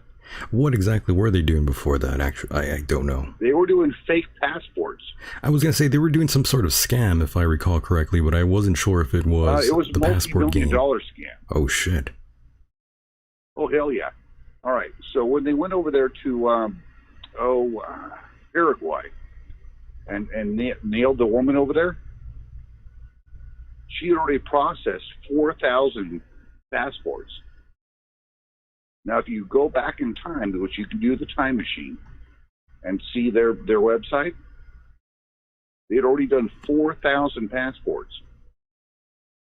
What exactly were they doing before that? Actually, I don't know.
They were doing fake passports.
I was going to say they were doing some sort of scam, if I recall correctly, but I wasn't sure if it was the passport game.
It was a multi-million-dollar scam.
Oh, shit.
Oh, hell yeah. All right, so when they went over there to, Paraguay and nailed the woman over there, she had already processed 4,000 passports. Now, if you go back in time, which you can do the time machine, and see their website, they had already done 4,000 passports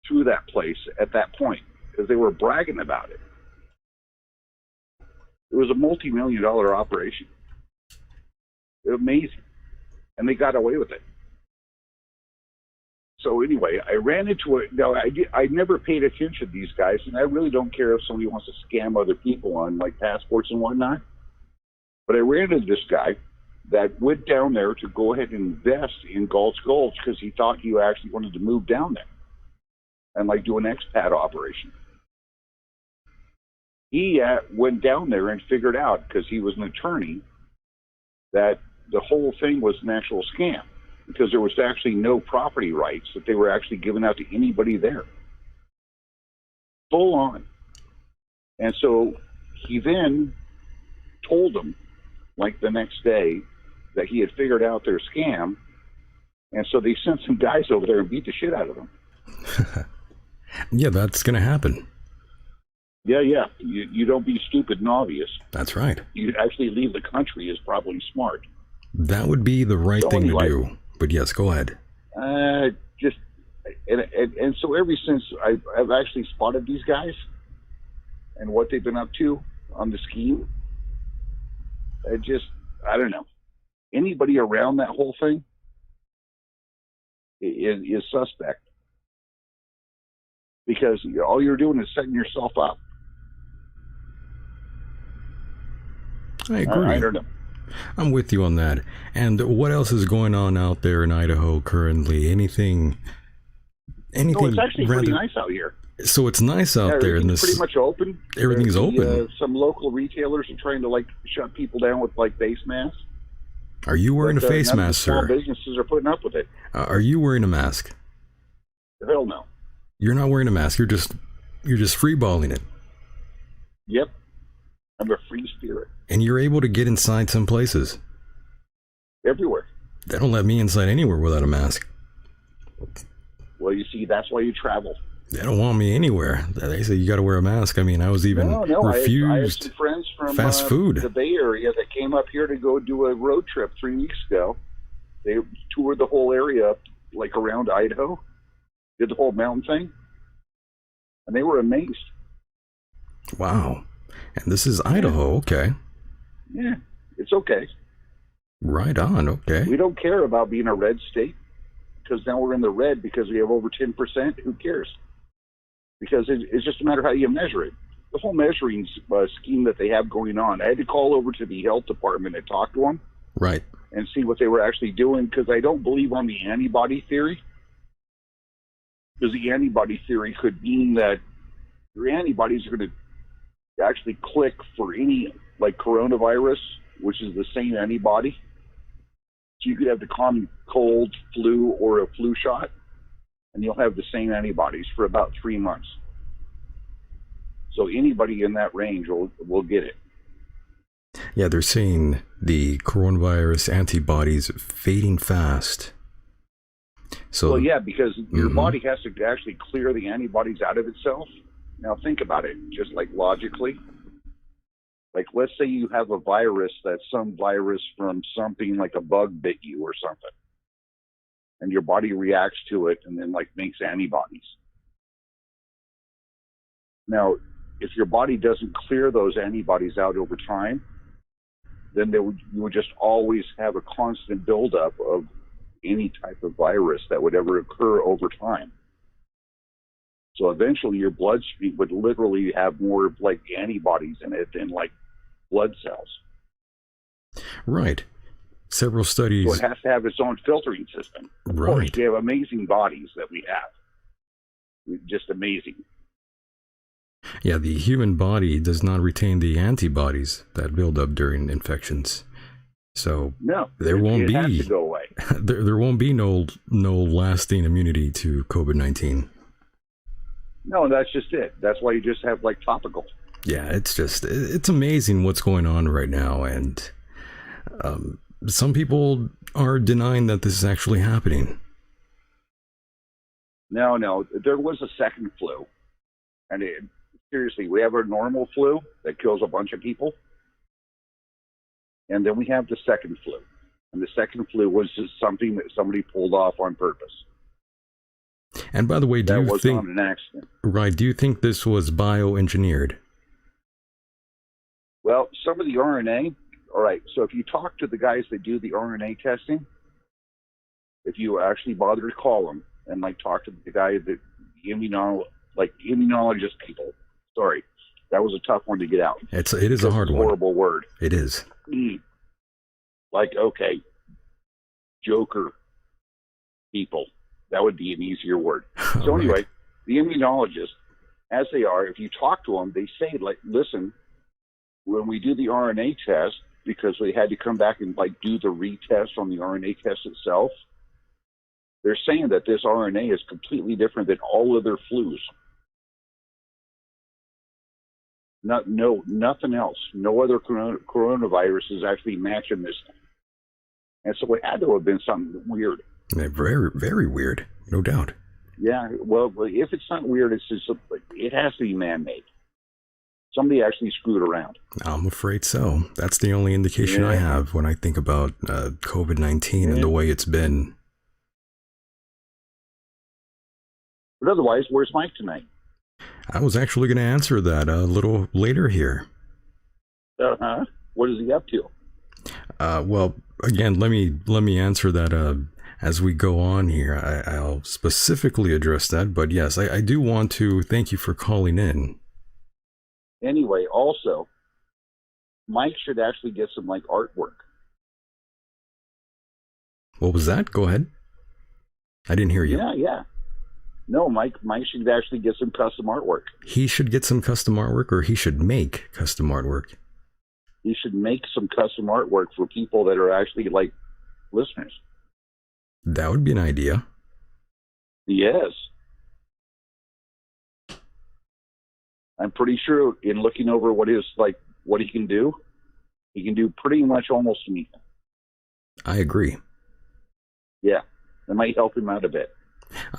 through that place at that point. because they were bragging about it. It was a multi-million-dollar operation. It was amazing. And they got away with it. So anyway, I ran into it. Now, I never paid attention to these guys, and I really don't care if somebody wants to scam other people on like passports and whatnot. But I ran into this guy that went down there to go ahead and invest in Galt's Gulch because he thought he actually wanted to move down there and like do an expat operation. He went down there and figured out, because he was an attorney, that the whole thing was an actual scam, because there was actually no property rights that they were actually giving out to anybody there. Full on. And so he then told them, like the next day, that he had figured out their scam, and so they sent some guys over there and beat the shit out of them.
Yeah, that's going to happen.
Yeah. You don't be stupid and obvious.
That's right.
You actually leave the country is probably smart.
That would be the right thing to do. But yes, go ahead.
And so ever since I've actually spotted these guys and what they've been up to on the scheme, I don't know. Anybody around that whole thing is suspect, because all you're doing is setting yourself up.
I agree.
I don't know.
I'm with you on that. And what else is going on out there in Idaho currently? Anything?
No, it's actually pretty nice out here.
So it's nice out there.
It's pretty much open.
Everything's open.
Some local retailers are trying to like shut people down with like face masks.
Are you wearing a face mask, sir?
Small businesses are putting up with it.
Are you wearing a mask?
Hell no.
You're not wearing a mask. You're just freeballing it.
Yep. I'm a free spirit.
And you're able to get inside some places.
Everywhere.
They don't let me inside anywhere without a mask.
Well, you see, that's why you travel.
They don't want me anywhere. They say you got to wear a mask. I mean, I was even refused
I have some friends from
fast food.
The Bay Area that came up here to go do a road trip 3 weeks ago. They toured the whole area, like around Idaho, did the whole mountain thing, and they were amazed.
Wow. And this is Idaho, okay.
Yeah, it's okay.
Right on, okay.
We don't care about being a red state, because now we're in the red because we have over 10%. Who cares? Because it's just a matter of how you measure it. The whole measuring scheme that they have going on, I had to call over to the health department and talk to them.
Right.
And see what they were actually doing, because I don't believe on the antibody theory. Because the antibody theory could mean that your antibodies are going to actually click for any, like coronavirus, which is the same antibody. So you could have the common cold, flu, or a flu shot, and you'll have the same antibodies for about 3 months. So anybody in that range will get it.
Yeah, they're saying the coronavirus antibodies fading fast. So,
well, yeah, because your body has to actually clear the antibodies out of itself. Now think about it, just like logically. Like, let's say you have a virus that's some virus from something like a bug bit you or something. And your body reacts to it and then, like, makes antibodies. Now, if your body doesn't clear those antibodies out over time, then you would just always have a constant buildup of any type of virus that would ever occur over time. So eventually your bloodstream would literally have more like antibodies in it than like blood cells.
Right. Several studies.
So it has to have its own filtering system. Of course, we have amazing bodies that we have. Just amazing.
Yeah, the human body does not retain the antibodies that build up during infections. So
no,
there won't be
has to go away.
there won't be no lasting immunity to COVID-19.
No, that's just it. That's why you just have like topical.
Yeah, it's amazing what's going on right now, and some people are denying that this is actually happening.
No, there was a second flu, and seriously, we have a normal flu that kills a bunch of people, and then we have the second flu, and the second flu was just something that somebody pulled off on purpose.
And by the way, do
that
you
was
think
not an accident?
Right? Do you think this was bioengineered?
Well, some of the RNA. All right. So if you talk to the guys that do the RNA testing, if you actually bother to call them and like talk to the guy that immunologist people. Sorry, that was a tough one to get out.
It is a hard one.
Horrible word.
It is.
Like, okay, Joker people. That would be an easier word. So anyway, the immunologists, as they are, if you talk to them, they say, like, listen, when we do the RNA test, because they had to come back and like do the retest on the RNA test itself, they're saying that this RNA is completely different than all other flus. Nothing else. No other coronavirus is actually matching this thing. And so it had to have been something weird.
Very, very weird, no doubt.
Yeah, well, if it's not weird, it's just it has to be man-made. Somebody actually screwed around.
I'm afraid so. That's the only indication I have when I think about COVID-19 and the way it's been.
But otherwise, where's Mike tonight?
I was actually going to answer that a little later here.
What is he up to?
Well, again, let me answer that as we go on here. I'll specifically address that, but yes, I do want to thank you for calling in.
Anyway, also, Mike should actually get some like artwork.
What was that? Go ahead. I didn't hear you.
Yeah. No, Mike should actually get some custom artwork.
He should get some custom artwork, or he should make custom artwork?
He should make some custom artwork for people that are actually like listeners.
That would be an idea.
Yes. I'm pretty sure in looking over what he can do pretty much almost anything.
I agree.
Yeah. That might help him out a bit.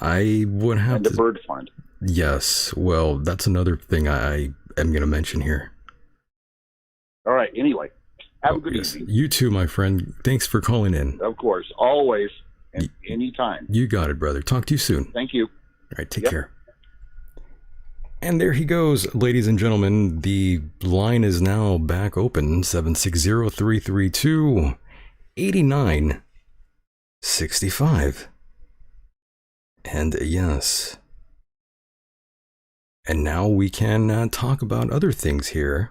I would have
and the bird fund.
Yes. Well, that's another thing I am going to mention here.
All right. Anyway, have a good evening.
You too, my friend. Thanks for calling in.
Of course. Always. And anytime.
You got it, brother. Talk to you soon.
Thank you.
All right. Take care. And there he goes, ladies and gentlemen. The line is now back open. 760-332-8965. And yes. And now we can talk about other things here.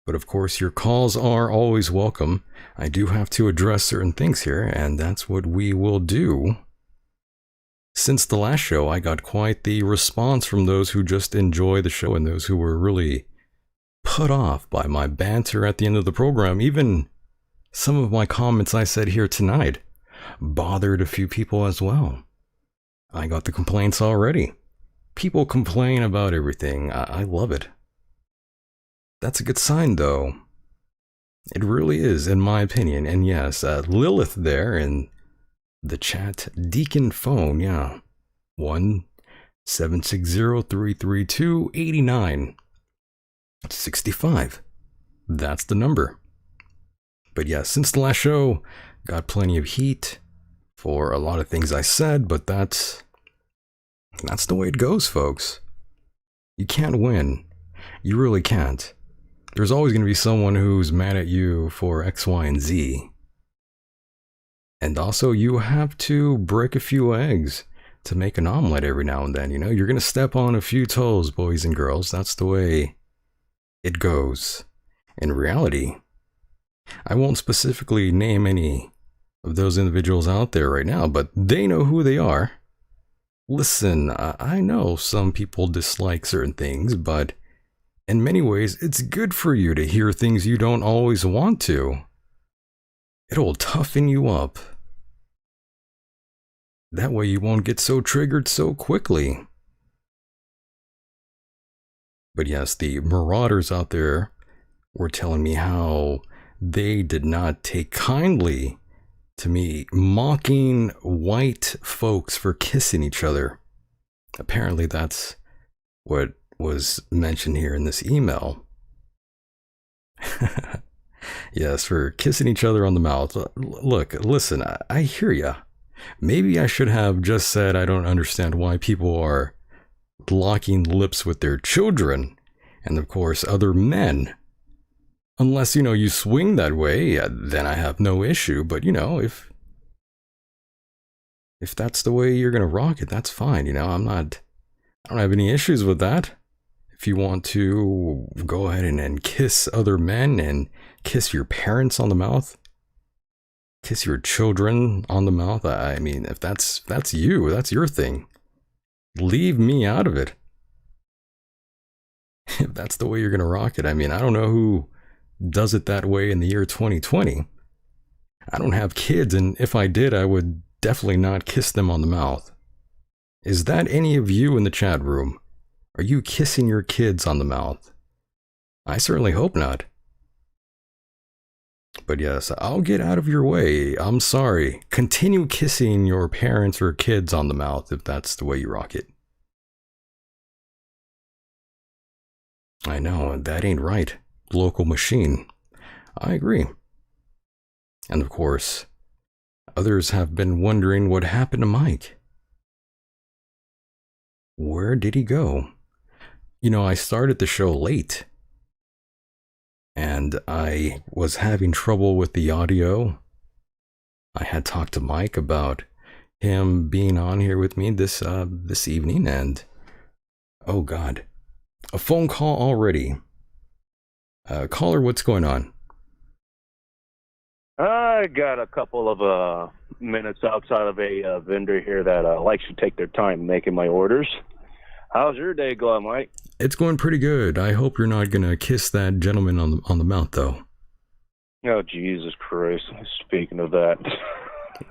But of course, your calls are always welcome. I do have to address certain things here, and that's what we will do. Since the last show, I got quite the response from those who just enjoy the show and those who were really put off by my banter at the end of the program. Even some of my comments I said here tonight bothered a few people as well. I got the complaints already. People complain about everything. I love it. That's a good sign, though. It really is, in my opinion. And yes, Lilith there in the chat, Decon phone, yeah. 1-760-332-8965. That's the number. But yeah, since the last show, got plenty of heat for a lot of things I said, but that's the way it goes, folks. You can't win. You really can't. There's always going to be someone who's mad at you for X, Y, and Z. And also, you have to break a few eggs to make an omelet every now and then. You know, you're going to step on a few toes, boys and girls. That's the way it goes. In reality, I won't specifically name any of those individuals out there right now, but they know who they are. Listen, I know some people dislike certain things, but in many ways, it's good for you to hear things you don't always want to. It'll toughen you up. That way you won't get so triggered so quickly. But yes, the marauders out there were telling me how they did not take kindly to me mocking white folks for kissing each other. Apparently that's what was mentioned here in this email. Yes, for kissing each other on the mouth. Look, listen, I hear ya. maybe I should have just said I don't understand why people are locking lips with their children and, of course, other men. Unless, you swing that way, then I have no issue. But, if that's the way you're going to rock it, that's fine. I don't have any issues with that. If you want to go ahead and kiss other men and kiss your parents on the mouth, kiss your children on the mouth, I mean, if that's you, that's your thing. Leave me out of it. If that's the way you're going to rock it. I mean, I don't know who does it that way in the year 2020. I don't have kids, and if I did, I would definitely not kiss them on the mouth. Is that any of you in the chat room? Are you kissing your kids on the mouth? I certainly hope not. But yes, I'll get out of your way. I'm sorry. Continue kissing your parents or kids on the mouth if that's the way you rock it. I know, that ain't right. Local machine. I agree. And of course, others have been wondering what happened to Mike. Where did he go? I started the show late, and I was having trouble with the audio. I had talked to Mike about him being on here with me this evening, and oh God, a phone call already. Caller, what's going on?
I got a couple of minutes outside of a vendor here that likes to take their time making my orders. How's your day going, Mike?
It's going pretty good. I hope you're not gonna kiss that gentleman on the mouth, though.
Oh, Jesus Christ! Speaking of that,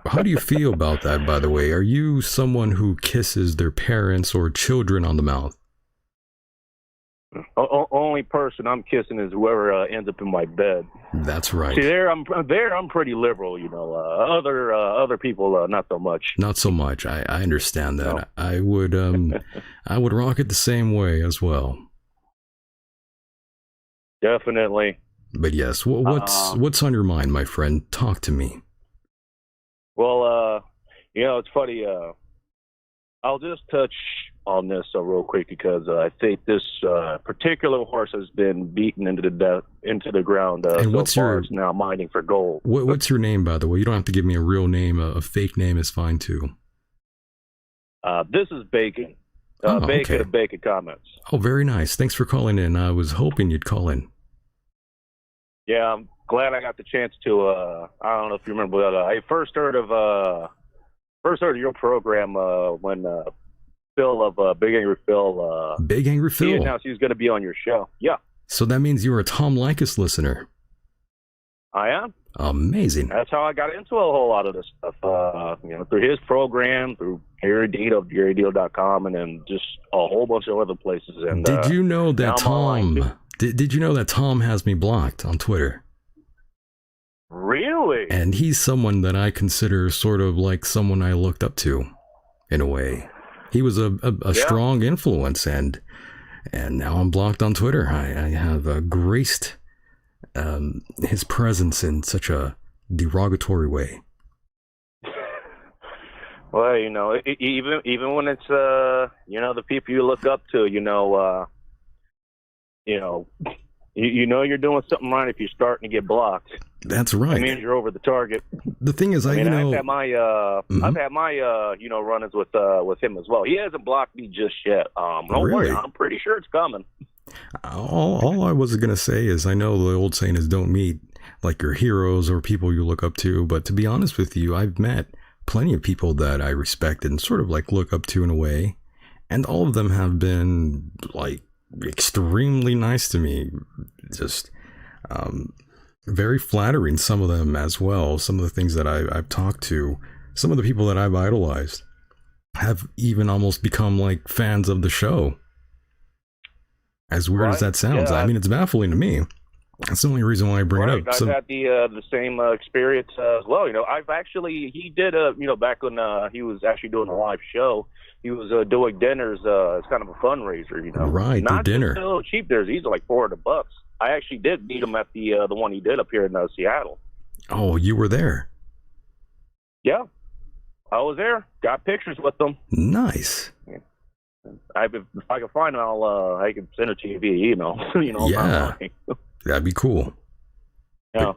how do you feel about that? By the way, are you someone who kisses their parents or children on the mouth?
Only person I'm kissing is whoever ends up in my bed.
That's right.
See, I'm pretty liberal, Other people, not so much.
Not so much. I understand that. No. I would rock it the same way as well.
Definitely.
But yes, what's on your mind, my friend? Talk to me.
Well, it's funny. I'll just touch on this real quick because I think this particular horse has been beaten into the ground.
And
it's now mining for gold.
What's your name, by the way? You don't have to give me a real name. A fake name is fine too.
This is Bacon. Bacon
okay.
of Bacon Comments.
Oh, very nice. Thanks for calling in. I was hoping you'd call in.
Yeah, I'm glad I got the chance to. I don't know if you remember that. I first heard of your program when. Phil of Big Angry Phil.
Big Angry Phil?
He announced he was going to be on your show. Yeah.
So that means you're a Tom Likas listener.
I am.
Amazing.
That's how I got into a whole lot of this stuff. Through his program, through GaryDeal.com, and then just a whole bunch of other places. And
did you know that Tom? Did you know that Tom has me blocked on Twitter?
Really?
And he's someone that I consider sort of like someone I looked up to, in a way. He was a strong influence, and now I'm blocked on Twitter. I have graced his presence in such a derogatory way.
Well, even when it's the people you look up to, you're doing something right if you're starting to get blocked.
That's right.
It means you're over the target.
The thing is, I've
had my run-ins with him as well. He hasn't blocked me just yet. Don't worry, I'm pretty sure it's coming.
All I was gonna say is, I know the old saying is don't meet like your heroes or people you look up to, but to be honest with you, I've met plenty of people that I respect and sort of like look up to in a way, and all of them have been like extremely nice to me. Just very flattering, some of them as well. Some of the things that I've talked to, some of the people that I've idolized have even almost become like fans of the show. As weird as that sounds, yeah. I mean, it's baffling to me. That's the only reason why I bring it up.
I've had the same experience as well. He did back when he was actually doing a live show, he was doing dinners as kind of a fundraiser.
Right,
not
the dinner.
Just cheap dinners. These are like $400. I actually did meet him at the one he did up here in Seattle.
Oh, you were there?
Yeah. I was there. Got pictures with them.
Nice.
If I can find them, I can send it to you via email.
Yeah, that'd be cool.
Yeah.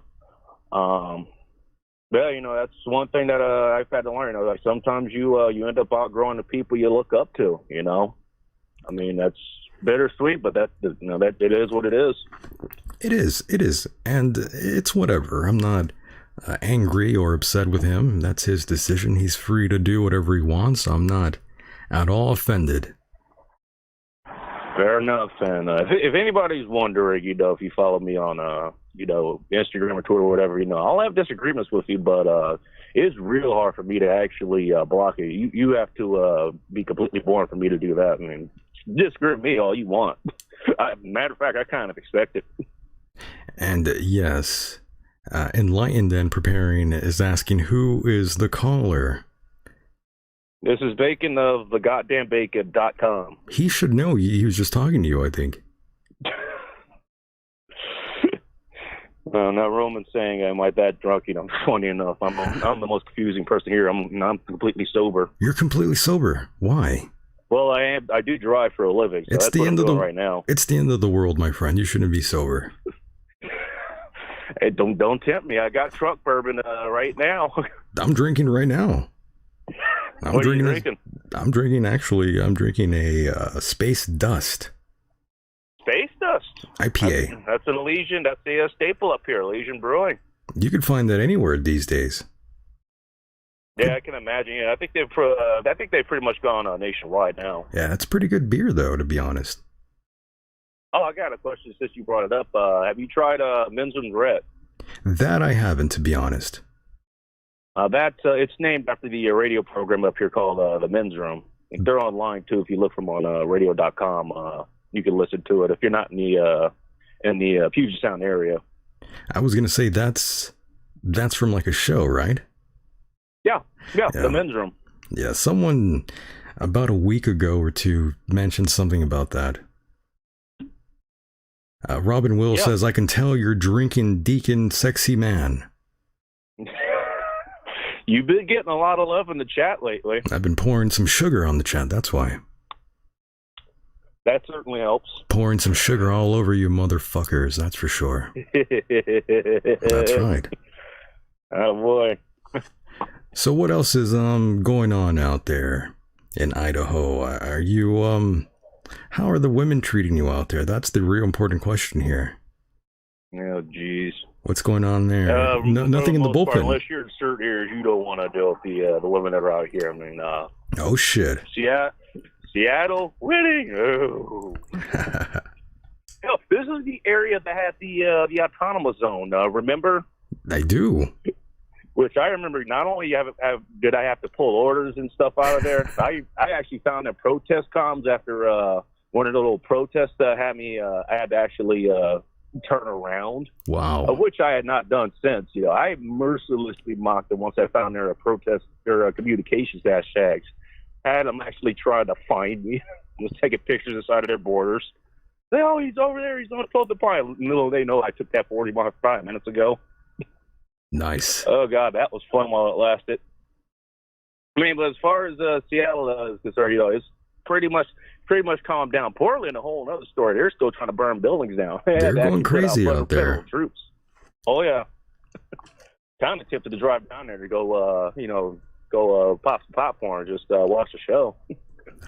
Yeah, that's one thing that I've had to learn. Like sometimes you end up outgrowing the people you look up to. I mean, that's bittersweet, but that it is what it is.
It is, and it's whatever. I'm not angry or upset with him. That's his decision. He's free to do whatever he wants. I'm not at all offended.
Fair enough. And if anybody's wondering, if you follow me on, Instagram or Twitter or whatever, I'll have disagreements with you, but it's real hard for me to actually block it. You have to be completely born for me to do that. I mean, disagree with me all you want. Matter of fact, I kind of expect it.
And yes, Enlightened and Preparing is asking, who is the caller?
This is Bacon of the goddamnbacon.com.
He should know. He was just talking to you, I think.
Now Roman's saying I'm like that drunk. Funny enough, I'm the most confusing person here. I'm completely sober.
You're completely sober. Why?
Well, I do drive for a living. So
it's
that's
the
what
end
I'm
of the
doing right now.
It's the end of the world, my friend. You shouldn't be sober.
Hey, don't tempt me. I got truck bourbon right now.
I'm drinking right now.
What are you drinking?
I'm drinking a Space Dust.
Space Dust?
IPA.
That's an Elysian. That's the staple up here, Elysian Brewing.
You can find that anywhere these days.
Yeah, I can imagine. Yeah, I think they've pretty much gone nationwide now.
Yeah, it's pretty good beer, though, to be honest.
Oh, I got a question since you brought it up. Have you tried Minzum's Red?
That I haven't, to be honest.
It's named after the radio program up here called the Men's Room. They're online too. If you look from on radio.com, you can listen to it. If you're not in the Puget Sound area,
I was gonna say that's from like a show, right?
Yeah, the Men's Room.
Yeah, someone about a week ago or two mentioned something about that. Robin Will says, "I can tell you're drinking Decon Sexy Man."
You've been getting a lot of love in the chat lately.
I've been pouring some sugar on the chat, that's why.
That certainly helps.
Pouring some sugar all over you motherfuckers, that's for sure. That's right.
Oh boy.
So what else is going on out there in Idaho? Are you how are the women treating you out there? That's the real important question here.
Oh jeez.
What's going on there? Nothing in the bullpen.
Part, unless you're in certain areas, you don't want to deal with the women that are out here. I mean,
oh shit.
Seattle winning. Oh. This is the area that had the autonomous zone. Remember?
I do.
Which I remember. Not only did I have to pull orders and stuff out of there, I actually found that protest comms after one of the little protests had me. I had to actually turn around.
Wow.
Of which I had not done since. I mercilessly mocked them once I found their protest, their communications hashtags. Had them actually trying to find me, just taking pictures inside of their borders. Say, oh, he's over there. He's on the 12th of Pine. Little they know I took that 45 minutes ago.
Nice.
Oh God, that was fun while it lasted. I mean, but as far as Seattle is concerned, it's pretty much calmed down. Portland, a whole other story. They're still trying to burn buildings down.
They're going crazy out there.
Troops. Oh yeah. Kind of tempted to drive down there to go, pop some popcorn, just watch the show.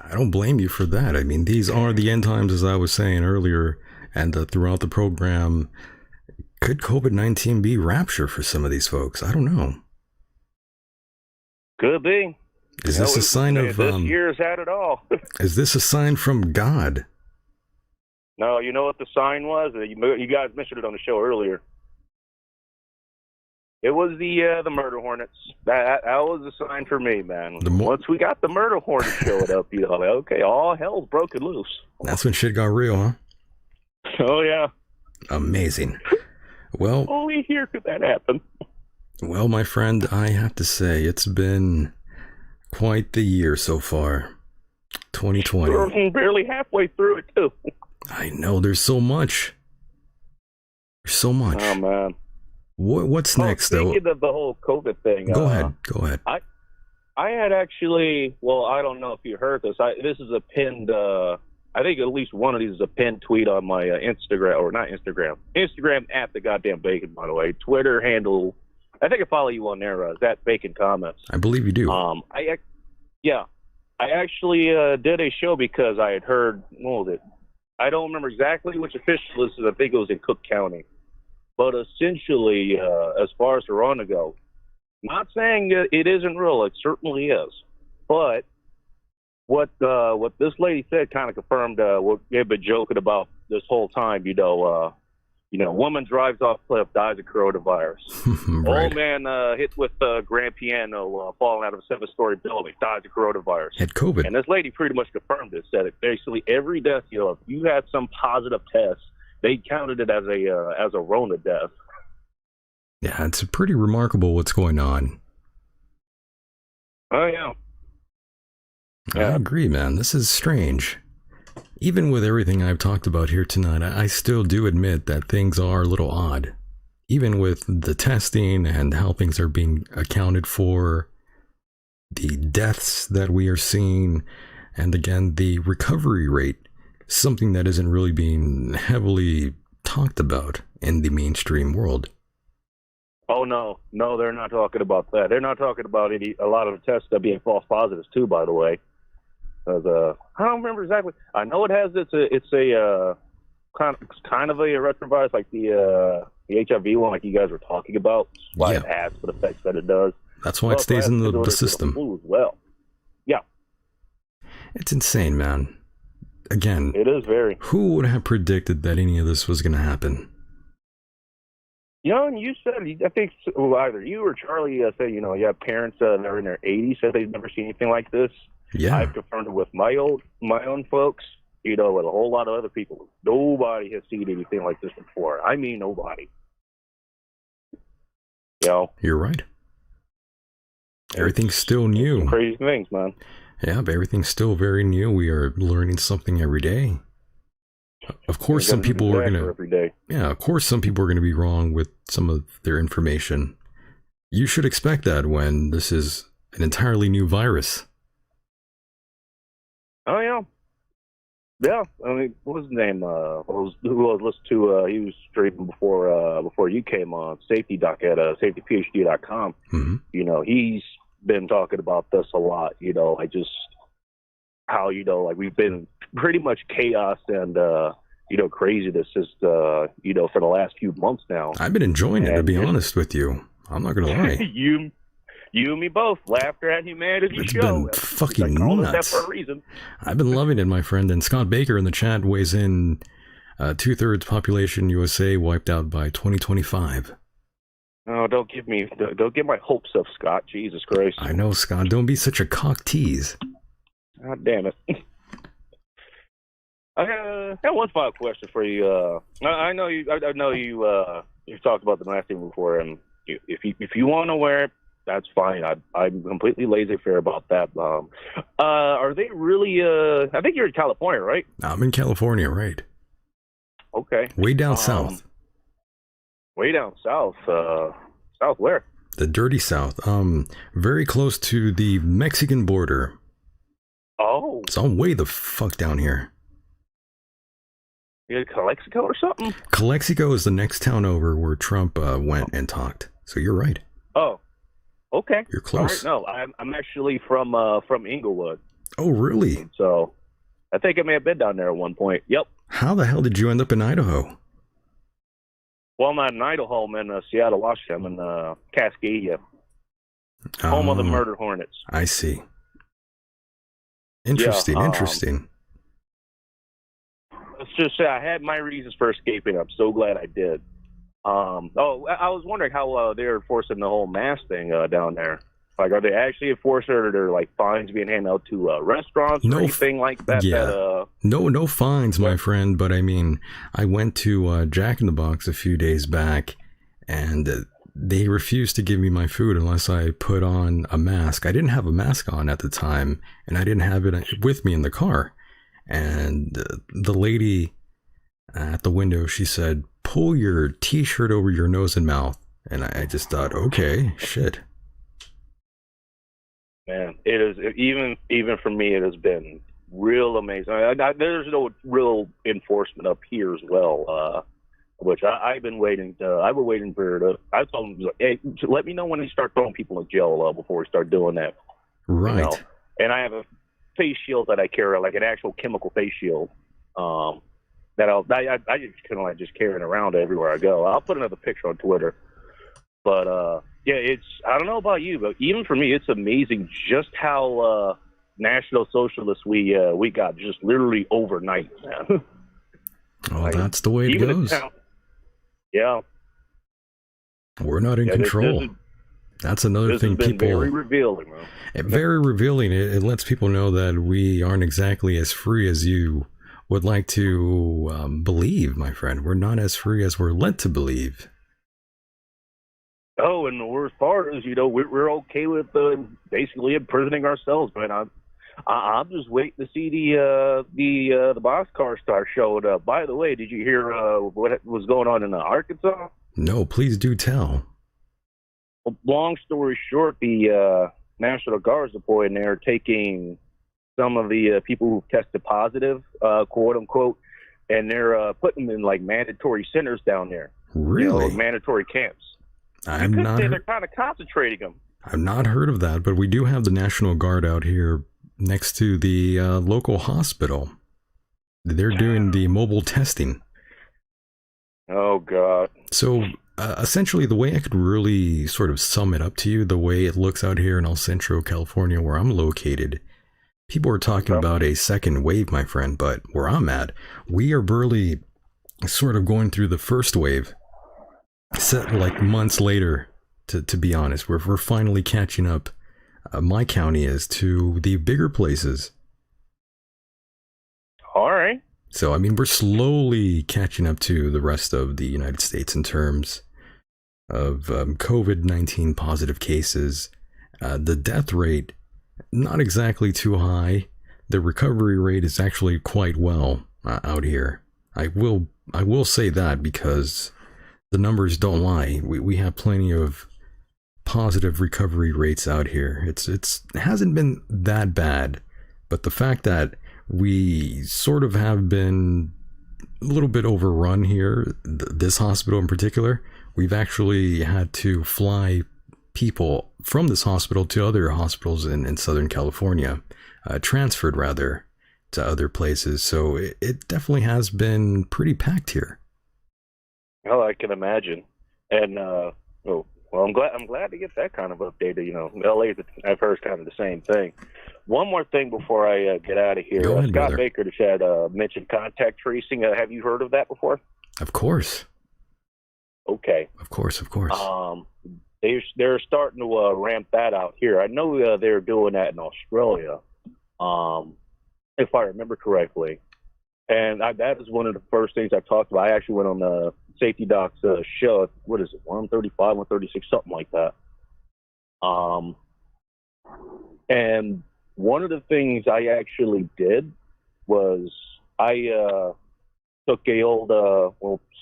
I don't blame you for that. I mean, these are the end times, as I was saying earlier, and throughout the program. Could COVID-19 be rapture for some of these folks? I don't know.
Could be.
Is this a sign of...
This year's had it all.
Is this a sign from God?
No, you know what the sign was? You guys mentioned it on the show earlier. It was the murder hornets. That was a sign for me, man. Once we got the murder hornets showing up, okay, all hell's broken loose.
That's when shit got real, huh?
Oh, yeah.
Amazing. Well,
only here could that happen.
Well, my friend, I have to say, it's been quite the year so far. 2020.
We're barely halfway through it, too.
I know, there's so much. There's so much.
Oh, man.
What's next, though?
Speaking of the whole COVID thing.
Go ahead.
I I had actually, well, I don't know if you heard this. This is a pinned, I think at least one of these is a pinned tweet on my Instagram, or not Instagram. Instagram at the goddamn bacon, by the way. Twitter handle, I think I follow you on there, that bacon comments.
I believe you do.
I actually did a show because I had heard, what was it? I don't remember exactly which official this is. I think it was in Cook County. But essentially, as far as Rona go, not saying it isn't real, it certainly is. But what this lady said kind of confirmed what we have been joking about this whole time. Woman drives off cliff, dies of coronavirus.
Right.
Old man hit with grand piano falling out of a 7-story building, dies of coronavirus.
Had COVID.
And this lady pretty much confirmed it. Said it basically every death, if you had some positive test, they counted it as a Rona death.
Yeah, it's pretty remarkable what's going on.
Oh yeah.
I agree, man. This is strange. Even with everything I've talked about here tonight, I still do admit that things are a little odd. Even with the testing and how things are being accounted for, the deaths that we are seeing, and again, the recovery rate, something that isn't really being heavily talked about in the mainstream world.
Oh no, they're not talking about that. They're not talking about a lot of the tests that being false positives too, by the way. I don't remember exactly. I know it has it's a kind of a retrovirus like the HIV one, like you guys were talking about. Why it has the effects that it does.
That's why it stays in the system.
The flu as well. Yeah,
it's insane, man. Again,
it is very.
Who would have predicted that any of this was going to happen?
And you said, I think either you or Charlie said, you have parents that are in their 80s said they've never seen anything like this.
Yeah.
I've confirmed it with my own folks, with a whole lot of other people. Nobody has seen anything like this before. I mean, nobody.
You're right. Everything's still new.
Crazy things, man.
Yeah, but everything's still very new. We are learning something every day. Of course, some people are gonna. Yeah, of course, some people are gonna be wrong with some of their information. You should expect that when this is an entirely new virus.
Oh yeah, yeah. I mean, what was his name? Who I was listening to? He was streaming before you came on. Safety Doc at safetyphd.com.
Mm-hmm.
He's been talking about this a lot. How like we've been pretty much chaos and craziness just for the last few months now.
I've been enjoying it, to be honest with you. I'm not gonna lie.
You and me both. Laughter at humanity
it's
show.
Been fucking nuts.
For a reason.
I've been loving it, my friend. And Scott Baker in the chat weighs in 2/3 population USA wiped out by 2025.
Oh, don't get my hopes up, Scott. Jesus Christ.
I know, Scott. Don't be such a cock tease.
God damn it. I got one final question for you. I know you. You've talked about the last thing before, and if you want to wear it, that's fine. I'm completely laissez-faire about that. Are they really? I think you're in California, right?
I'm in California, right?
Okay.
Way down south.
Way down south. South where?
The dirty south. Very close to the Mexican border.
Oh.
So I'm way the fuck down here.
You in Calexico or something?
Calexico is the next town over where Trump went and talked. So you're right.
Oh. Okay.
You're close.
All right, no, I'm actually from Inglewood.
Oh, really?
So I think I may have been down there at one point. Yep.
How the hell did you end up in Idaho?
Well, I'm not in Idaho. I'm in Seattle, Washington. I'm in Cascadia. Home of the Murder Hornets.
I see. Interesting, interesting.
Let's just say I had my reasons for escaping. I'm so glad I did. I was wondering how they're enforcing the whole mask thing down there. Like, are they actually enforcing it, or are there like fines being handed out to restaurants or anything like that?
Yeah. No fines, my friend. But I mean, I went to Jack in the Box a few days back, and they refused to give me my food unless I put on a mask. I didn't have a mask on at the time, and I didn't have it with me in the car. And the lady at the window, she said, "Pull your t-shirt over your nose and mouth." And I just thought, okay, shit.
man, it is even for me. It has been real amazing. There's no real enforcement up here as well, which I've been waiting. I've been waiting for. I told them, hey, let me know when they start throwing people in jail before we start doing that.
Right.
You know? And I have a face shield that I carry, like an actual chemical face shield. That I just kind of like just carrying around everywhere I go. I'll put another picture on Twitter. But yeah, I don't know about you, but even for me, it's amazing just how National Socialists we got just literally overnight.
Oh, like, that's the way it goes.
Yeah,
we're not in control. That's another thing. People
very revealing, man.
Very revealing. It lets people know that we aren't exactly as free as you would like to believe, my friend. We're not as free as we're led to believe.
Oh, and the worst part is, we're okay with basically imprisoning ourselves, man. I'm just waiting to see the boxcar start showing up. By the way, did you hear what was going on in Arkansas?
No, please do tell.
Well, long story short, the National Guard's deployed, and they're taking some of the people who tested positive, quote unquote, and they're putting them in like mandatory centers down there.
Really?
Mandatory camps.
They're
kind of concentrating them.
I've not heard of that, but we do have the National Guard out here next to the local hospital. They're doing the mobile testing.
Oh, God.
So essentially, the way I could really sort of sum it up to you, the way it looks out here in El Centro, California, where I'm located, people are talking about a second wave, my friend, but where I'm at, we are barely sort of going through the first wave. Set like months later, to be honest, we're finally catching up. My county is to the bigger places.
All right.
So, I mean, we're slowly catching up to the rest of the United States in terms of COVID-19 positive cases. The death rate, not exactly too high. The recovery rate is actually quite well out here. I will say that because the numbers don't lie. We have plenty of positive recovery rates out here. It hasn't been that bad, but the fact that we sort of have been a little bit overrun here, this hospital in particular, we've actually had to fly people from this hospital to other hospitals in Southern California, transferred rather to other places. So it definitely has been pretty packed here.
Oh, I can imagine. And well, I'm glad to get that kind of update. LA, I've heard kind of the same thing. One more thing before I get out of here.
Ahead,
Scott
brother.
Baker just had mentioned contact tracing. Have you heard of that before?
Of course.
Okay.
Of course.
They're starting to ramp that out here. I know they're doing that in Australia, if I remember correctly. And that is one of the first things I talked about. I actually went on the Safety Doc's show. What is it, 135, 136, something like that. And one of the things I actually did was I took a old,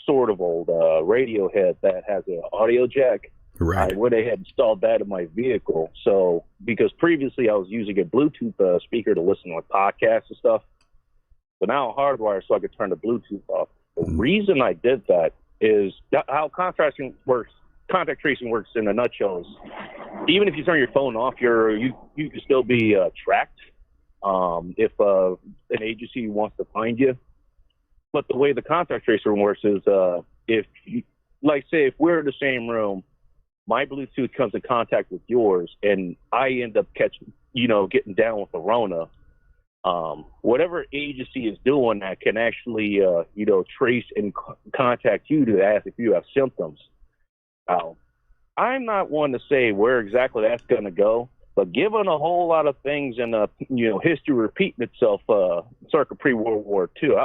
sort of old radio head that has an audio jack.
Right.
I went ahead and installed that in my vehicle. So, because previously I was using a Bluetooth speaker to listen to podcasts and stuff. But now I'm hardwired so I could turn the Bluetooth off. The reason I did that is how contact tracing works in a nutshell is even if you turn your phone off, you can still be tracked if an agency wants to find you. But the way the contact tracer works is if we're in the same room, my Bluetooth comes in contact with yours, and I end up getting down with the Rona. Whatever agency is doing that can actually, trace and contact you to ask if you have symptoms. I'm not one to say where exactly that's going to go, but given a whole lot of things and, history repeating itself, circa pre-World War II,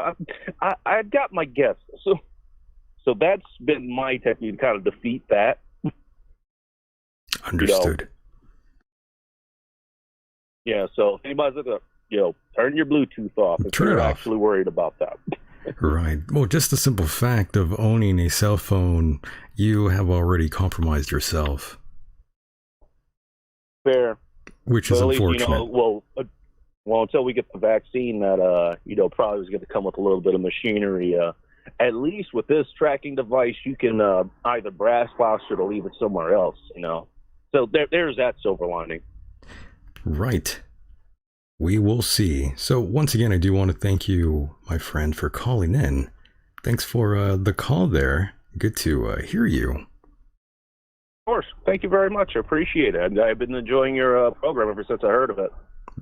I've got my guess. So that's been my technique to kind of defeat that.
Understood.
Yeah, so if anybody's looking up, turn your Bluetooth off if you're actually worried about that.
Right. Well, just the simple fact of owning a cell phone, you have already compromised yourself.
Fair.
Which is
at least,
unfortunate.
Well, until we get the vaccine that, probably is going to come with a little bit of machinery. At least with this tracking device, you can either blast it or leave it somewhere else, So there's that silver lining.
Right. We will see. So once again, I do want to thank you, my friend, for calling in. Thanks for the call there. Good to hear you.
Of course. Thank you very much. I appreciate it. I've been enjoying your program ever since I heard of it.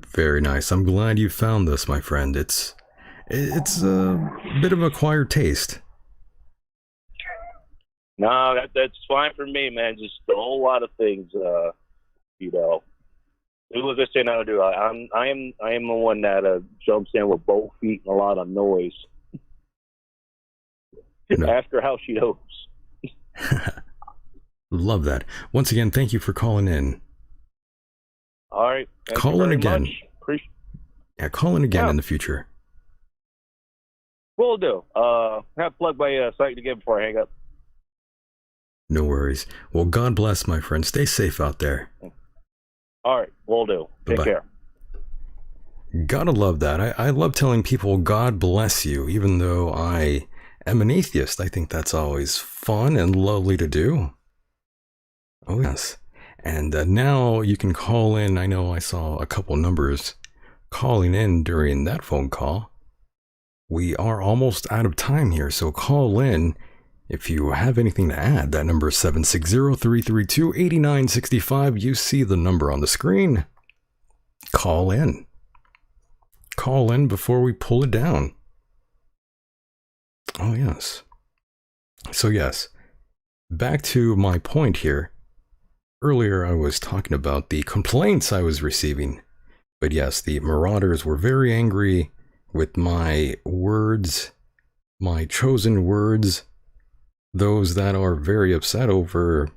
Very nice. I'm glad you found this, my friend. It's a bit of acquired taste.
No, that's fine for me, man. Just a whole lot of things, Do as I say now to do. I am the one that jumps in with both feet and a lot of noise. Ask her how she knows.
Love that. Once again, thank you for calling in.
All right.
Call in again. Call in again in the future.
Will do. Have to plug my site again before I hang up.
No worries. Well, God bless, my friend. Stay safe out there.
All right. Will do. Take care.
Gotta love that. I love telling people God bless you, even though I am an atheist. I think that's always fun and lovely to do. Oh, yes. And now you can call in. I know I saw a couple numbers calling in during that phone call. We are almost out of time here, so call in if you have anything to add. That number is 760-332-8965. You see the number on the screen. Call in. Call in before we pull it down. Oh, yes. So, yes, back to my point here. Earlier, I was talking about the complaints I was receiving. But yes, the Marauders were very angry with my words, my chosen words. Those that are very upset over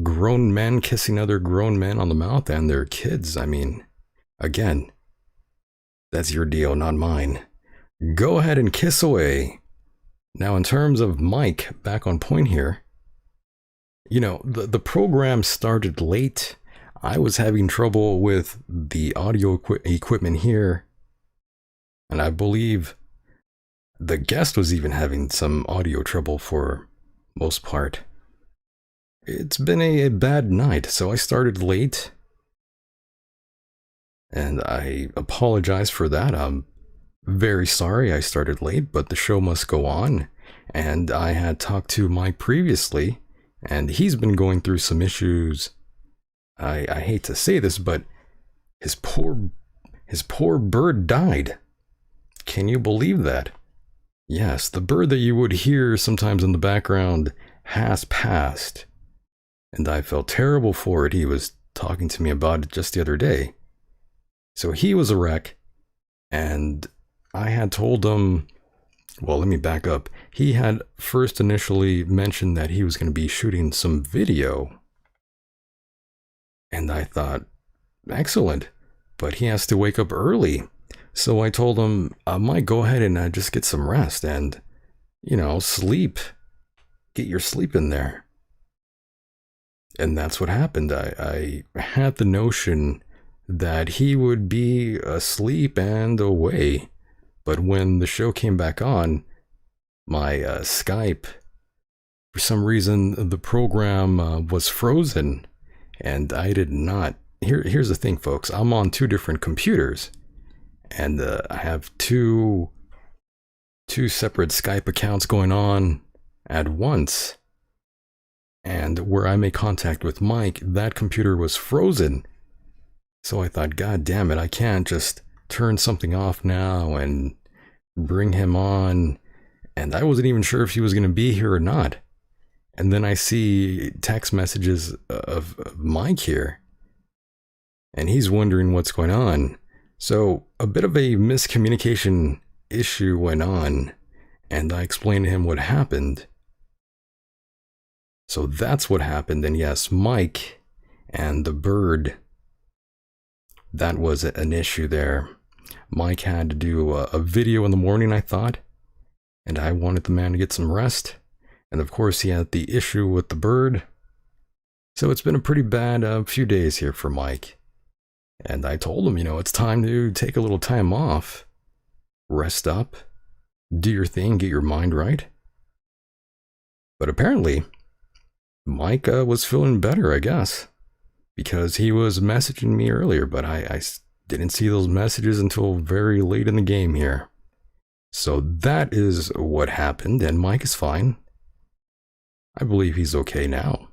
grown men kissing other grown men on the mouth and their kids. I mean, again, that's your deal, not mine. Go ahead and kiss away. Now, in terms of Mike, back on point here, the program started late. I was having trouble with the audio equipment here, and I believe the guest was even having some audio trouble for most part. It's been a bad night, so I started late, and I apologize for that. I'm very sorry I started late, but the show must go on, and I had talked to Mike previously, and he's been going through some issues. I hate to say this, but his poor bird died. Can you believe that? Yes, the bird that you would hear sometimes in the background has passed. And I felt terrible for it. He was talking to me about it just the other day. So he was a wreck, and I had told him, well, let me back up. He had first initially mentioned that he was going to be shooting some video. And I thought, excellent, but he has to wake up early. So I told him, I might go ahead and just get some rest and, sleep. Get your sleep in there. And that's what happened. I had the notion that he would be asleep and away. But when the show came back on, my Skype, for some reason, the program was frozen. And I did not. Here's the thing, folks. I'm on two different computers. And I have two separate Skype accounts going on at once. And where I make contact with Mike, that computer was frozen. So I thought, God damn it, I can't just turn something off now and bring him on. And I wasn't even sure if he was going to be here or not. And then I see text messages of Mike here. And he's wondering what's going on. So a bit of a miscommunication issue went on. And I explained to him what happened. So that's what happened. And yes, Mike and the bird, that was an issue there. Mike had to do a video in the morning, I thought. And I wanted the man to get some rest. And of course, he had the issue with the bird. So it's been a pretty bad few days here for Mike. And I told him, it's time to take a little time off, rest up, do your thing, get your mind right. But apparently, Mike was feeling better, I guess, because he was messaging me earlier, but I didn't see those messages until very late in the game here. So that is what happened, and Mike is fine. I believe he's okay now.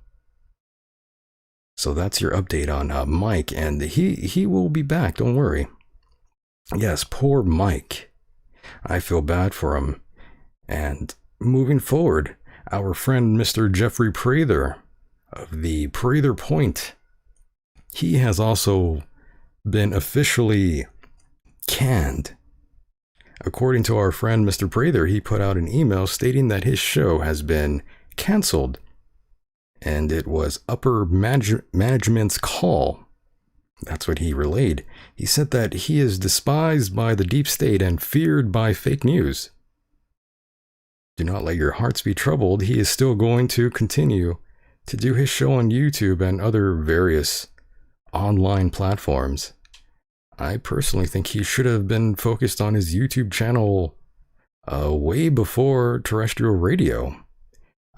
So that's your update on Mike, and he will be back, don't worry. Yes, poor Mike. I feel bad for him. And moving forward, our friend Mr. Jeffrey Prather of the Prather Point, he has also been officially canned. According to our friend Mr. Prather, he put out an email stating that his show has been canceled, and it was upper management's call. That's what he relayed. He said that he is despised by the deep state and feared by fake news. Do not let your hearts be troubled. He is still going to continue to do his show on YouTube and other various online platforms. I personally think he should have been focused on his YouTube channel way before terrestrial radio.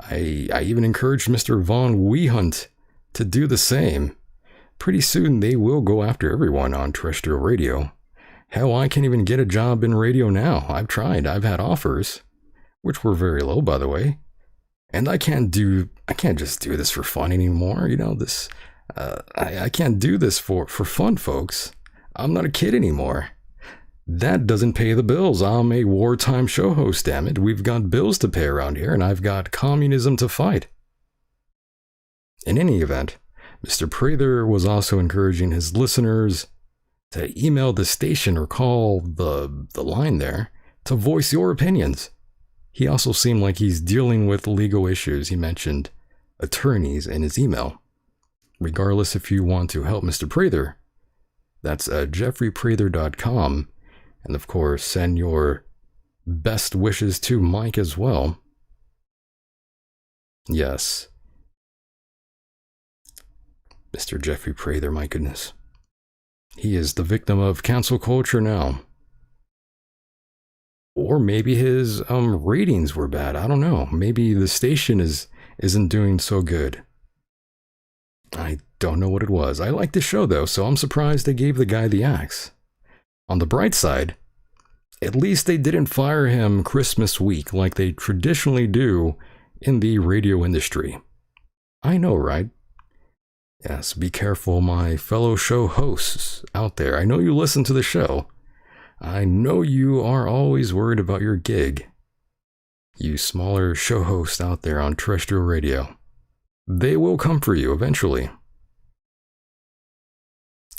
I even encouraged Mr. Von Weehunt to do the same. Pretty soon they will go after everyone on terrestrial radio. Hell, I can't even get a job in radio now. I've tried. I've had offers, which were very low, by the way. And I can't just do this for fun anymore. I can't do this for fun, folks. I'm not a kid anymore. That doesn't pay the bills. I'm a wartime show host, damn it. We've got bills to pay around here, and I've got communism to fight. In any event, Mr. Prather was also encouraging his listeners to email the station or call the line there to voice your opinions. He also seemed like he's dealing with legal issues. He mentioned attorneys in his email. Regardless, if you want to help Mr. Prather, that's jeffreyprather.com. And of course, send your best wishes to Mike as well. Yes. Mr. Jeffrey Prather, my goodness. He is the victim of cancel culture now. Or maybe his ratings were bad. I don't know. Maybe the station isn't doing so good. I don't know what it was. I like the show though, so I'm surprised they gave the guy the axe. On the bright side, at least they didn't fire him Christmas week like they traditionally do in the radio industry. I know, right? Yes, be careful, my fellow show hosts out there. I know you listen to the show. I know you are always worried about your gig. You smaller show hosts out there on terrestrial radio. They will come for you eventually.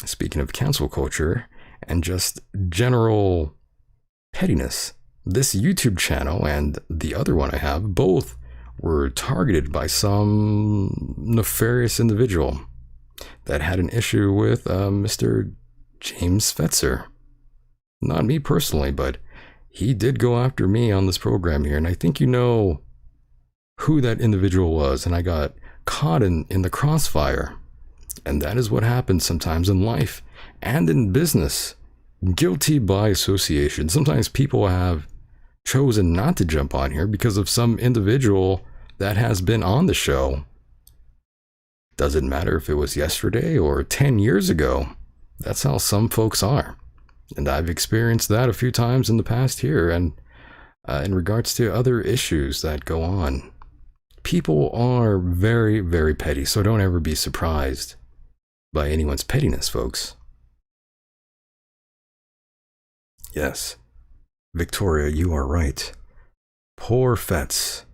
Speaking of cancel culture and just general pettiness, this YouTube channel and the other one I have both were targeted by some nefarious individual that had an issue with Mr. James Fetzer. Not me personally, but he did go after me on this program here, and I think you know who that individual was, and I got caught in the crossfire. And that is what happens sometimes in life and in business. Guilty by association. Sometimes people have chosen not to jump on here because of some individual that has been on the show. Doesn't matter if it was yesterday or 10 years ago. That's how some folks are. And I've experienced that a few times in the past here, and in regards to other issues that go on. People are very, very petty, so don't ever be surprised by anyone's pettiness, folks. Yes, Victoria, you are right. Poor Fetz.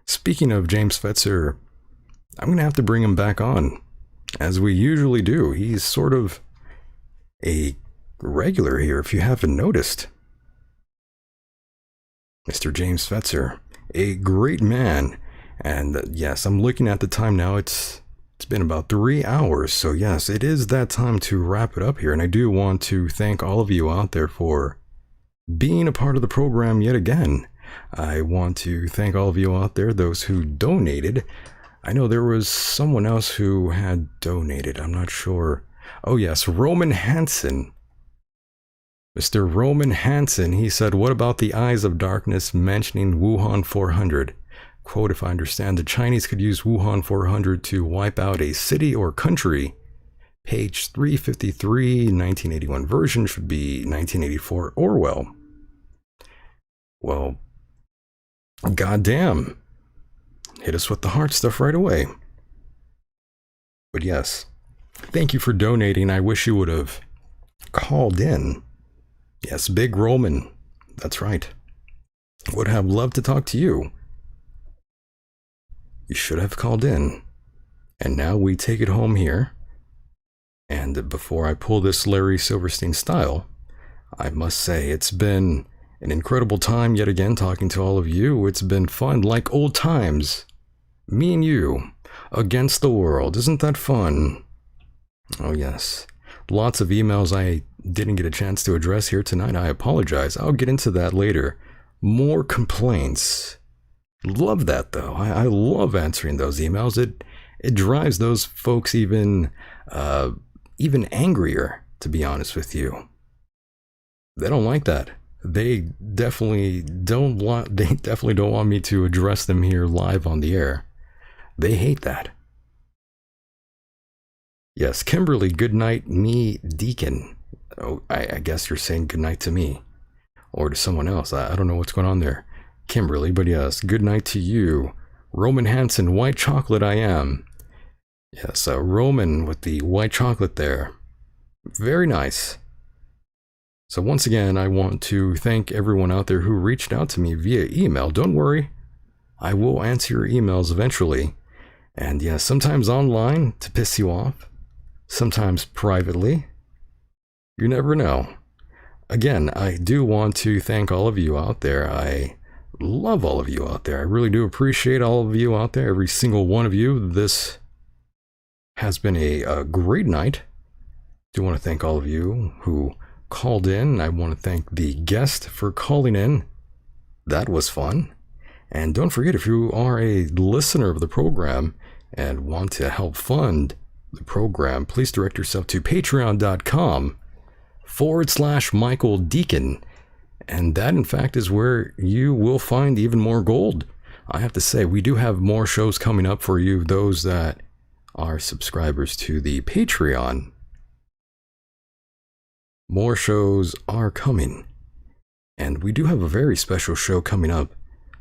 Speaking of James Fetzer, I'm going to have to bring him back on, as we usually do. He's sort of a regular here, if you haven't noticed. Mr. James Fetzer, a great man. And yes, I'm looking at the time now. It's been about 3 hours. So yes, it is that time to wrap it up here. And I do want to thank all of you out there for being a part of the program yet again. I want to thank all of you out there, those who donated. I know there was someone else who had donated. I'm not sure. Oh yes, Roman Hansen. Mr. Roman Hansen, he said, what about the Eyes of Darkness mentioning Wuhan 400? Quote, if I understand, the Chinese could use Wuhan 400 to wipe out a city or country. Page 353, 1981 version should be 1984 Orwell. Well, goddamn. Hit us with the hard stuff right away. But yes, thank you for donating. I wish you would have called in. Yes, Big Roman. That's right. Would have loved to talk to you. You should have called in. And now we take it home here. And before I pull this Larry Silverstein style, I must say it's been an incredible time yet again talking to all of you. It's been fun, like old times. Me and you, against the world. Isn't that fun? Oh yes. Lots of emails I didn't get a chance to address here tonight. I apologize. I'll get into that later. More complaints. Love that though. I love answering those emails. It drives those folks even angrier, to be honest with you. They don't like that. They definitely don't want me to address them here live on the air. They hate that. Yes, Kimberly, good night, me, Decon. Oh, I guess you're saying good night to me. Or to someone else. I don't know what's going on there. Kimberly, but yes, good night to you. Roman Hansen, white chocolate I am. Yes, Roman with the white chocolate there. Very nice. So once again, I want to thank everyone out there who reached out to me via email. Don't worry, I will answer your emails eventually. And yes, sometimes online to piss you off. Sometimes privately. You never know. Again, I do want to thank all of you out there. I love all of you out there. I really do appreciate all of you out there, every single one of you. This has been a great night. I do want to thank all of you who called in. I want to thank the guest for calling in. That was fun. And don't forget, if you are a listener of the program and want to help fund the program, please direct yourself to patreon.com/Michael Decon. And that, in fact, is where you will find even more gold. I have to say, we do have more shows coming up for you, those that are subscribers to the Patreon. More shows are coming. And we do have a very special show coming up,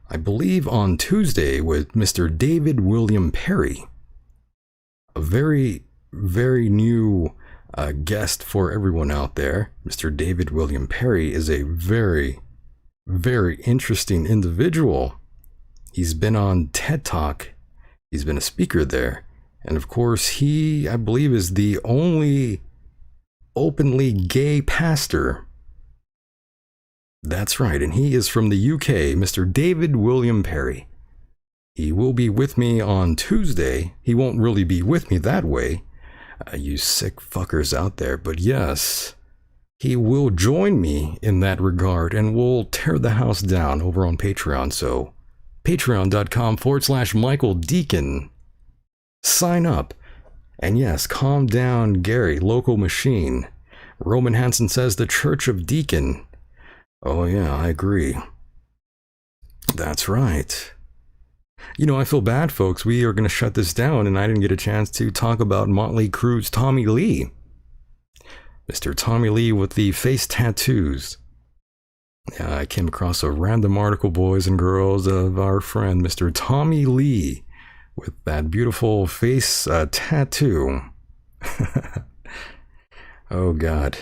I believe on Tuesday, with Mr. David William Perry. A very, very new guest for everyone out there. Mr. David William Perry is a very, very interesting individual. He's been on TED Talk. He's been a speaker there. And of course, he, I believe, is the only openly gay pastor. That's right, and he is from the UK, Mr. David William Perry. He will be with me on Tuesday. He won't really be with me that way, you sick fuckers out there, but yes, he will join me in that regard, and we'll tear the house down over on Patreon. So, patreon.com/Michael Decon. Sign up. And yes, calm down, Gary, local machine. Roman Hansen says the Church of Decon. Oh yeah, I agree. That's right. You know, I feel bad, folks. We are going to shut this down, and I didn't get a chance to talk about Motley Crue's Tommy Lee. Mr. Tommy Lee with the face tattoos. Yeah, I came across a random article, boys and girls, of our friend Mr. Tommy Lee with that beautiful face tattoo. Oh, God.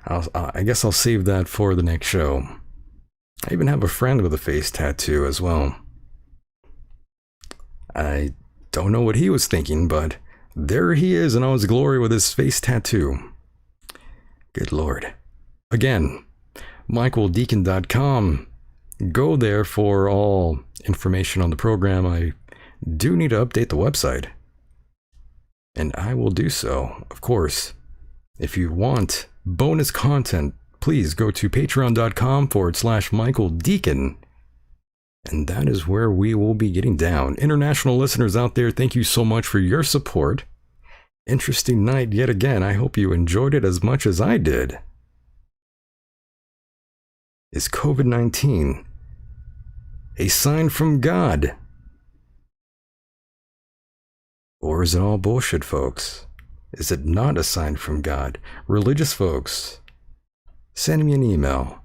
I guess I'll save that for the next show. I even have a friend with a face tattoo as well. I don't know what he was thinking, but there he is in all his glory with his face tattoo. Good Lord. Again, michaeldecon.com. Go there for all information on the program. I do need to update the website, and I will do so, of course. If you want bonus content, please go to patreon.com/Michael Decon. And that is where we will be getting down. International listeners out there, thank you so much for your support. Interesting night yet again. I hope you enjoyed it as much as I did. Is COVID-19 a sign from God? Or is it all bullshit, folks? Is it not a sign from God? Religious folks, send me an email.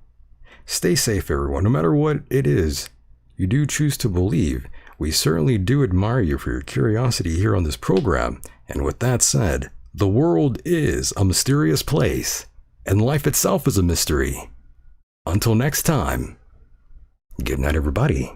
Stay safe, everyone, no matter what it is you do choose to believe. We certainly do admire you for your curiosity here on this program. And with that said, the world is a mysterious place, and life itself is a mystery. Until next time, good night, everybody.